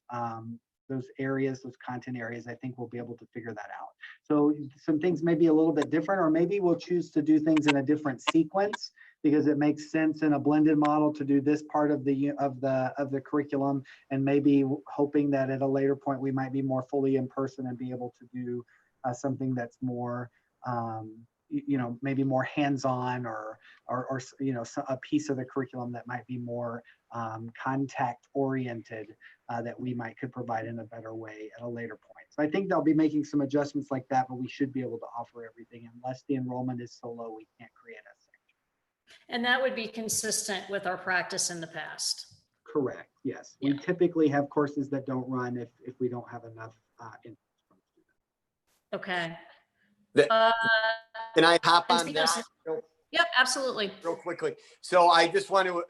areas, those content areas, I think we'll be able to figure that out. So some things may be a little bit different, or maybe we'll choose to do things in a different sequence because it makes sense in a blended model to do this part of the curriculum, and maybe hoping that at a later point we might be more fully in person and be able to do something that's more maybe more hands-on or a piece of the curriculum that might be more contact oriented that we could provide in a better way at a later point. So I think they'll be making some adjustments like that, but we should be able to offer everything unless the enrollment is so low we can't create a section. And that would be consistent with our practice in the past. Correct, yes. Yeah. We typically have courses that don't run if we don't have enough interest from students. Okay. Can I hop on that? Yep, absolutely. Real quickly. So I just want to,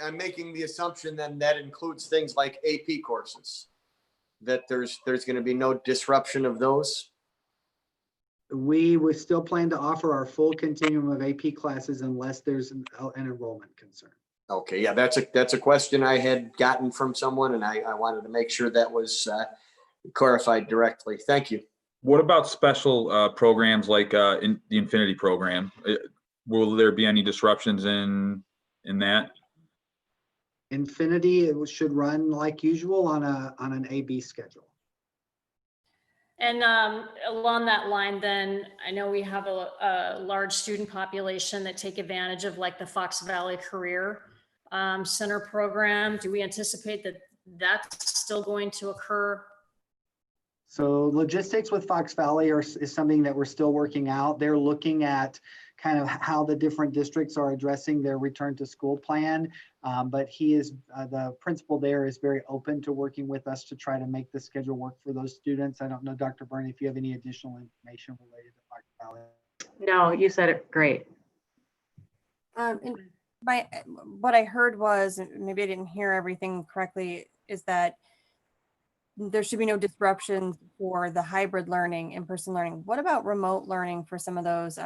I'm making the assumption then that includes things like AP courses, that there's going to be no disruption of those. We would still plan to offer our full continuum of AP classes unless there's an enrollment concern. Okay, yeah, that's a question I had gotten from someone, and I wanted to make sure that was clarified directly. Thank you. What about special programs like in the Infinity program? Will there be any disruptions in that? Infinity, it should run like usual on an AB schedule. And along that line, then, I know we have a large student population that take advantage of like the Fox Valley Career Center program. Do we anticipate that that's still going to occur? So logistics with Fox Valley is something that we're still working out. They're looking at kind of how the different districts are addressing their return to school plan. But the principal there is very open to working with us to try to make the schedule work for those students. I don't know, Dr. Byrne, if you have any additional information related to Fox Valley. No, you said it great. And what I heard was, maybe I didn't hear everything correctly, is that there should be no disruptions for the hybrid learning, in-person learning. What about remote learning for some of those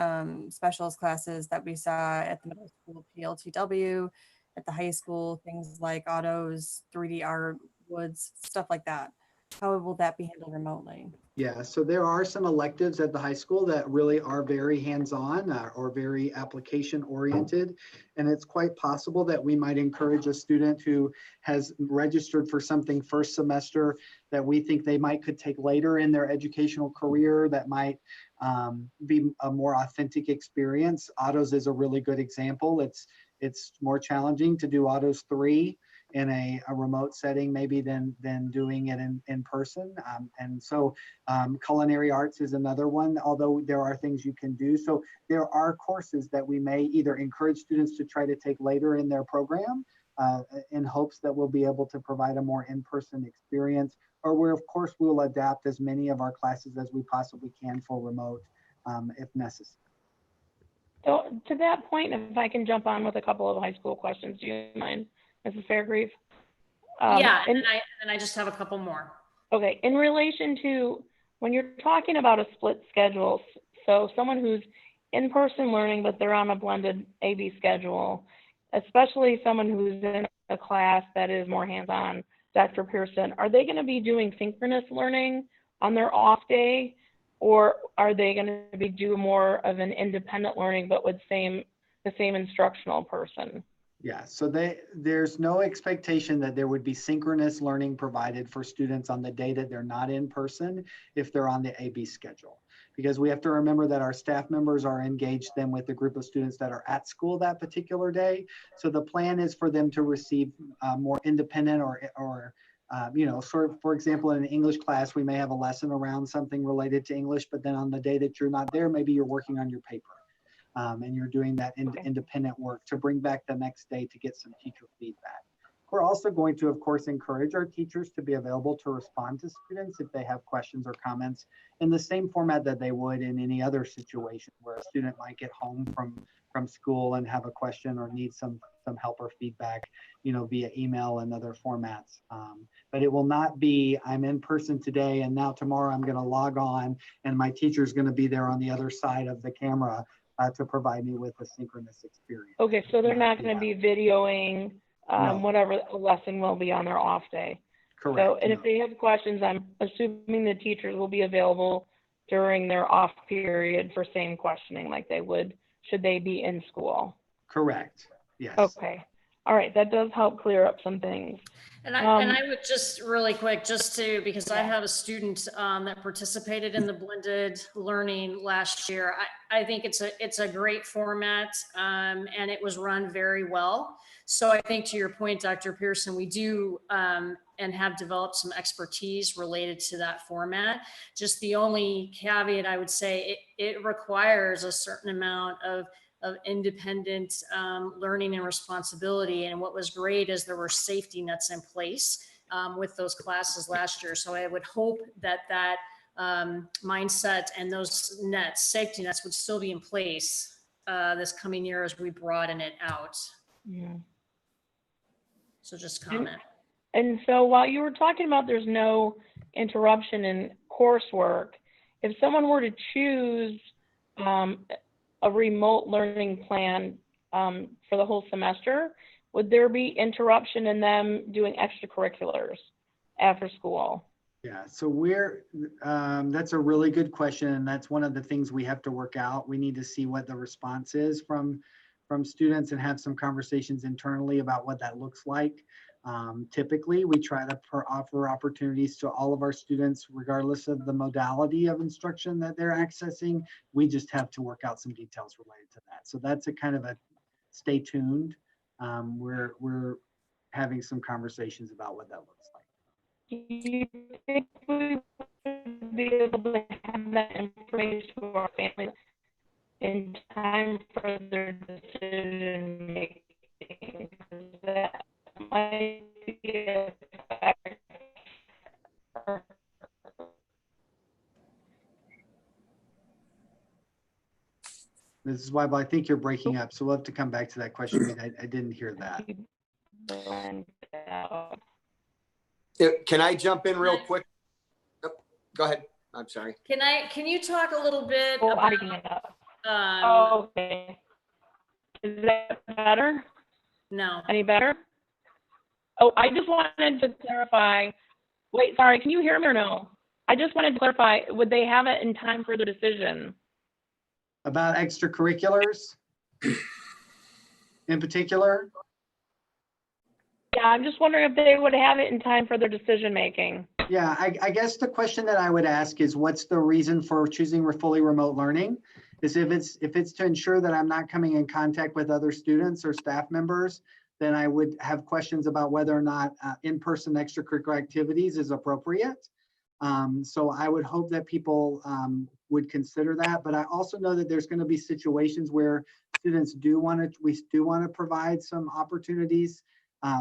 specialist classes that we saw at the middle school, PLTW, at the high school, things like autos, 3D art, woods, stuff like that? How will that be handled remotely? Yeah, so there are some electives at the high school that really are very hands-on or very application oriented. And it's quite possible that we might encourage a student who has registered for something first semester that we think they could take later in their educational career that might be a more authentic experience. Autos is a really good example. It's more challenging to do Autos 3 in a remote setting maybe than doing it in person. And so culinary arts is another one, although there are things you can do. So there are courses that we may either encourage students to try to take later in their program in hopes that we'll be able to provide a more in-person experience, or where of course we'll adapt as many of our classes as we possibly can for remote if necessary. So to that point, if I can jump on with a couple of high school questions, do you mind, Mrs. Fairgrieve? Yeah, and I just have a couple more. Okay, in relation to when you're talking about a split schedule, so someone who's in-person learning, but they're on a blended AB schedule, especially someone who's in a class that is more hands-on, Dr. Pearson, are they going to be doing synchronous learning on their off day, or are they going to be doing more of an independent learning, but with the same instructional person? Yeah, so there's no expectation that there would be synchronous learning provided for students on the day that they're not in person if they're on the AB schedule. Because we have to remember that our staff members are engaged then with the group of students that are at school that particular day. So the plan is for them to receive more independent or sort of, for example, in an English class, we may have a lesson around something related to English, but then on the day that you're not there, maybe you're working on your paper. And you're doing that independent work to bring back the next day to get some teacher feedback. We're also going to, of course, encourage our teachers to be available to respond to students if they have questions or comments in the same format that they would in any other situation where a student might get home from school and have a question or need some help or feedback, via email and other formats. But it will not be, I'm in person today and now tomorrow I'm going to log on and my teacher is going to be there on the other side of the camera to provide me with a synchronous experience. Okay, so they're not going to be videoing No. whatever the lesson will be on their off day. Correct. So, and no. if they have questions, I'm assuming the teachers will be available during their off period for same questioning like they would should they be in school. Correct. Yes. Okay. All right, that does help clear up some things. And I would just really quick, because I have a student that participated in the blended learning last year. I think it's a great format and it was run very well. So I think to your point, Dr. Pearson, we do and have developed some expertise related to that format. Just the only caveat I would say, it requires a certain amount of independent learning and responsibility. And what was great is there were safety nets in place with those classes last year. So I would hope that mindset and those safety nets would still be in place this coming year as we broaden it out. Yeah. So just comment. And so while you were talking about there's no interruption in coursework, if someone were to choose a remote learning plan for the whole semester, would there be interruption in them doing extracurriculars after school? Yeah, so that's a really good question. And that's one of the things we have to work out. We need to see what the response is from students and have some conversations internally about what that looks like. Typically, we try to offer opportunities to all of our students, regardless of the modality of instruction that they're accessing. We just have to work out some details related to that. So that's a kind of a stay tuned. We're having some conversations about what that looks like. Do you think we would be able to have that information to our families in time for their decision making? That might be a factor. This is why, but I think you're breaking up. So we'll have to come back to that question. I didn't hear that. Can I jump in real quick? Oh, go ahead. I'm sorry. Can you talk a little bit Oh, about I'm it up. Okay. Is that better? No. Any better? Oh, I just wanted to clarify Wait, sorry, can you hear me or no? I just wanted to clarify, would they have it in time for the decision? About extracurriculars in particular? Yeah, I'm just wondering if they would have it in time for their decision making. Yeah, I guess the question that I would ask is what's the reason for choosing fully remote learning? Is if it's to ensure that I'm not coming in contact with other students or staff members, then I would have questions about whether or not in-person extracurricular activities is appropriate. So I would hope that people would consider that, but I also know that there's going to be situations where students we do want to provide some opportunities.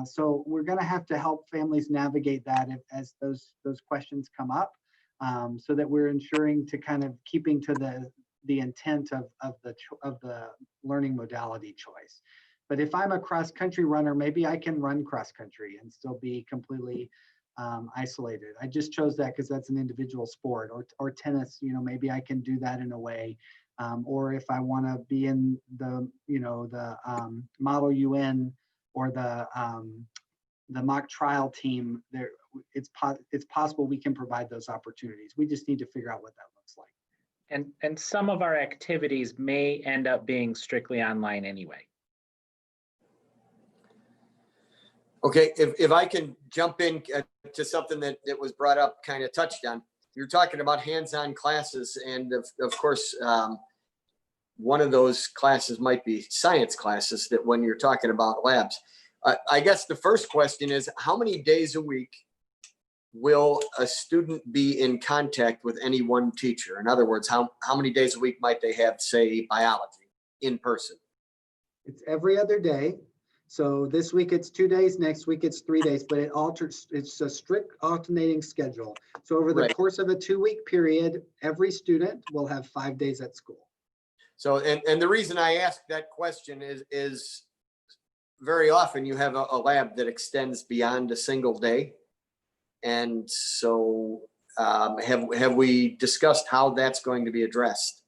So we're going to have to help families navigate that as those questions come up, so that we're ensuring to kind of keeping to the intent of the learning modality choice. But if I'm a cross-country runner, maybe I can run cross-country and still be completely isolated. I just chose that because that's an individual sport. Or tennis, maybe I can do that in a way. Or if I want to be in the Model UN or the mock trial team, it's possible we can provide those opportunities. We just need to figure out what that looks like. And some of our activities may end up being strictly online anyway. Okay, if I can jump in to something that was brought up, kind of touched on, you're talking about hands-on classes, and of course, one of those classes might be science classes, that when you're talking about labs. I guess the first question is, how many days a week will a student be in contact with any one teacher? In other words, how many days a week might they have, say, biology in person? It's every other day. So this week it's 2 days, next week it's 3 days, but it alters, it's a strict alternating schedule. So over the course of a 2-week period, every student will have 5 days at school. So, and the reason I ask that question is very often you have a lab that extends beyond a single day. And so have we discussed how that's going to be addressed?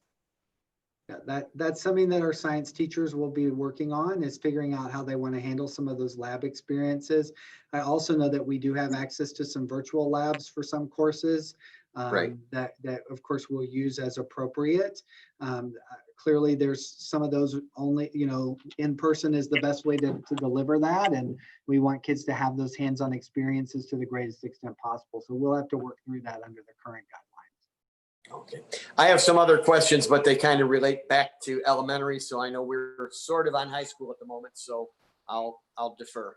Yeah, that's something that our science teachers will be working on, is figuring out how they want to handle some of those lab experiences. I also know that we do have access to some virtual labs for some courses that of course we'll use as appropriate. Clearly there's some of those only, in person is the best way to deliver that. And we want kids to have those hands-on experiences to the greatest extent possible. So we'll have to work through that under the current guidelines. Okay, I have some other questions, but they kind of relate back to elementary. So I know we're sort of on high school at the moment, so I'll defer.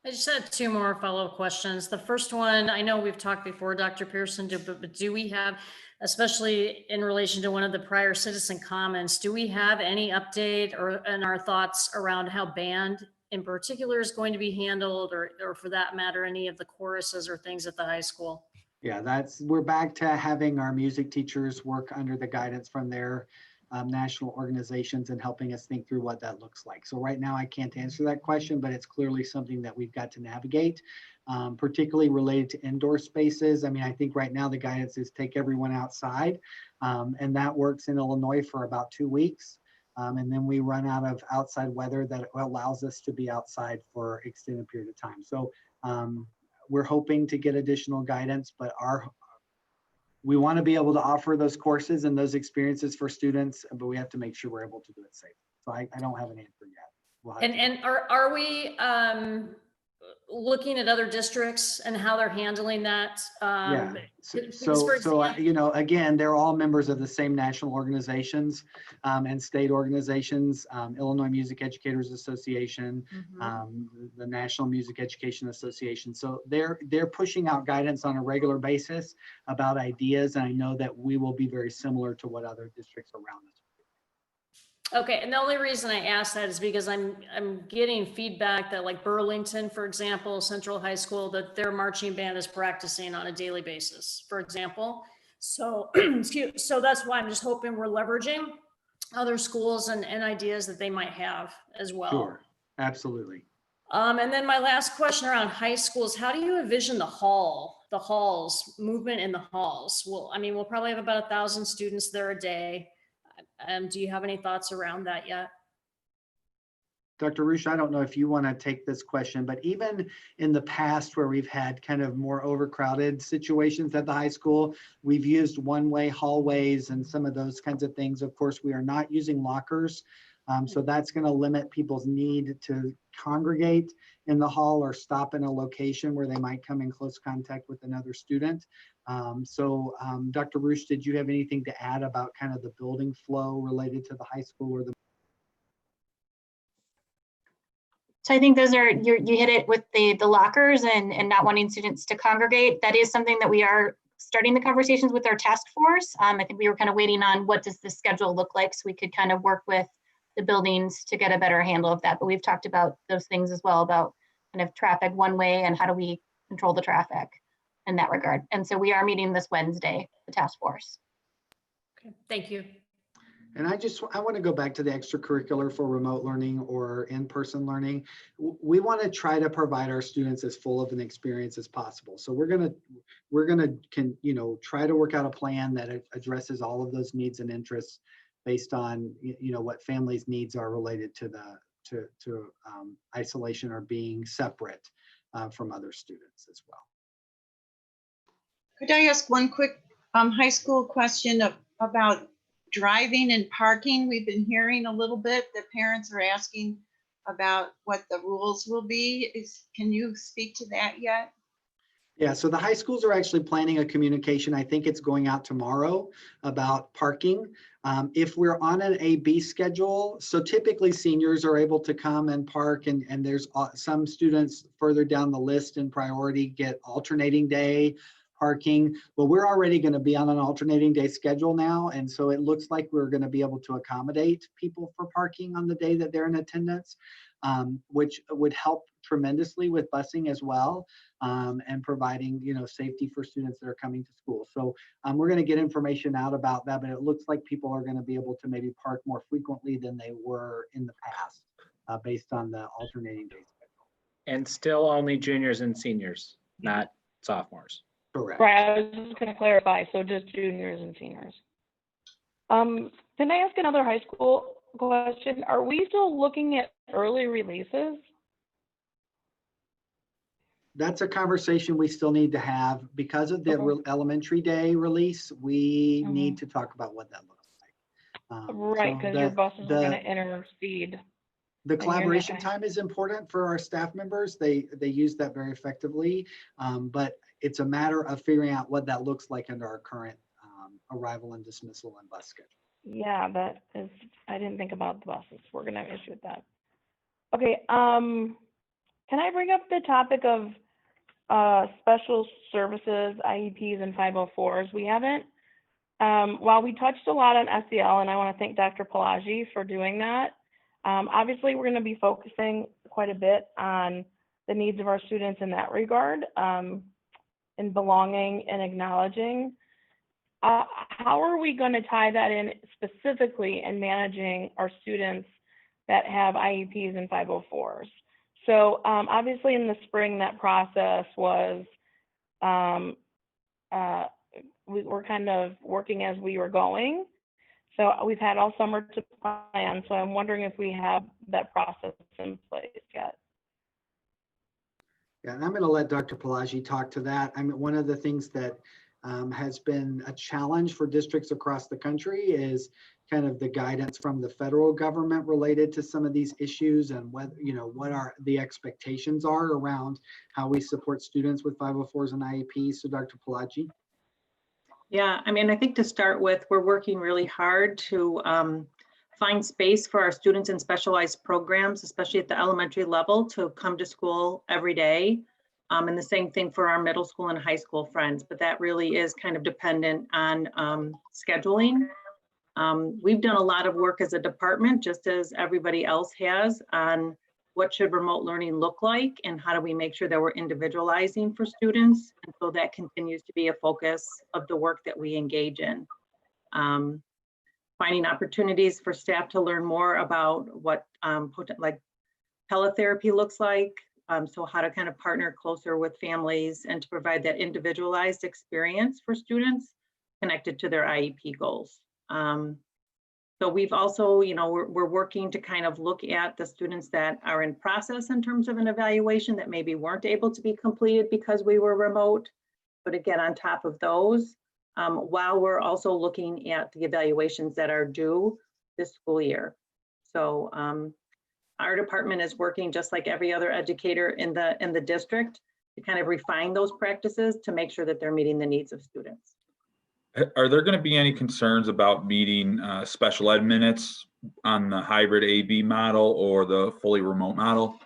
I just had 2 more follow-up questions. The first one, I know we've talked before, Dr. Pearson, but do we have, especially in relation to one of the prior citizen comments, do we have any update or in our thoughts around how band in particular is going to be handled, or for that matter, any of the choruses or things at the high school? Yeah, we're back to having our music teachers work under the guidance from their national organizations and helping us think through what that looks like. So right now I can't answer that question, but it's clearly something that we've got to navigate, particularly related to indoor spaces. I mean, I think right now the guidance is take everyone outside, and that works in Illinois for about 2 weeks. And then we run out of outside weather that allows us to be outside for extended period of time. So we're hoping to get additional guidance, but we want to be able to offer those courses and those experiences for students, but we have to make sure we're able to do it safely. So I don't have an answer yet. And are we looking at other districts and how they're handling that? Yeah. So again, they're all members of the same national organizations and state organizations, Illinois Music Educators Association, the National Music Education Association. So they're pushing out guidance on a regular basis about ideas, and I know that we will be very similar to what other districts around us. Okay, and the only reason I ask that is because I'm getting feedback that, like Burlington, for example, Central High School, that their marching band is practicing on a daily basis, for example. So, so that's why I'm just hoping we're leveraging other schools and ideas that they might have as well. Sure, absolutely. And then my last question around high schools, how do you envision the halls, movement in the halls? Well, I mean, we'll probably have about 1,000 students there a day. Do you have any thoughts around that yet? Dr. Rush, I don't know if you want to take this question, but even in the past where we've had kind of more overcrowded situations at the high school, we've used one-way hallways and some of those kinds of things. Of course, we are not using lockers. So that's going to limit people's need to congregate in the hall or stop in a location where they might come in close contact with another student. Dr. Rush, did you have anything to add about kind of the building flow related to the high school or the? So I think those are, you hit it with the lockers and not wanting students to congregate. That is something that we are starting the conversations with our task force. I think we were kind of waiting on what does the schedule look like so we could kind of work with the buildings to get a better handle of that. But we've talked about those things as well, about kind of traffic one way and how do we control the traffic in that regard. And so we are meeting this Wednesday, the task force. Okay, thank you. And I want to go back to the extracurricular for remote learning or in-person learning. We want to try to provide our students as full of an experience as possible. So we're gonna try to work out a plan that addresses all of those needs and interests based on what families' needs are related to isolation or being separate from other students as well. Could I ask one quick high school question about driving and parking? We've been hearing a little bit that parents are asking about what the rules will be. Can you speak to that yet? Yeah, so the high schools are actually planning a communication. I think it's going out tomorrow about parking. If we're on an A-B schedule, so typically seniors are able to come and park, and there's some students further down the list in priority get alternating day parking, but we're already going to be on an alternating day schedule now. And so it looks like we're going to be able to accommodate people for parking on the day that they're in attendance, which would help tremendously with busing as well, and providing, safety for students that are coming to school. So we're going to get information out about that, but it looks like people are going to be able to maybe park more frequently than they were in the past, based on the alternating day schedule. And still only juniors and seniors, not sophomores. Correct. Right, I was just going to clarify, so just juniors and seniors. Can I ask another high school question? Are we still looking at early releases? That's a conversation we still need to have because of the elementary day release. We need to talk about what that looks like. Right, because your buses are going to intercede. The collaboration time is important for our staff members. They use that very effectively, but it's a matter of figuring out what that looks like under our current arrival and dismissal and bus schedule. Yeah, that is, I didn't think about the buses. We're going to have issue with that. Okay, can I bring up the topic of special services, IEPs, and 504s? We haven't, while we touched a lot on SEL, and I want to thank Dr. Pelagi for doing that, obviously we're going to be focusing quite a bit on the needs of our students in that regard, and belonging and acknowledging. How are we going to tie that in specifically in managing our students that have IEPs and 504s? So obviously in the spring, that process was, we were kind of working as we were going. So we've had all summer to plan. So I'm wondering if we have that process in place yet. Yeah, and I'm going to let Dr. Pelagi talk to that. I mean, one of the things that has been a challenge for districts across the country is kind of the guidance from the federal government related to some of these issues and what the expectations are around how we support students with 504s and IEPs. So Dr. Pelagi. Yeah, I mean, I think to start with, we're working really hard to find space for our students in specialized programs, especially at the elementary level, to come to school every day. And the same thing for our middle school and high school friends, but that really is kind of dependent on scheduling. We've done a lot of work as a department, just as everybody else has, on what should remote learning look like and how do we make sure that we're individualizing for students. And so that continues to be a focus of the work that we engage in. Finding opportunities for staff to learn more about what like teletherapy looks like. So how to kind of partner closer with families and to provide that individualized experience for students connected to their IEP goals. So we've also, we're working to kind of look at the students that are in process in terms of an evaluation that maybe weren't able to be completed because we were remote. But again, on top of those, while we're also looking at the evaluations that are due this school year. So our department is working just like every other educator in the district to kind of refine those practices to make sure that they're meeting the needs of students. Are there going to be any concerns about meeting special ed minutes on the hybrid AB model or the fully remote model?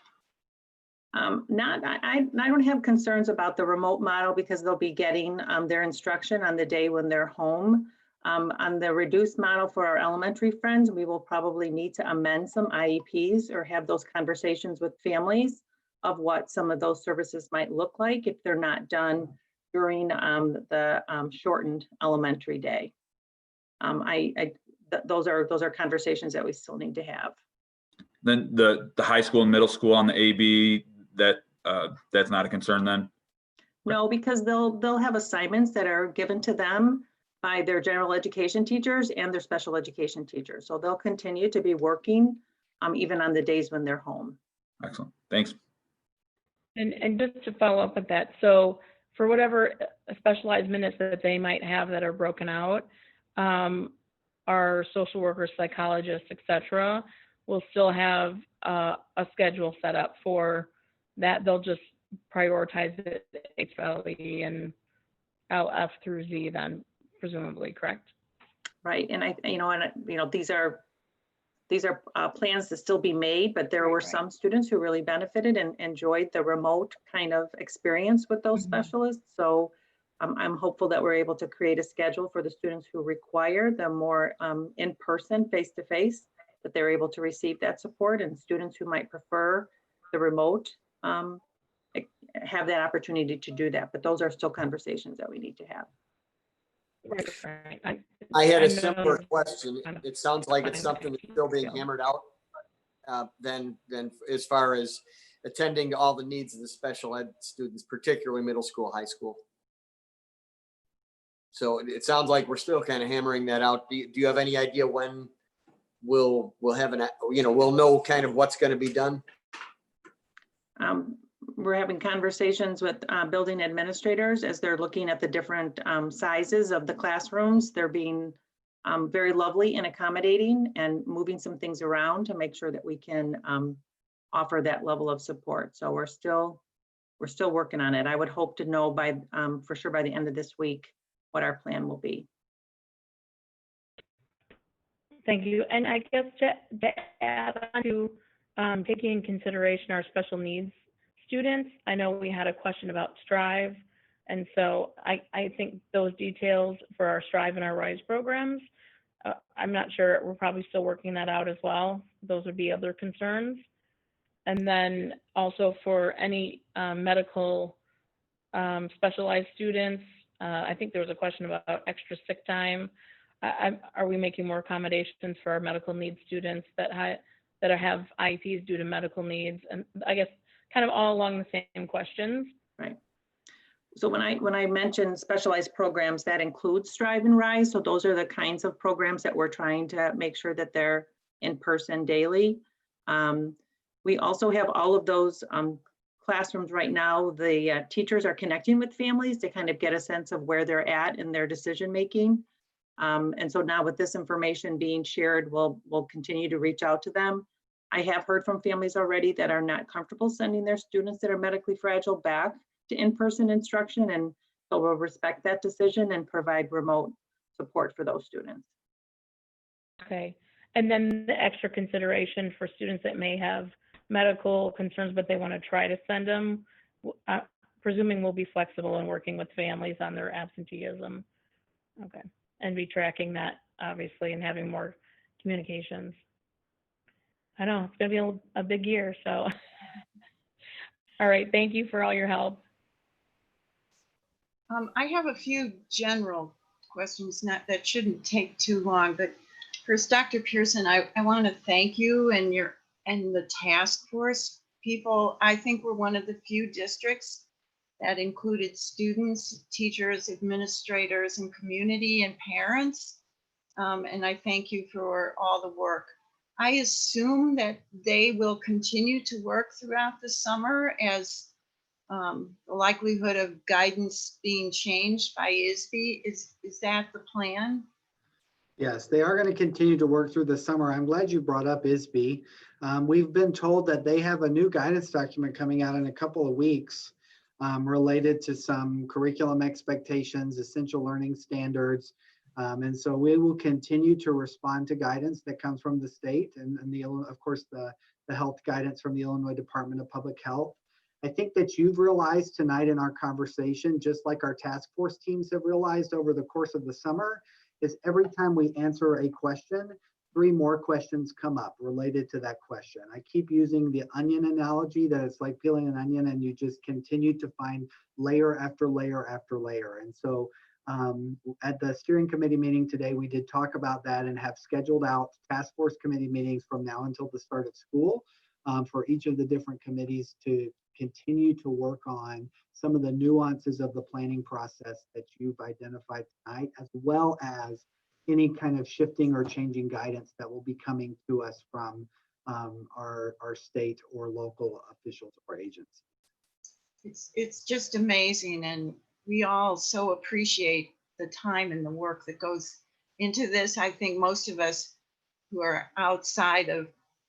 I don't have concerns about the remote model because they'll be getting their instruction on the day when they're home. On the reduced model for our elementary friends, we will probably need to amend some IEPs or have those conversations with families of what some of those services might look like if they're not done during the shortened elementary day. Those are conversations that we still need to have. Then the high school and middle school on the AB, that's not a concern then? No, because they'll have assignments that are given to them by their general education teachers and their special education teachers. So they'll continue to be working even on the days when they're home. Excellent, thanks. And just to follow up with that, so for whatever specialized minutes that they might have that are broken out, our social workers, psychologists, et cetera, will still have a schedule set up for that. They'll just prioritize it HLE and LF through Z then, presumably, correct? Right, and these are plans to still be made, but there were some students who really benefited and enjoyed the remote kind of experience with those specialists. So I'm hopeful that we're able to create a schedule for the students who require the more in-person, face-to-face, that they're able to receive that support, and students who might prefer the remote have that opportunity to do that. But those are still conversations that we need to have. Right. I had a similar question. It sounds like it's something that's still being hammered out. Then as far as attending to all the needs of the special ed students, particularly middle school, high school. So it sounds like we're still kind of hammering that out. Do you have any idea when we'll have we'll know kind of what's going to be done? We're having conversations with building administrators as they're looking at the different sizes of the classrooms. They're being very lovely and accommodating and moving some things around to make sure that we can offer that level of support. So we're still working on it. I would hope to know for sure by the end of this week what our plan will be. Thank you. And I guess to add on to taking in consideration our special needs students, I know we had a question about Strive. And so I think those details for our Strive and our RISE programs, I'm not sure, we're probably still working that out as well. Those would be other concerns. And then also for any medical specialized students, I think there was a question about extra sick time. Are we making more accommodations for our medical needs students that have IEPs due to medical needs? And I guess kind of all along the same questions. Right. So when I mention specialized programs, that includes Strive and Rise. So those are the kinds of programs that we're trying to make sure that they're in person daily. We also have all of those classrooms right now. The teachers are connecting with families to kind of get a sense of where they're at in their decision making. And so now with this information being shared, we'll continue to reach out to them. I have heard from families already that are not comfortable sending their students that are medically fragile back to in-person instruction, and so we'll respect that decision and provide remote support for those students. Okay, and then the extra consideration for students that may have medical concerns, but they want to try to send them, presuming we'll be flexible in working with families on their absenteeism. Okay, and be tracking that obviously and having more communications. I know it's gonna be a big year, so. All right, thank you for all your help. I have a few general questions that shouldn't take too long, but first, Dr. Pearson, I want to thank you and the task force people. I think we're one of the few districts that included students, teachers, administrators, and community and parents And I thank you for all the work. I assume that they will continue to work throughout the summer as the likelihood of guidance being changed by ISB. Is that the plan? Yes, they are going to continue to work through the summer. I'm glad you brought up ISB. We've been told that they have a new guidance document coming out in a couple of weeks related to some curriculum expectations, essential learning standards. And so we will continue to respond to guidance that comes from the state and of course, the health guidance from the Illinois Department of Public Health. I think that you've realized tonight in our conversation, just like our task force teams have realized over the course of the summer, is every time we answer a question, 3 more questions come up related to that question. I keep using the onion analogy that it's like peeling an onion and you just continue to find layer after layer after layer. And so at the steering committee meeting today, we did talk about that and have scheduled out task force committee meetings from now until the start of school for each of the different committees to continue to work on some of the nuances of the planning process that you've identified tonight, as well as any kind of shifting or changing guidance that will be coming to us from our state or local officials or agencies. It's just amazing, and we all so appreciate the time and the work that goes into this. I think most of us who are outside of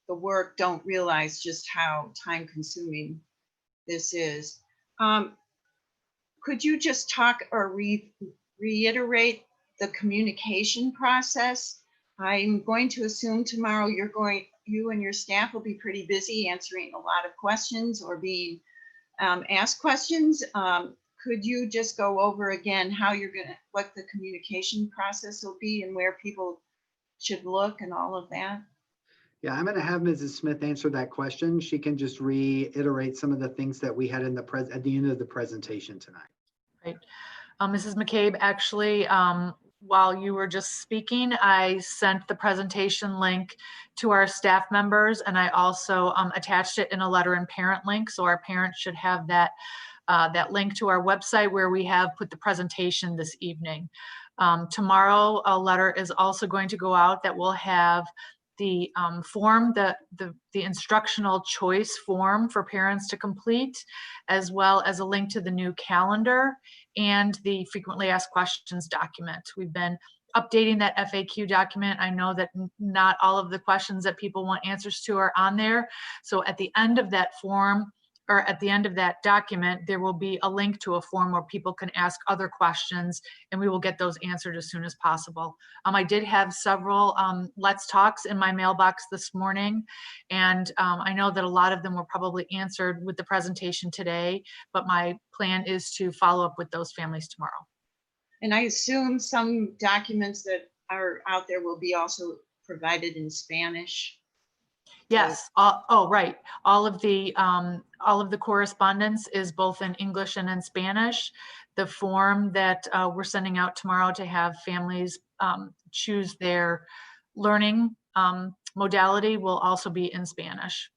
the work don't realize just how time consuming this is. Could you just talk or reiterate the communication process? I'm going to assume tomorrow you and your staff will be pretty busy answering a lot of questions or being asked questions. Could you just go over again how what the communication process will be and where people should look and all of that? Yeah, I'm going to have Mrs. Smith answer that question. She can just reiterate some of the things that we had in at the end of the presentation tonight. Right. Mrs. McCabe, actually, while you were just speaking, I sent the presentation link to our staff members, and I also attached it in a letter and parent link. So our parents should have that, that link to our website where we have put the presentation this evening. Tomorrow, a letter is also going to go out that will have the form, the instructional choice form for parents to complete, as well as a link to the new calendar and the frequently asked questions document. We've been updating that FAQ document. I know that not all of the questions that people want answers to are on there. So at the end of that form, or at the end of that document, there will be a link to a form where people can ask other questions, and we will get those answered as soon as possible. I did have several Let's Talks in my mailbox this morning, and I know that a lot of them were probably answered with the presentation today, but my plan is to follow up with those families tomorrow. And I assume some documents that are out there will be also provided in Spanish. Yes. Oh, right. All of the correspondence is both in English and in Spanish. The form that we're sending out tomorrow to have families choose their learning modality will also be in Spanish.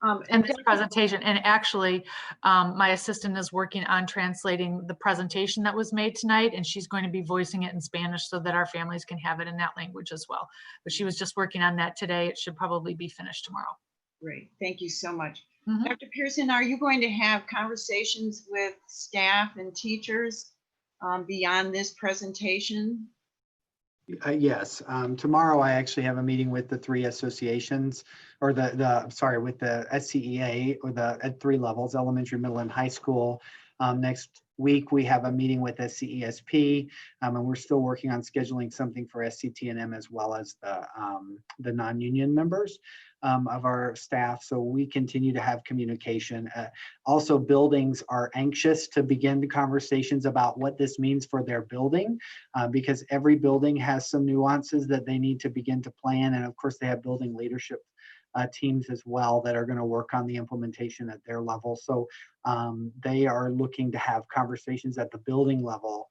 And this presentation, and actually my assistant is working on translating the presentation that was made tonight, and she's going to be voicing it in Spanish so that our families can have it in that language as well. But she was just working on that today. It should probably be finished tomorrow. Great, thank you so much. Mm-hmm. Dr. Pearson, are you going to have conversations with staff and teachers beyond this presentation? Yes, tomorrow I actually have a meeting with the 3 associations, or with the SCEA, or at 3 levels, elementary, middle, and high school. Next week we have a meeting with SCESP, and we're still working on scheduling something for SCTNM as well as the non-union members of our staff. So we continue to have communication. Also, buildings are anxious to begin the conversations about what this means for their building, because every building has some nuances that they need to begin to plan. And of course, they have building leadership teams as well that are going to work on the implementation at their level. So they are looking to have conversations at the building level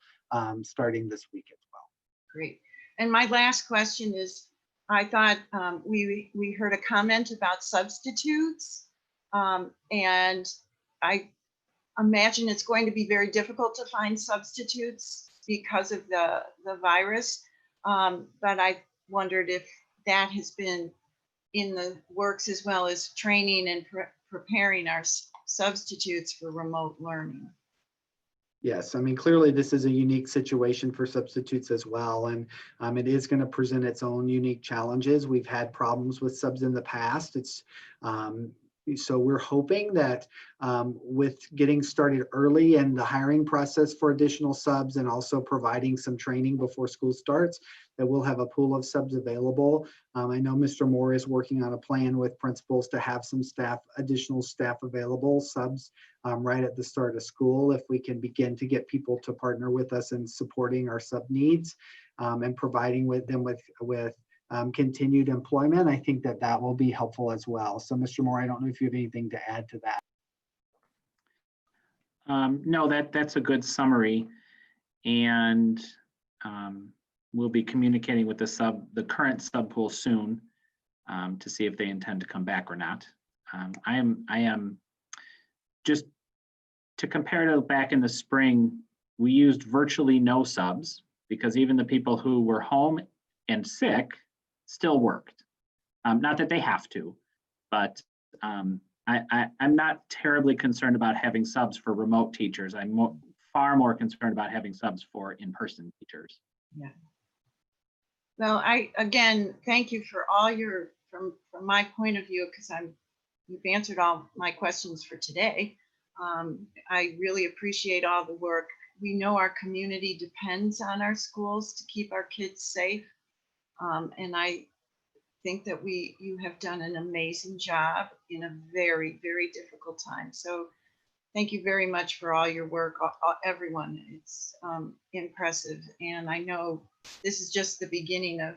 starting this week as well. Great. And my last question is, I thought we heard a comment about substitutes, and I imagine it's going to be very difficult to find substitutes because of the virus. But I wondered if that has been in the works, as well as training and preparing our substitutes for remote learning. Yes, I mean, clearly this is a unique situation for substitutes as well, and it is going to present its own unique challenges. We've had problems with subs in the past. So we're hoping that with getting started early in the hiring process for additional subs, and also providing some training before school starts, that we'll have a pool of subs available. I know Mr. Moore is working on a plan with principals to have some additional staff available, subs, right at the start of school, if we can begin to get people to partner with us in supporting our sub needs, and providing them with continued employment. I think that will be helpful as well. So Mr. Moore, I don't know if you have anything to add to that. No, that's a good summary. And we'll be communicating with the current sub pool soon to see if they intend to come back or not. I am just to compare to back in the spring, we used virtually no subs because even the people who were home and sick still worked. Not that they have to, but I'm not terribly concerned about having subs for remote teachers. I'm far more concerned about having subs for in-person teachers. Yeah. Well, I again thank you for all your from my point of view, because you've answered all my questions for today. I really appreciate all the work. We know our community depends on our schools to keep our kids safe, and I think that you have done an amazing job in a very, very difficult time. So thank you very much for all your work, everyone. It's impressive. And I know this is just the beginning of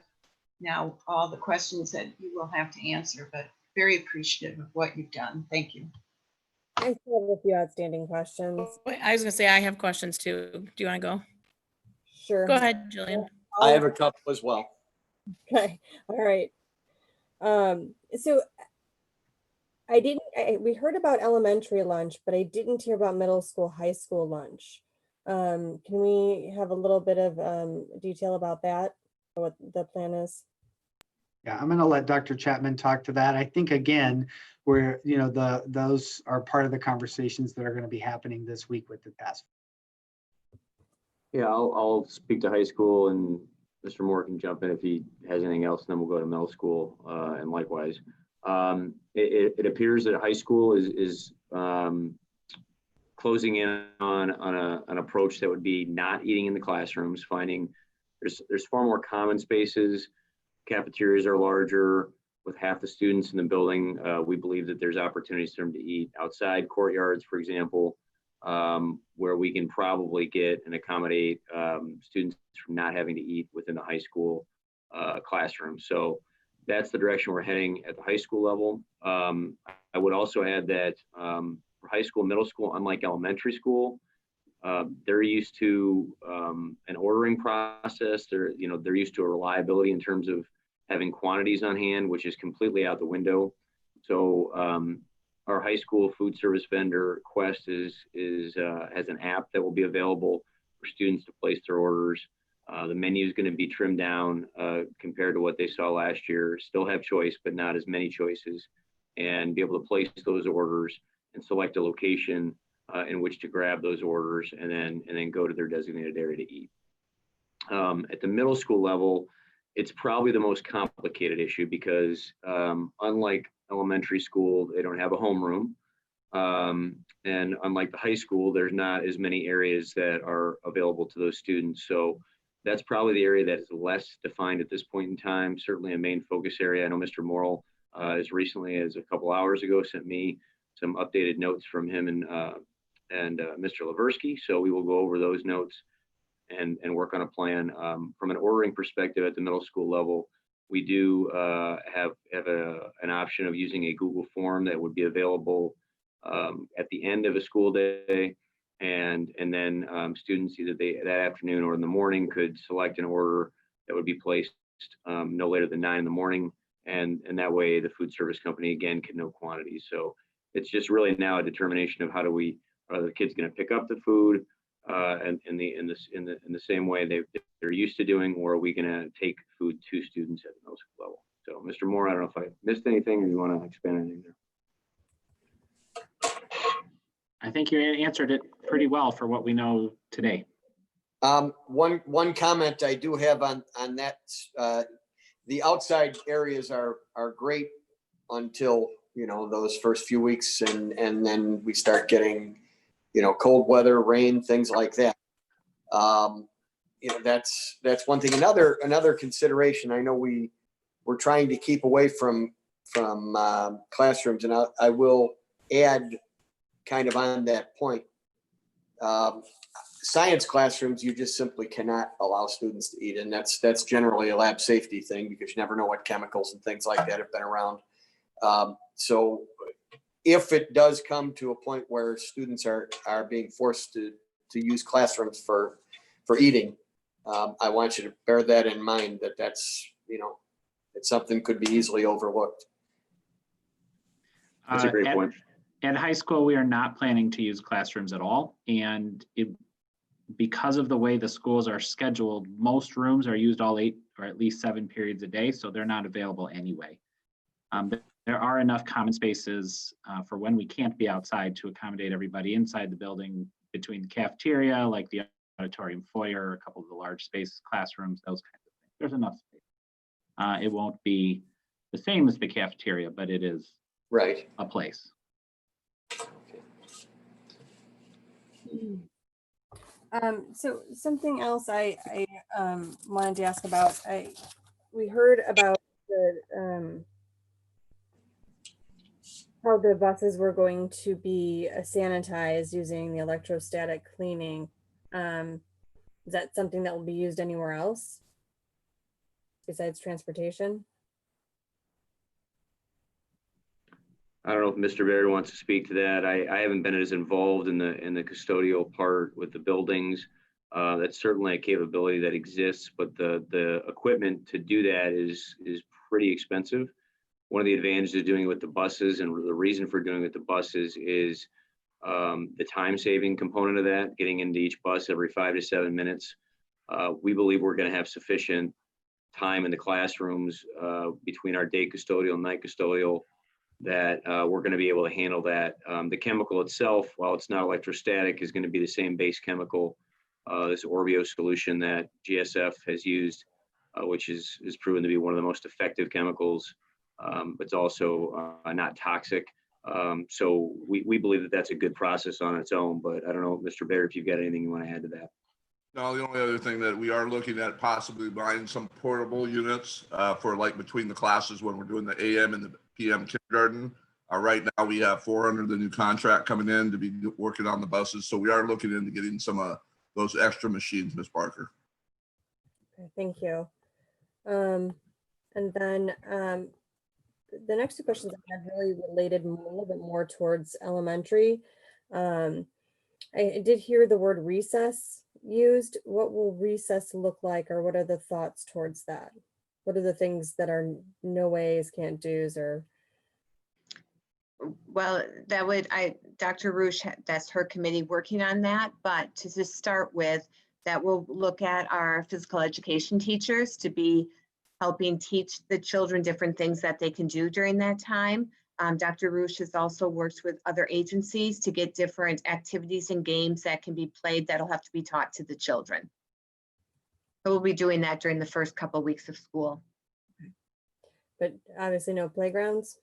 now all the questions that you will have to answer, but very appreciative of what you've done. Thank you. I still have a few outstanding questions. Wait, I was gonna say I have questions too. Do you want to go? Sure. Go ahead, Jillian. I have a couple as well. Okay. All right. So we heard about elementary lunch, but I didn't hear about middle school, high school lunch. Can we have a little bit of detail about that, what the plan is? Yeah, I'm going to let Dr. Chapman talk to that. I think, again, those are part of the conversations that are going to be happening this week with the task. Yeah, I'll speak to high school, and Mr. Moore can jump in if he has anything else, and then we'll go to middle school, and likewise. It appears that high school is closing in on an approach that would be not eating in the classrooms, finding there's far more common spaces. Cafeterias are larger. With half the students in the building, we believe that there's opportunities for them to eat outside courtyards, for example, where we can probably get and accommodate students from not having to eat within the high school classroom. So that's the direction we're heading at the high school level. I would also add that for high school, middle school, unlike elementary school, they're used to an ordering process. They're used to a reliability in terms of having quantities on hand, which is completely out the window. So our high school food service vendor, Quest, has an app that will be available for students to place their orders. The menu is going to be trimmed down compared to what they saw last year. Still have choice, but not as many choices, and be able to place those orders and select a location in which to grab those orders, and then go to their designated area to eat. At the middle school level, it's probably the most complicated issue because unlike elementary school, they don't have a homeroom. And unlike the high school, there's not as many areas that are available to those students. So that's probably the area that is less defined at this point in time, certainly a main focus area. I know Mr. Morrill, as recently as a couple hours ago, sent me some updated notes from him and Mr. Leversky. So we will go over those notes and work on a plan. From an ordering perspective at the middle school level, we do have an option of using a Google form that would be available at the end of a school day, and then students either that afternoon or in the morning could select an order that would be placed no later than 9 in the morning, and that way the food service company again can know quantities. So it's just really now a determination of are the kids going to pick up the food? and in the same way they're used to doing, or are we going to take food to students at the middle school level? So, Mr. Moore, I don't know if I missed anything, or you want to expand anything there. I think you answered it pretty well for what we know today. One comment I do have on that, the outside areas are great until, you know, those first few weeks, and then we start getting, you know, cold weather, rain, things like that. You know, that's one thing. Another consideration, I know we're trying to keep away from classrooms, and I will add kind of on that point. Science classrooms, you just simply cannot allow students to eat, and that's generally a lab safety thing, because you never know what chemicals and things like that have been around. So if it does come to a point where students are being forced to use classrooms for eating, I want you to bear that in mind, that's, you know, it's something could be easily overlooked. That's a great point. At high school, we are not planning to use classrooms at all. And because of the way the schools are scheduled, most rooms are used all 8 or at least 7 periods a day, so they're not available anyway. There are enough common spaces for when we can't be outside to accommodate everybody inside the building, between the cafeteria, like the auditorium foyer, a couple of the large space classrooms, those kinds of things. There's enough space. It won't be the same as the cafeteria, but it is right a place. So something else I wanted to ask about, we heard about the how the buses were going to be sanitized using the electrostatic cleaning. Is that something that will be used anywhere else besides transportation? I don't know if Mr. Barry wants to speak to that. I haven't been as involved in the custodial part with the buildings. That's certainly a capability that exists, but the equipment to do that is pretty expensive. One of the advantages of doing it with the buses, and the reason for doing it with the buses, is the time saving component of that, getting into each bus every 5 to 7 minutes. We believe we're going to have sufficient time in the classrooms between our day custodial and night custodial that we're going to be able to handle that. The chemical itself, while it's not electrostatic, is going to be the same base chemical, this Orbio solution that GSF has used, which is proven to be one of the most effective chemicals, but it's also not toxic. So we believe that that's a good process on its own, but I don't know, Mr. Bader, if you've got anything you want to add to that. No, the only other thing that we are looking at possibly buying some portable units for like between the classes when we're doing the AM and the PM kindergarten. Right now we have 400, the new contract coming in to be working on the buses. So we are looking into getting some of those extra machines, Ms. Barker. Okay, thank you. And then the next 2 questions I had really related a little bit more towards elementary. I did hear the word recess used. What will recess look like, or what are the thoughts towards that? What are the things that are no ways, can't do's, or? Well, that would, Dr. Roosh, that's her committee working on that, but to just start with, that we'll look at our physical education teachers to be helping teach the children different things that they can do during that time. Dr. Roosh has also worked with other agencies to get different activities and games that can be played that'll have to be taught to the children. So we'll be doing that during the first couple of weeks of school. But obviously no playgrounds?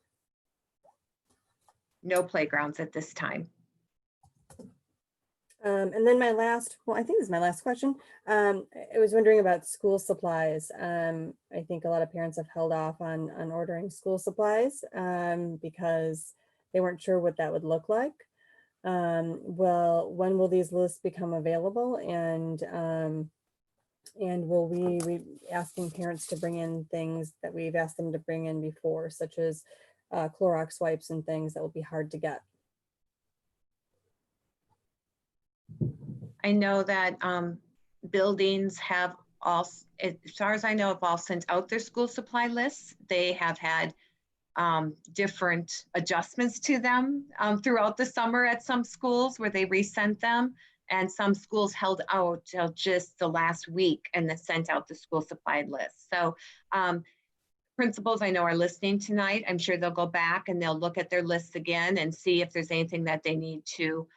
No playgrounds at this time. And then my last, well, I think this is my last question. I was wondering about school supplies. I think a lot of parents have held off on ordering school supplies because they weren't sure what that would look like. Well, when will these lists become available? And will we be asking parents to bring in things that we've asked them to bring in before, such as Clorox wipes and things that will be hard to get? I know that buildings have all, as far as I know, have all sent out their school supply lists. They have had different adjustments to them throughout the summer at some schools where they resent them. And some schools held out till just the last week and then sent out the school supplied list. So principals I know are listening tonight. I'm sure they'll go back and they'll look at their lists again and see if there's anything that they need to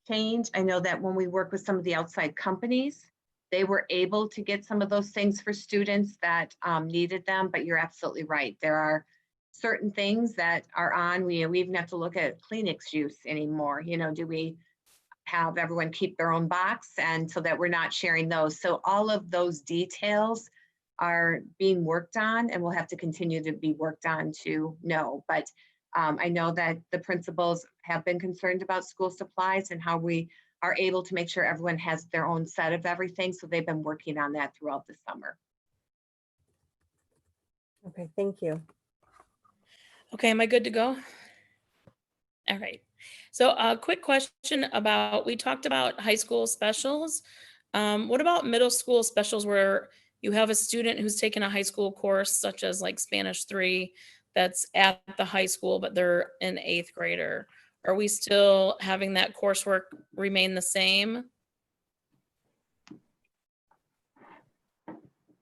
change. I know that when we work with some of the outside companies, they were able to get some of those things for students that needed them, but you're absolutely right. There are certain things that are on, we even have to look at Kleenex use anymore. You know, do we have everyone keep their own box, and so that we're not sharing those. So all of those details are being worked on and will have to continue to be worked on to know. But I know that the principals have been concerned about school supplies and how we are able to make sure everyone has their own set of everything. So they've been working on that throughout the summer. Okay, thank you. Okay, am I good to go? All right. So a quick question about, we talked about high school specials. What about middle school specials where you have a student who's taken a high school course, such as like Spanish 3, that's at the high school, but they're an 8th grader? Are we still having that coursework remain the same?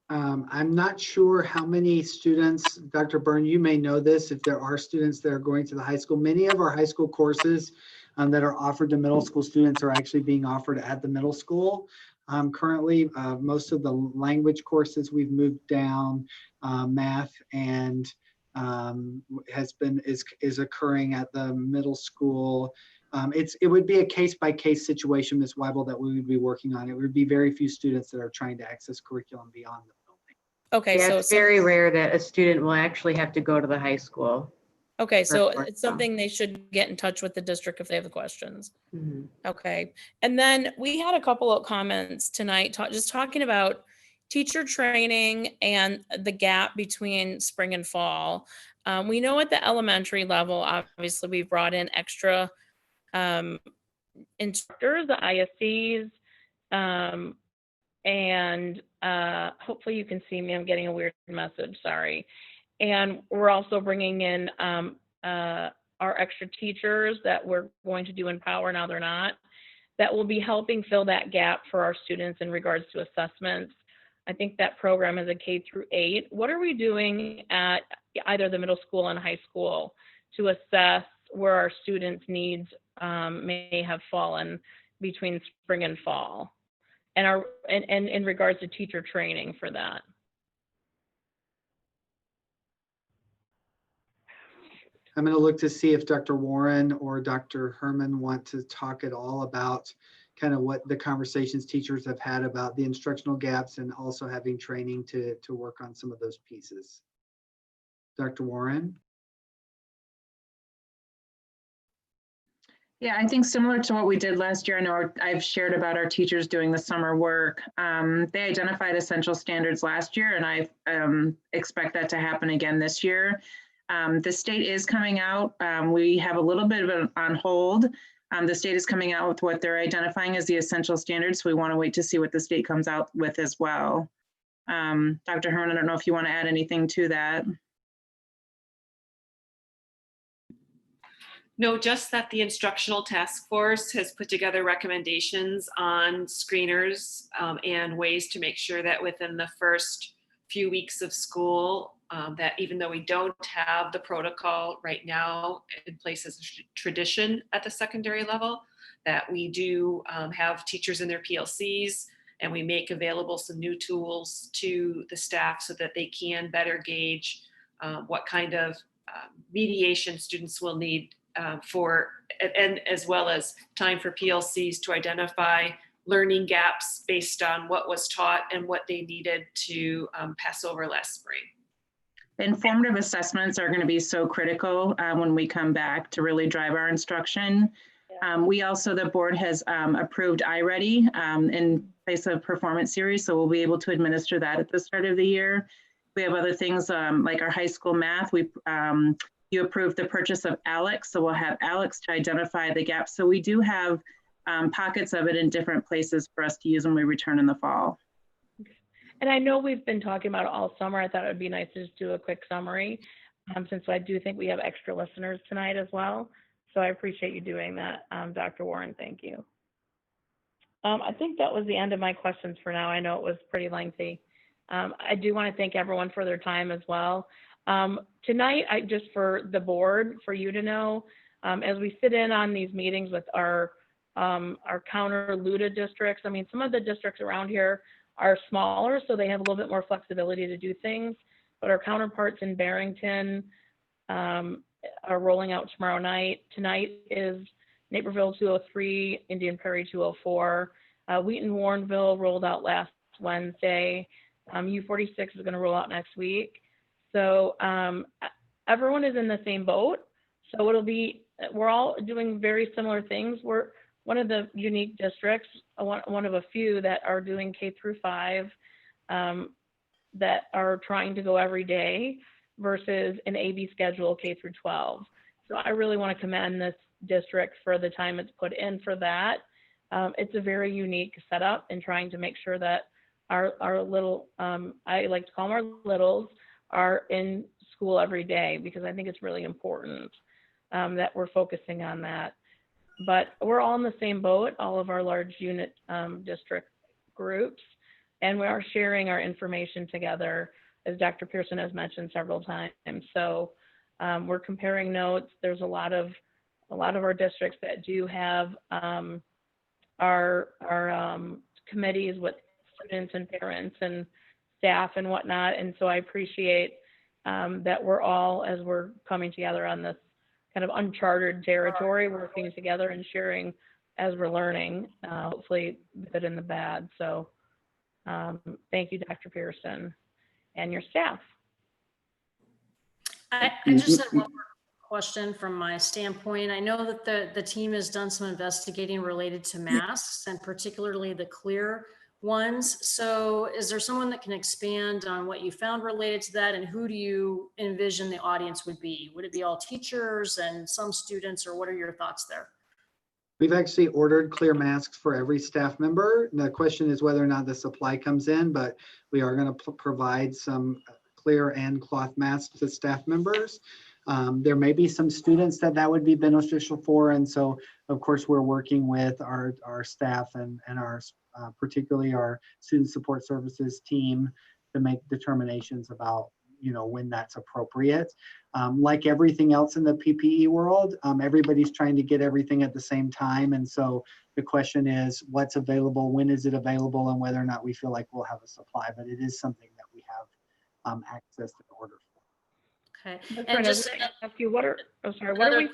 I'm not sure how many students, Dr. Byrne, you may know this, if there are students that are going to the high school. Many of our high school courses that are offered to middle school students are actually being offered at the middle school. Currently, most of the language courses we've moved down, math and is occurring at the middle school. It would be a case-by-case situation, Ms. Weibel, that we would be working on. It would be very few students that are trying to access curriculum beyond the building. Okay, yeah, so it's very rare that a student will actually have to go to the high school. okay, so it's something they should get in touch with the district if they have questions. Mhm. Okay, and then we had a couple of comments tonight, just talking about teacher training and the gap between spring and fall. We know at the elementary level, obviously, we've brought in extra instructors, the ISCs, and hopefully you can see me. I'm getting a weird message, sorry. And we're also bringing in our extra teachers that we're going to do Empower, now they're not, that will be helping fill that gap for our students in regards to assessments. I think that program is a K-8. What are we doing at either the middle school and high school to assess where our students' needs may have fallen between spring and fall, and in regards to teacher training for that? I'm going to look to see if Dr. Warren or Dr. Herman want to talk at all about kind of what the conversations teachers have had about the instructional gaps and also having training to work on some of those pieces. Dr. Warren? Yeah, I think similar to what we did last year. I know I've shared about our teachers doing the summer work. They identified essential standards last year, and I expect that to happen again this year. The state is coming out. We have a little bit of it on hold. The state is coming out with what they're identifying as the essential standards. So we want to wait to see what the state comes out with as well. Dr. Herman, I don't know if you want to add anything to that. No, just that the instructional task force has put together recommendations on screeners and ways to make sure that within the first few weeks of school, that even though we don't have the protocol right now in place as a tradition at the secondary level, that we do have teachers in their PLCs, and we make available some new tools to the staff so that they can better gauge what kind of mediation students will need and as well as time for PLCs to identify learning gaps based on what was taught and what they needed to pass over last spring. Informative assessments are going to be so critical when we come back to really drive our instruction. We also, the board has approved iReady in place of performance series, so we'll be able to administer that at the start of the year. We have other things like our high school math. You approved the purchase of Alex, so we'll have Alex to identify the gaps. So we do have pockets of it in different places for us to use when we return in the fall. And I know we've been talking about it all summer. I thought it would be nice to just do a quick summary since I do think we have extra listeners tonight as well. So I appreciate you doing that, Dr. Warren. Thank you. I think that was the end of my questions for now. I know it was pretty lengthy. I do want to thank everyone for their time as well. Tonight, just for the board, for you to know, as we sit in on these meetings with our counter LUTA districts, I mean, some of the districts around here are smaller, so they have a little bit more flexibility to do things, but our counterparts in Barrington are rolling out tomorrow night. Tonight is Naperville 203, Indian Prairie 204. Wheaton Warrenville rolled out last Wednesday. U46 is going to roll out next week. So everyone is in the same boat. So we're all doing very similar things. We're one of the unique districts, one of a few that are doing K-5 that are trying to go every day versus an AB schedule K-12. So I really want to commend this district for the time it's put in for that. It's a very unique setup in trying to make sure that our little, I like to call them our littles, are in school every day, because I think it's really important that we're focusing on that. But we're all in the same boat, all of our large unit district groups, and we are sharing our information together, as Dr. Pearson has mentioned several times. So we're comparing notes. There's a lot of our districts that do have our committees with students and parents and staff and whatnot. And so I appreciate that we're all, as we're coming together on this kind of uncharted territory, working together and sharing as we're learning, hopefully the good and the bad. So thank you, Dr. Pearson, and your staff. I just had one more question from my standpoint. I know that the team has done some investigating related to masks, and particularly the clear ones. So is there someone that can expand on what you found related to that, and who do you envision the audience would be? Would it be all teachers and some students, or what are your thoughts there? We've actually ordered clear masks for every staff member. The question is whether or not the supply comes in, but we are going to provide some clear and cloth masks to staff members. There may be some students that would be beneficial for, and so of course we're working with our staff and our particularly our student support services team to make determinations about when that's appropriate. Like everything else in the PPE world, everybody's trying to get everything at the same time, and so the question is what's available, when is it available, and whether or not we feel like we'll have a supply. But it is something that we have access to order for. Okay. That's And right. just Ask you, what are we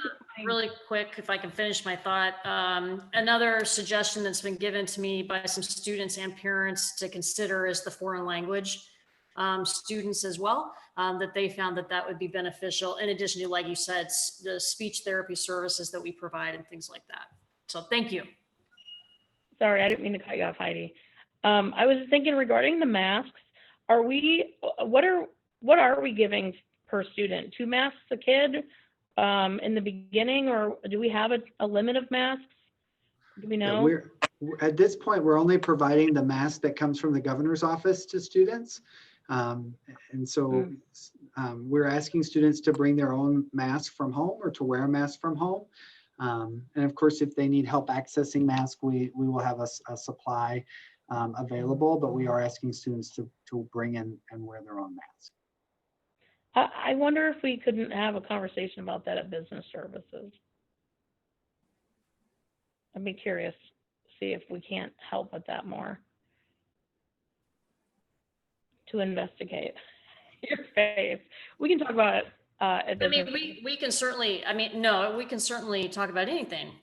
really quick, if I can finish my thought, another suggestion that's been given to me by some students and parents to consider is the foreign language students as well, that they found that would be beneficial, in addition to, like you said, the speech therapy services that we provide and things like that. So thank you. Sorry, I didn't mean to cut you off, Heidi. I was thinking regarding the masks, what are we giving per student? 2 masks a kid in the beginning, or do we have a limit of masks? Do we know? Yeah, at this point, we're only providing the mask that comes from the governor's office to students. And so we're asking students to bring their own mask from home or to wear a mask from home. And of course, if they need help accessing masks, we will have a supply available, but we are asking students to bring in and wear their own mask. I wonder if we couldn't have a conversation about that at business services. I'd be curious to see if we can't help with that more. To investigate your face. We can talk about it. I mean, we can certainly, we can certainly talk about anything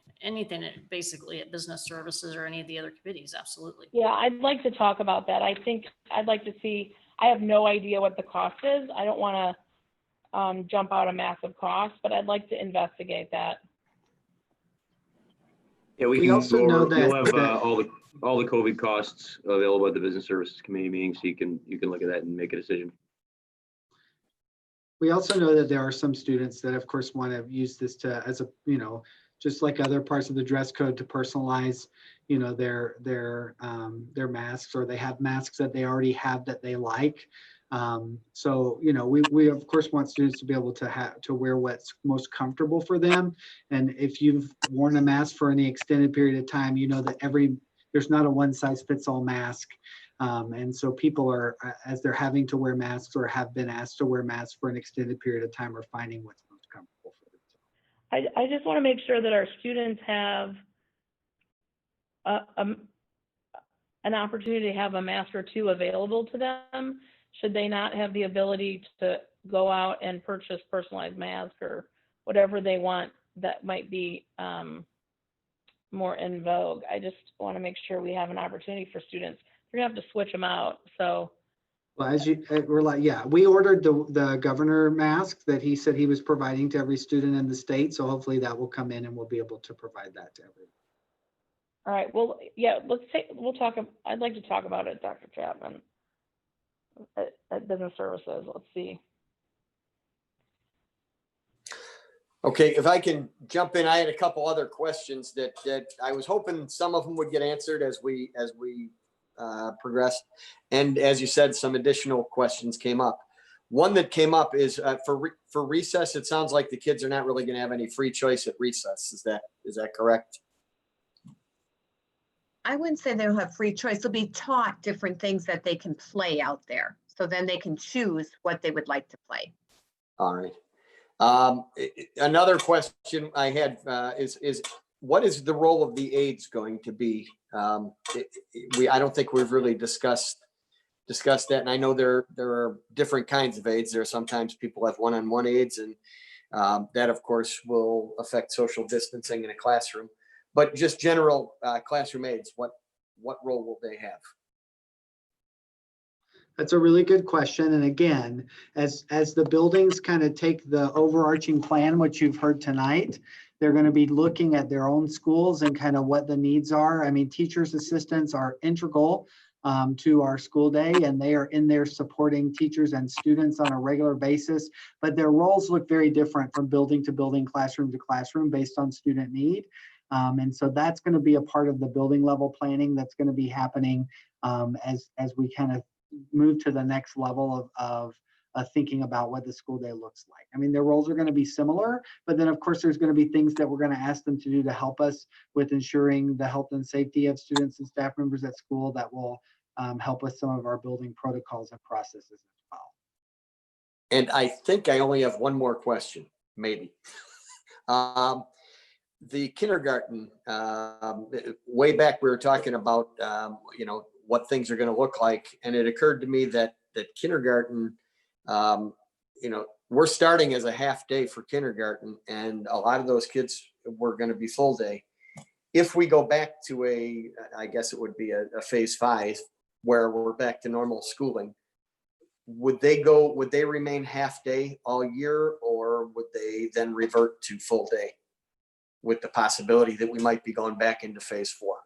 basically at business services or any of the other committees. Absolutely. Yeah, I'd like to talk about that. I think I'd like to see, I have no idea what the cost is. I don't want to jump out a massive cost, but I'd like to investigate that. Yeah, we also know that we'll have all the COVID costs available at the business services committee meeting, so you can look at that and make a decision. We also know that there are some students that, of course, want to use this as a, just like other parts of the dress code, to personalize, their masks, or they have masks that they already have that they like. So, we of course want students to be able to wear what's most comfortable for them. And if you've worn a mask for any extended period of time, you know that every there's not a one size fits all mask. And so people are, as they're having to wear masks or have been asked to wear masks for an extended period of time, are finding what's most comfortable for them. I just want to make sure that our students have an opportunity to have a mask or two available to them, should they not have the ability to go out and purchase personalized masks or whatever they want that might be more in vogue. I just want to make sure we have an opportunity for students. We're gonna have to switch them out, so. Well, as you, we're like, yeah, we ordered the governor mask that he said he was providing to every student in the state. So hopefully that will come in and we'll be able to provide that to everyone. All right, well, yeah, we'll talk, I'd like to talk about it, Dr. Chapman, at Business Services. Let's see. Okay, if I can jump in, I had a couple other questions that I was hoping some of them would get answered as we progressed. And as you said, some additional questions came up. One that came up is for recess. It sounds like the kids are not really going to have any free choice at recess. Is that correct? I wouldn't say they'll have free choice. They'll be taught different things that they can play out there. So then they can choose what they would like to play. All right. Another question I had is what is the role of the aides going to be? I don't think we've really discussed that. And I know there are different kinds of aides. There are sometimes people have one-on-one aides, and that of course will affect social distancing in a classroom. But just general classroom aides, what role will they have? That's a really good question. And again, as the buildings kind of take the overarching plan, which you've heard tonight, they're going to be looking at their own schools and kind of what the needs are. I mean, teachers' assistants are integral to our school day, and they are in there supporting teachers and students on a regular basis. But their roles look very different from building to building, classroom to classroom, based on student need. And so that's going to be a part of the building level planning that's going to be happening as we kind of move to the next level of thinking about what the school day looks like. I mean, their roles are going to be similar, but then of course there's going to be things that we're going to ask them to do to help us with ensuring the health and safety of students and staff members at school that will help with some of our building protocols and processes as well. And I think I only have one more question, maybe. The kindergarten, way back we were talking about, what things are going to look like. And it occurred to me that kindergarten, we're starting as a half day for kindergarten, and a lot of those kids were going to be full day. If we go back to I guess it would be a phase 5 where we're back to normal schooling, would they remain half day all year, or would they then revert to full day with the possibility that we might be going back into phase 4?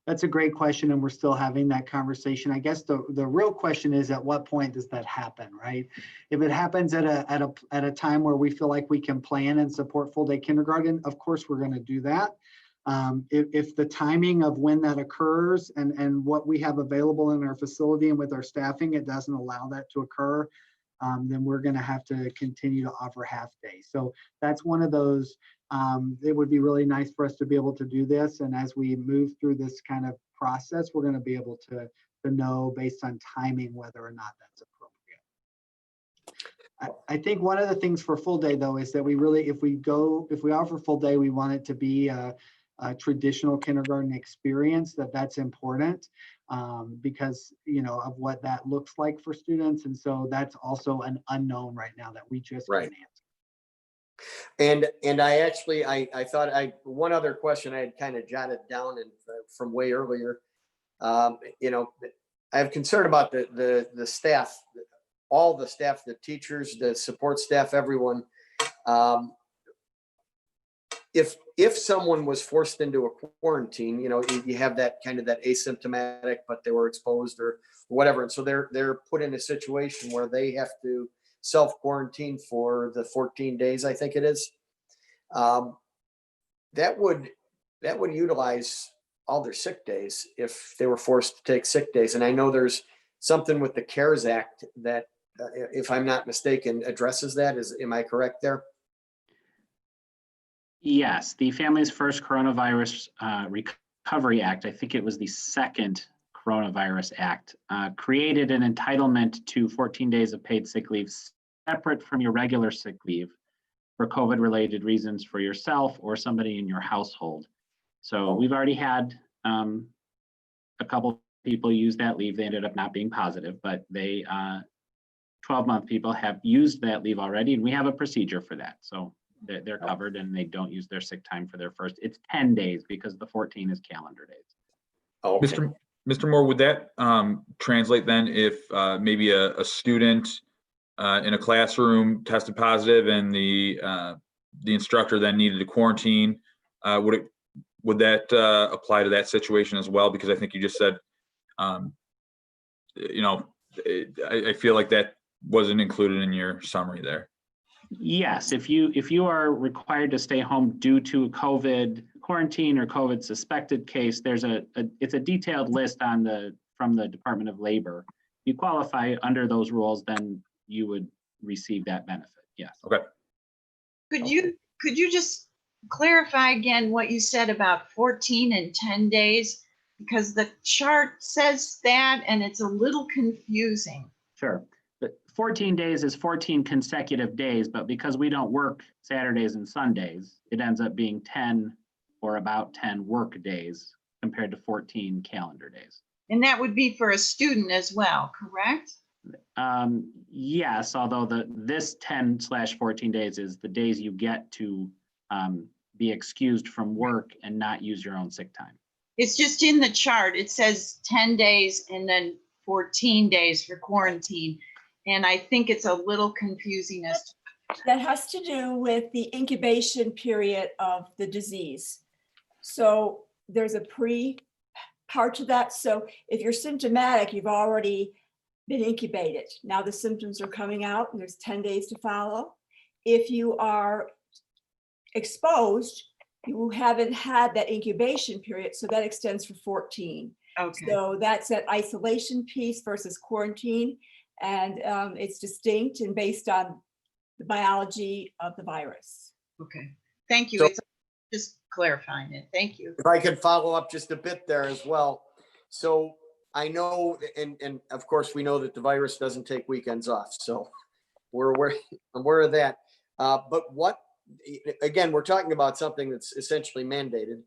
That's a great question, and we're still having that conversation. I guess the real question is, at what point does that happen, right? If it happens at a time where we feel like we can plan and support full day kindergarten, of course we're going to do that. If the timing of when that occurs and what we have available in our facility and with our staffing, it doesn't allow that to occur, then we're going to have to continue to offer half day. So that's one of those. It would be really nice for us to be able to do this. And as we move through this kind of process, we're going to be able to know based on timing whether or not that's appropriate. I think one of the things for full day though is that we really, if we offer full day, we want it to be a traditional kindergarten experience. That's important because of what that looks like for students. And so that's also an unknown right now that we just can't answer. And I actually, I thought one other question I had kind of jotted down from way earlier. I have concern about the staff, all the staff, the teachers, the support staff, everyone. If someone was forced into a quarantine, you have that kind of that asymptomatic, but they were exposed or whatever. And so they're put in a situation where they have to self-quarantine for the 14 days, I think it is. That would utilize all their sick days if they were forced to take sick days. And I know there's something with the CARES Act that, if I'm not mistaken, addresses that. Am I correct there? Yes, the Families First Coronavirus Recovery Act, I think it was the second Coronavirus Act, created an entitlement to 14 days of paid sick leave separate from your regular sick leave for COVID-related reasons for yourself or somebody in your household. So we've already had a couple people use that leave. They ended up not being positive, but they 12-month people have used that leave already, and we have a procedure for that. So they're covered and they don't use their sick time for their first. It's 10 days because the 14 is calendar days. Okay. Mr. Moore, would that translate then if maybe a student in a classroom tested positive and the instructor then needed to quarantine? Would that apply to that situation as well? Because I think you just said, you know, I feel like that wasn't included in your summary there. Yes, if you are required to stay home due to a COVID quarantine or COVID suspected case, there's it's a detailed list from the Department of Labor. If you qualify under those rules, then you would receive that benefit. Yes. Okay. Could you just clarify again what you said about 14 and 10 days? Because the chart says that and it's a little confusing. Sure. But 14 days is 14 consecutive days, but because we don't work Saturdays and Sundays, it ends up being 10 or about 10 work days compared to 14 calendar days. And that would be for a student as well, correct? Yes, although this 10/14 days is the days you get to be excused from work and not use your own sick time. It's just in the chart. It says 10 days and then 14 days for quarantine. And I think it's a little confusing as to. That has to do with the incubation period of the disease. So there's a part to that. So if you're symptomatic, you've already been incubated. Now the symptoms are coming out and there's 10 days to follow. If you are exposed, you haven't had that incubation period, so that extends for 14. Okay. So that's that isolation piece versus quarantine, and it's distinct and based on the biology of the virus. Okay, thank you. So, it's just clarifying it. Thank you. If I could follow up just a bit there as well. So I know, and of course we know that the virus doesn't take weekends off. So I'm aware of that. But again, we're talking about something that's essentially mandated.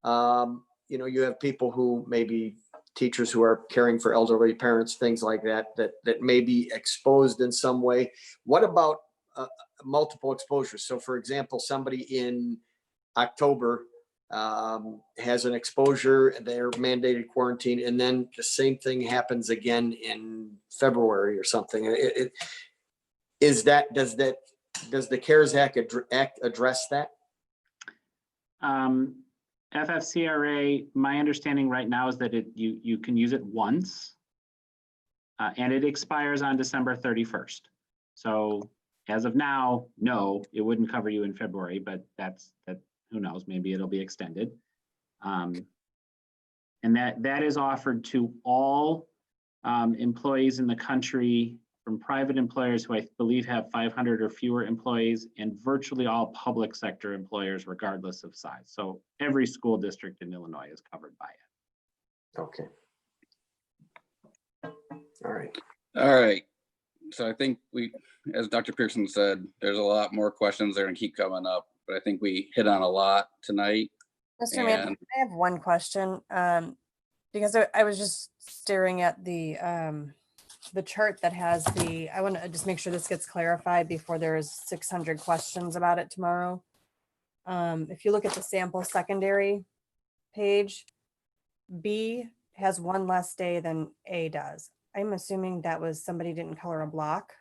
You know, you have people who maybe teachers who are caring for elderly parents, things like that may be exposed in some way. What about multiple exposures? So for example, somebody in October has an exposure, they're mandated quarantine, and then the same thing happens again in February or something. Does the CARES Act address that? FFCRA, my understanding right now is that you can use it once, and it expires on December 31st. So as of now, no, it wouldn't cover you in February, but who knows, maybe it'll be extended. And that is offered to all employees in the country, from private employers who I believe have 500 or fewer employees, and virtually all public sector employers, regardless of size. So every school district in Illinois is covered by it. Okay. All right. All right. So I think as Dr. Pearson said, there's a lot more questions that are going to keep coming up, but I think we hit on a lot tonight. Mr. Mann, I have one question, because I was just staring at the chart that has I want to just make sure this gets clarified before there's 600 questions about it tomorrow. If you look at the sample secondary page, B has one less day than A does. I'm assuming that was somebody didn't color a block.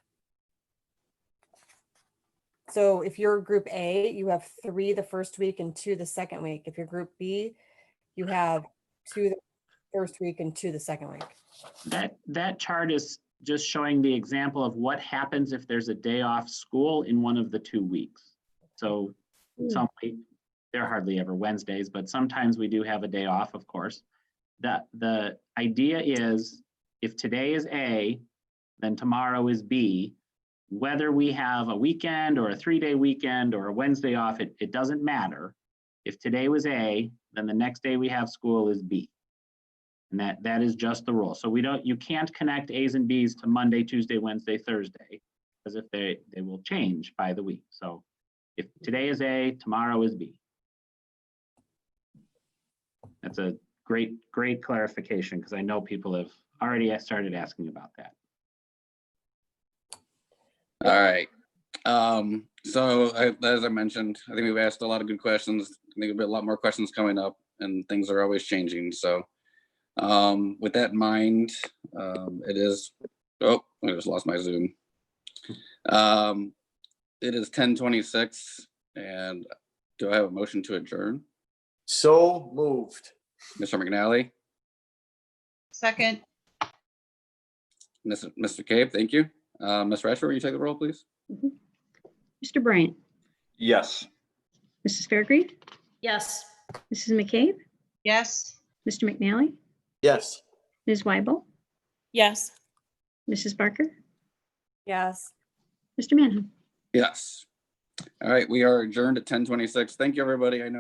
So if you're group A, you have 3 the first week and 2 the second week. If you're group B, you have 2 the first week and 2 the second week. That chart is just showing the example of what happens if there's a day off school in one of the 2 weeks. So some week, they're hardly ever Wednesdays, but sometimes we do have a day off, of course. The idea is if today is A, then tomorrow is B, whether we have a weekend or a 3-day weekend or a Wednesday off, it doesn't matter. If today was A, then the next day we have school is B. And that is just the rule. So you can't connect A's and B's to Monday, Tuesday, Wednesday, Thursday, because if they will change by the week. So if today is A, tomorrow is B. That's a great clarification, because I know people have already started asking about that. All right. As I mentioned, I think we've asked a lot of good questions. I think there'll be a lot more questions coming up, and things are always changing. So with that in mind, it is, oh, I just lost my Zoom. It is 10:26, and do I have a motion to adjourn? So moved. Mr. McNally, Second, Mr. Cape, thank you. Ms. Ratchford, will you take the roll, please? Mr. Bryant, Yes. Mrs. Fairgrave, Yes. Mrs. McCabe, yes. Mr. McNally, Yes. Ms. Weibel, Yes. Mrs. Barker, Yes. Mr. Manheim. Yes. All right, we are adjourned at 10:26. Thank you, everybody. I know